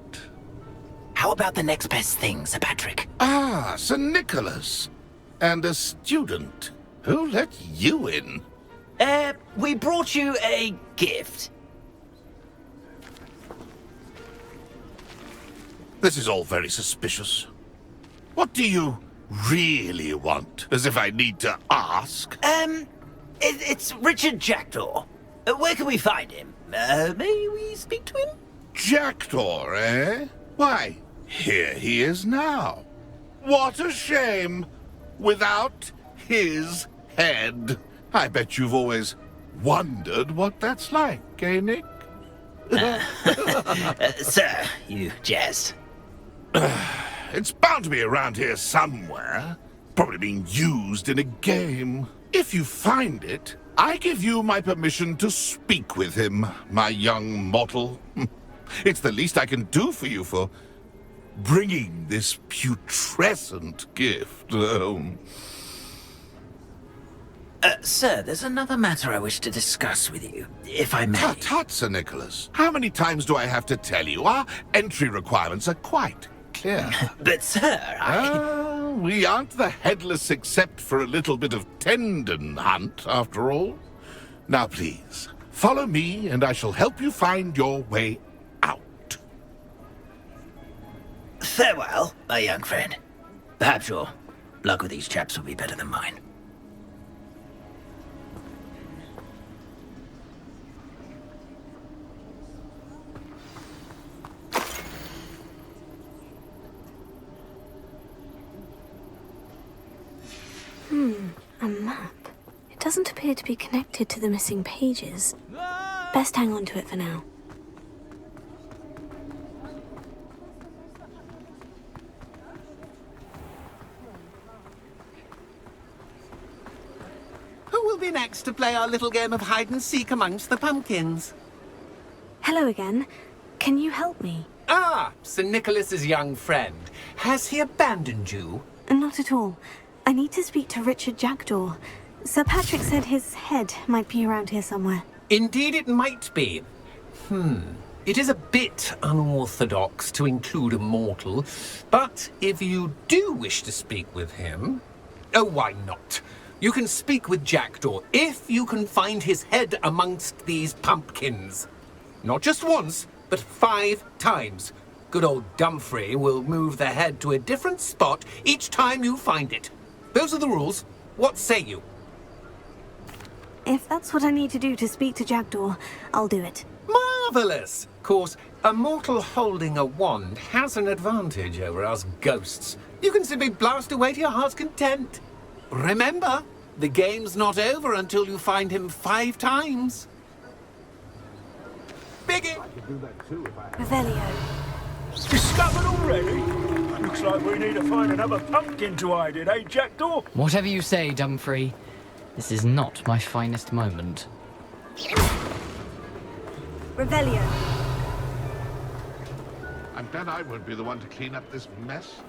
How about the next best thing, Sir Patrick? Ah, Sir Nicholas. And a student. Who let you in? We brought you a gift. This is all very suspicious. What do you really want? As if I need to ask. It's Richard Jackdaw. Where can we find him? May we speak to him? Jackdaw, eh? Why, here he is now. What a shame. Without his head. I bet you've always wondered what that's like, eh, Nick? Sir, you jest. It's bound to be around here somewhere. Probably being used in a game. If you find it, I give you my permission to speak with him, my young mortal. It's the least I can do for you for bringing this putrescent gift home. Sir, there's another matter I wish to discuss with you, if I may. Tut, tut, Sir Nicholas. How many times do I have to tell you? Our entry requirements are quite clear. But, sir, we aren't the Headless except for a little bit of tendon hunt, after all. Now, please, follow me, and I shall help you find your way out. Farewell, my young friend. Perhaps your luck with these chaps will be better than mine. A map. It doesn't appear to be connected to the missing pages. Best hang on to it for now. Who will be next to play our little game of hide-and-seek amongst the pumpkins? Hello again. Can you help me? Ah, Sir Nicholas's young friend. Has he abandoned you? Not at all. I need to speak to Richard Jackdaw. Sir Patrick said his head might be around here somewhere. Indeed it might be. It is a bit unorthodox to include a mortal, but if you do wish to speak with him... Oh, why not? You can speak with Jackdaw if you can find his head amongst these pumpkins. Not just once, but 5 times. Good old Dumfrey will move the head to a different spot each time you find it. Those are the rules. What say you? If that's what I need to do to speak to Jackdaw, I'll do it. Marvellous! Of course, a mortal holding a wand has an advantage over us ghosts. You can simply blast away to your heart's content. Remember, the game's not over until you find him 5 times. Biggie! Revelio. Discovered already? Looks like we need to find another pumpkin to hide in, eh, Jackdaw? Whatever you say, Dumfrey. This is not my finest moment. Revelio. I'm glad I won't be the one to clean up this mess.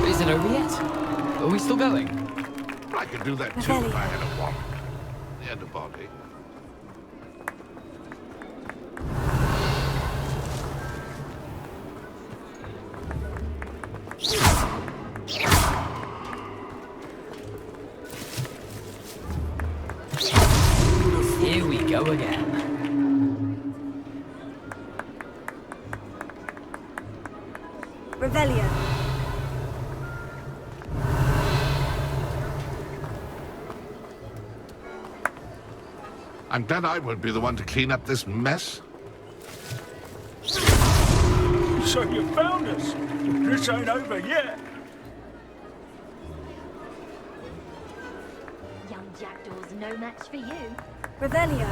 Is it over yet? Are we still going? I could do that too if I had a wand and a body. Here we go again. Revelio. I'm glad I won't be the one to clean up this mess. So you found us. This ain't over yet. Young Jackdaw's no match for you. Revelio.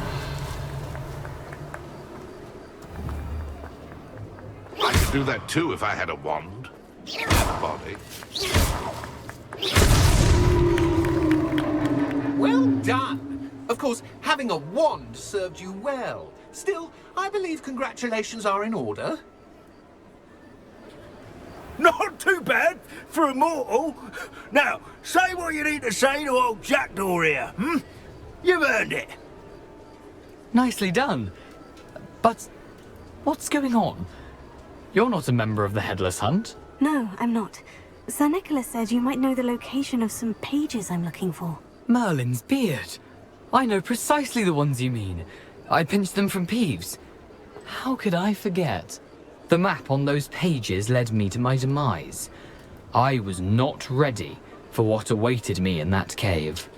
do that too if I had a wand. Body. Well done! Of course, having a wand served you well. Still, I believe congratulations are in order. Not too bad for a mortal. Now, say what you need to say to old Jackdaw here, hmm? You've earned it. Nicely done. But what's going on? You're not a member of the Headless Hunt. No, I'm not. Sir Nicholas said you might know the location of some pages I'm looking for. Merlin's beard. I know precisely the ones you mean. I pinched them from Peeves. How could I forget? The map on those pages led me to my demise. I was not ready for what awaited me in that cave.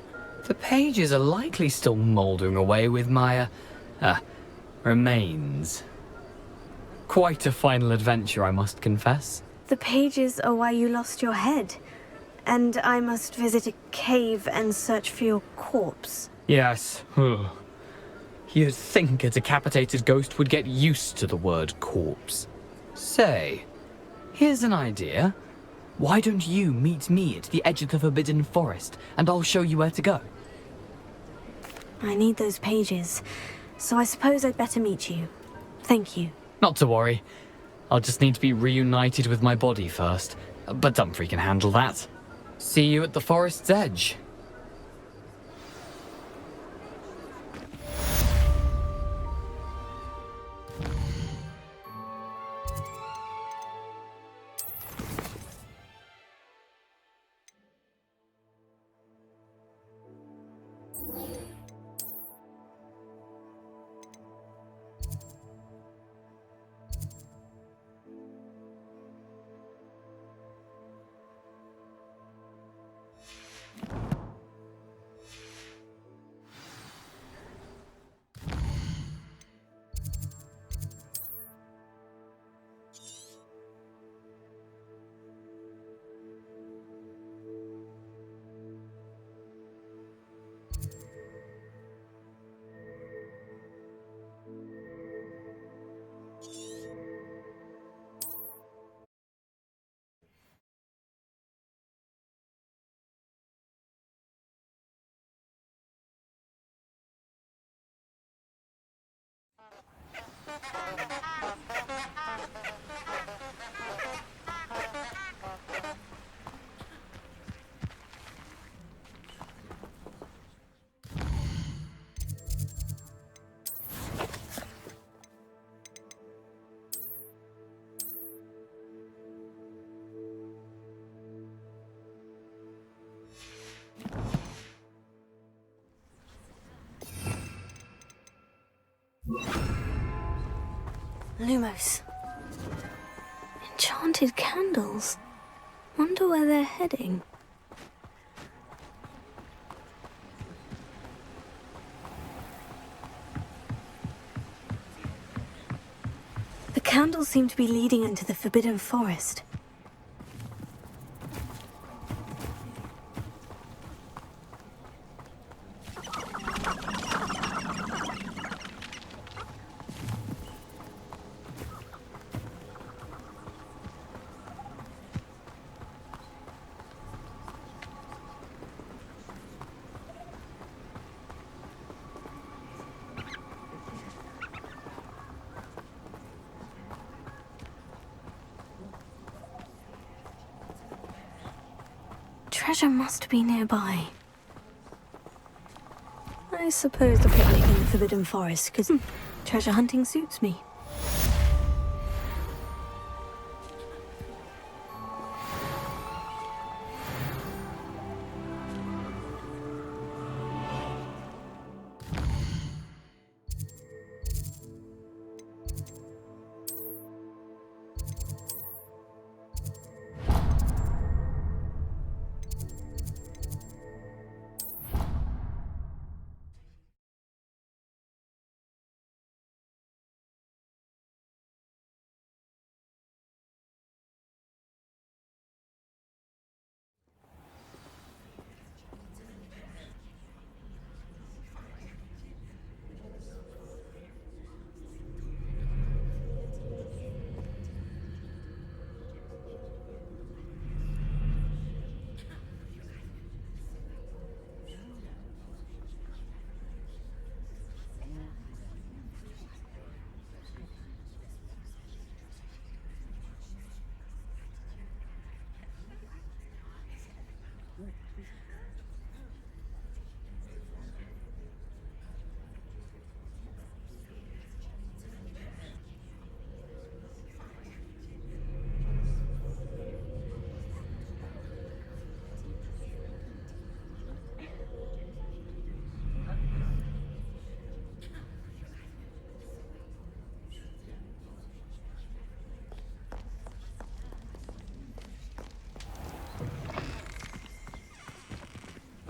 The pages are likely still mouldering away with my, remains. Quite a final adventure, I must confess. The pages are why you lost your head, and I must visit a cave and search for your corpse. Yes. You'd think a decapitated ghost would get used to the word corpse. Say, here's an idea. Why don't you meet me at the edge of the Forbidden Forest, and I'll show you where to go? I need those pages, so I suppose I'd better meet you. Thank you. Not to worry. I'll just need to be reunited with my body first, but Dumfries can handle that. See you at the forest's edge. Lumos. Enchanted candles. Wonder where they're heading. The candles seem to be leading into the Forbidden Forest. Treasure must be nearby. I suppose the picnic in the Forbidden Forest, because treasure hunting suits me.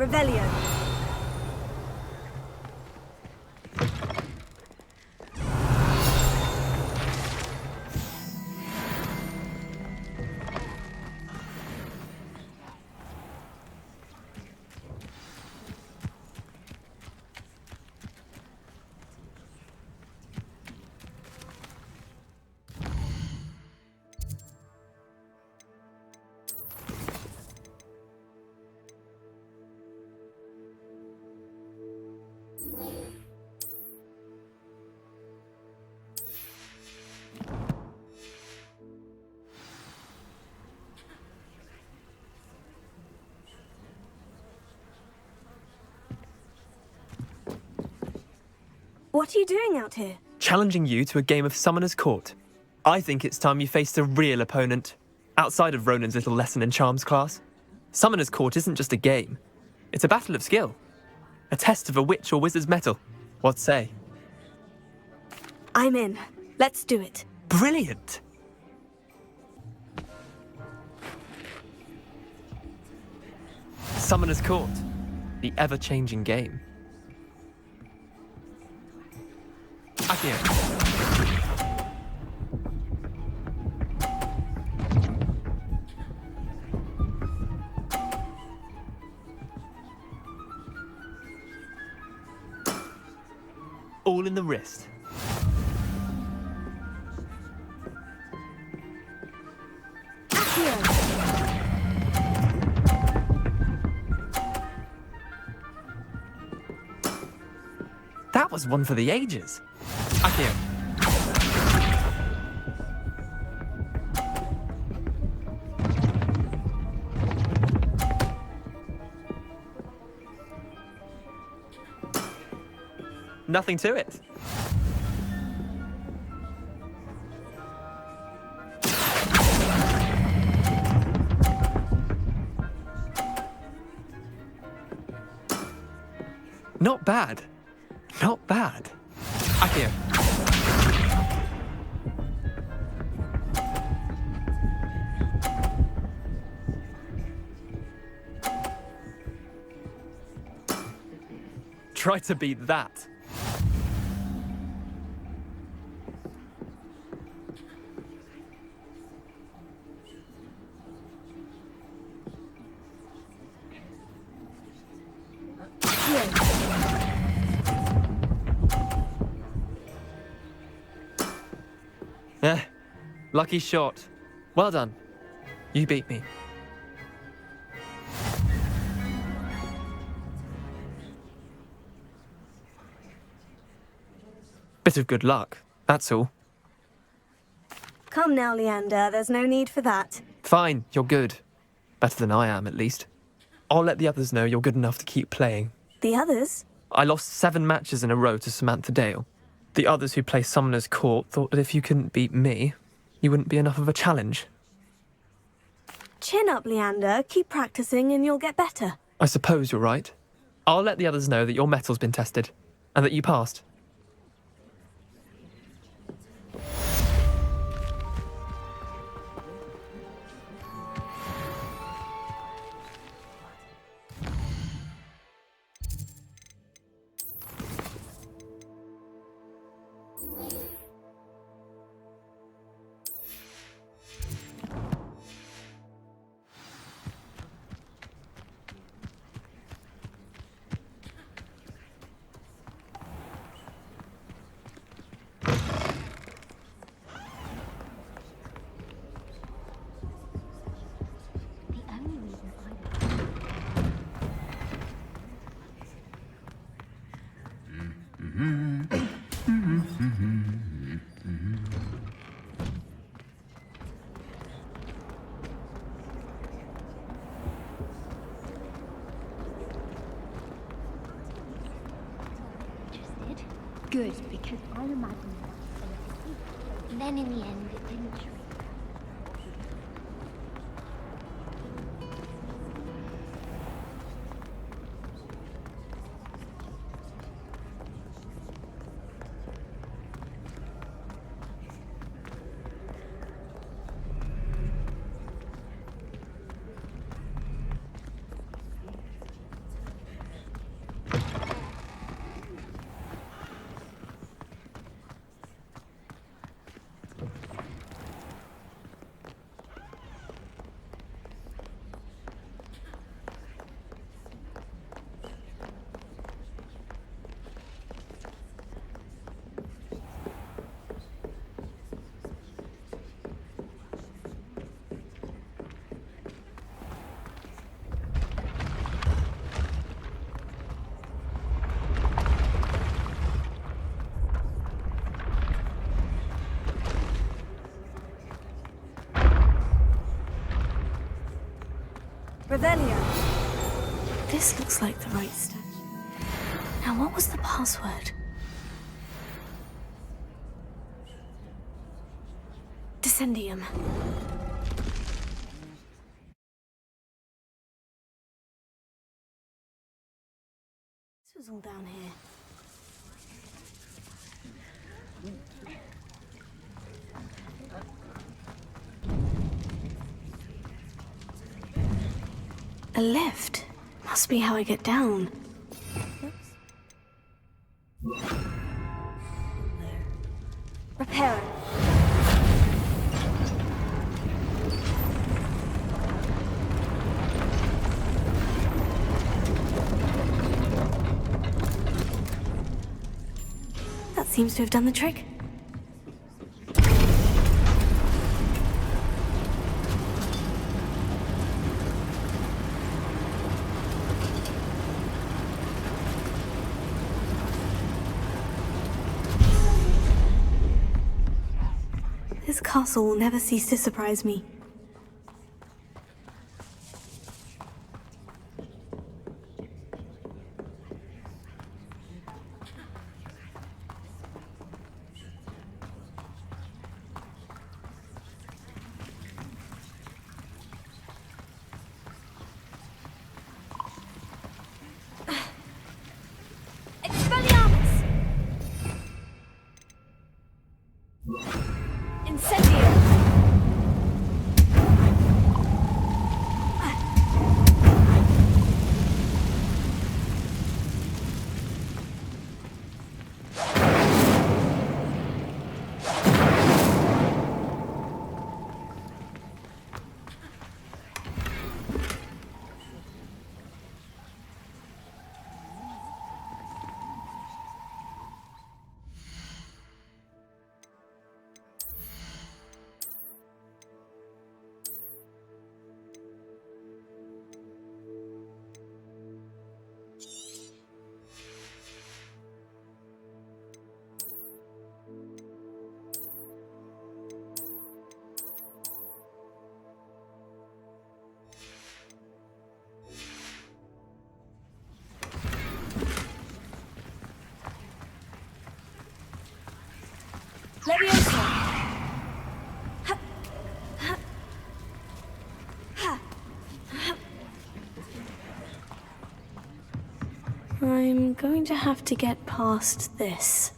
Revelio. What are you doing out here? Challenging you to a game of Summoner's Court. I think it's time you faced a real opponent, outside of Ronan's little lesson in charms class. Summoner's Court isn't just a game. It's a battle of skill. A test of a witch or wizard's mettle. What say? I'm in. Let's do it. Brilliant! Summoner's Court. The ever-changing game. Accio. All in the wrist. That was one for the ages. Accio. Nothing to it. Not bad. Not bad. Accio. Try to beat that. Lucky shot. Well done. You beat me. Bit of good luck, that's all. Come now, Leander. There's no need for that. Fine, you're good. Better than I am, at least. I'll let the others know you're good enough to keep playing. The others? I lost 7 matches in a row to Samantha Dale. The others who play Summoner's Court thought that if you couldn't beat me, you wouldn't be enough of a challenge. Chin up, Leander. Keep practicing and you'll get better. I suppose you're right. I'll let the others know that your metal's been tested, and that you passed. Good, because I imagine that. And then in the end, it didn't shrink. Revelio. This looks like the right statue. Now, what was the password? Descendium. This was all down here. A lift. Must be how I get down. Repair it. That seems to have done the trick. This castle will never cease to surprise me. I'm going to have to get past this.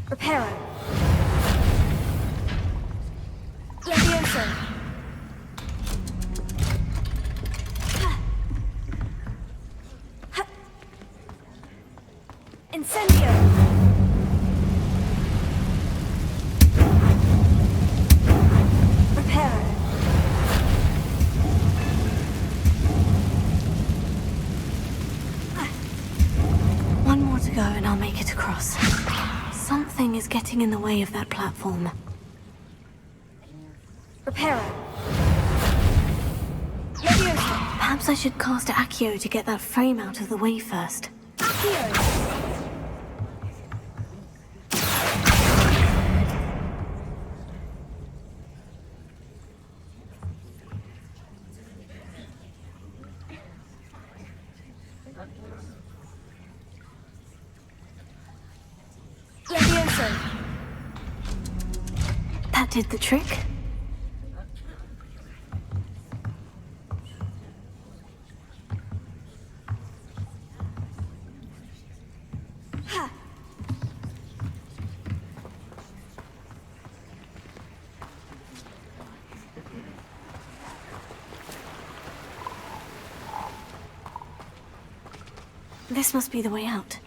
Reparo. Levioso. Incendio. Reparo. One more to go and I'll make it across. Something is getting in the way of that platform. Reparo. Levioso. Perhaps I should cast Accio to get that frame out of the way first. Accio! Levioso. did the trick. This must be the way out.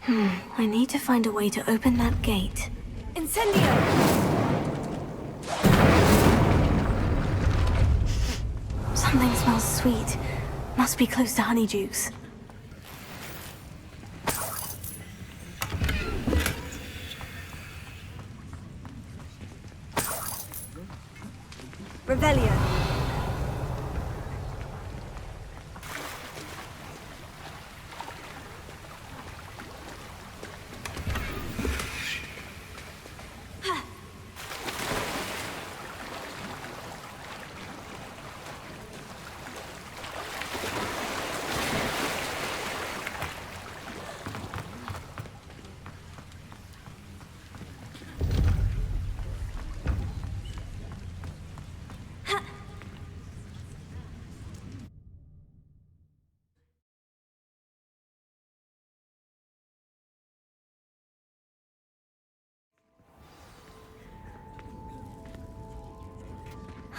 I need to find a way to open that gate. Incendio! Something smells sweet. Must be close to Honeydukes. Revelio.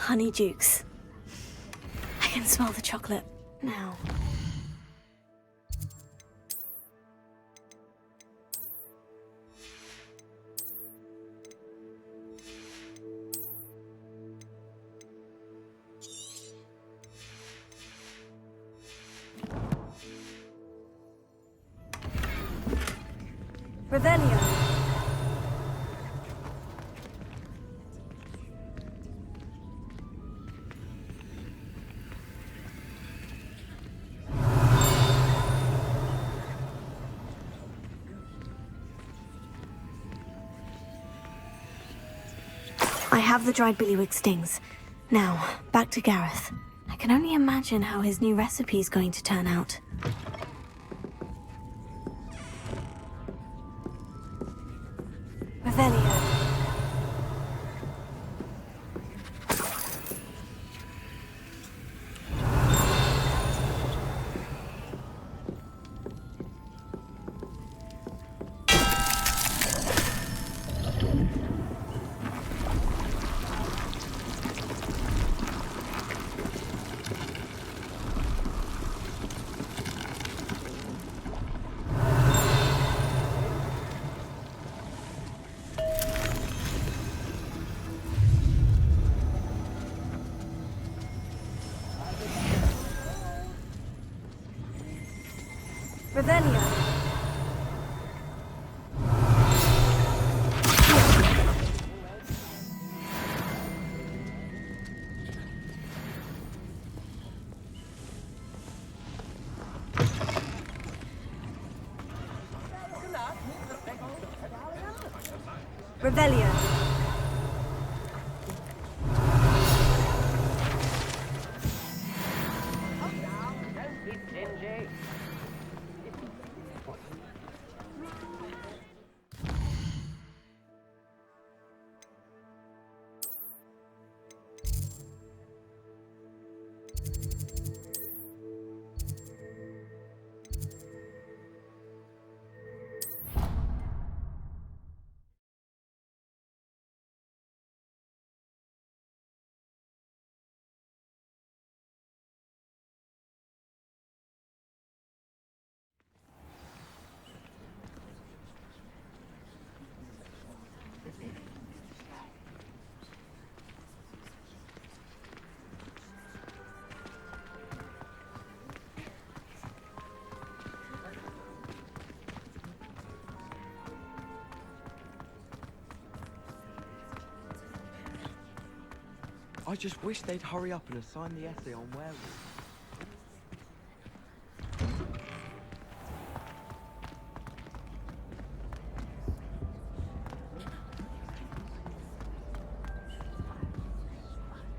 Honeydukes. I can smell the chocolate now. Revelio. I have the dried billywig stings. Now, back to Gareth. I can only imagine how his new recipe's going to turn out. Revelio. Revelio. Revelio. I just wish they'd hurry up and assign the essay on werewolves.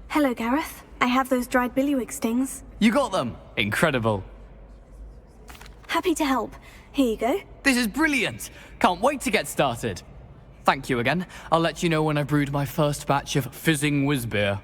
Hello, Gareth. I have those dried billywig stings. You got them! Incredible. Happy to help. Here you go. This is brilliant! Can't wait to get started. thank you again. I'll let you know when I brewed my first batch of fizzing whiz beer.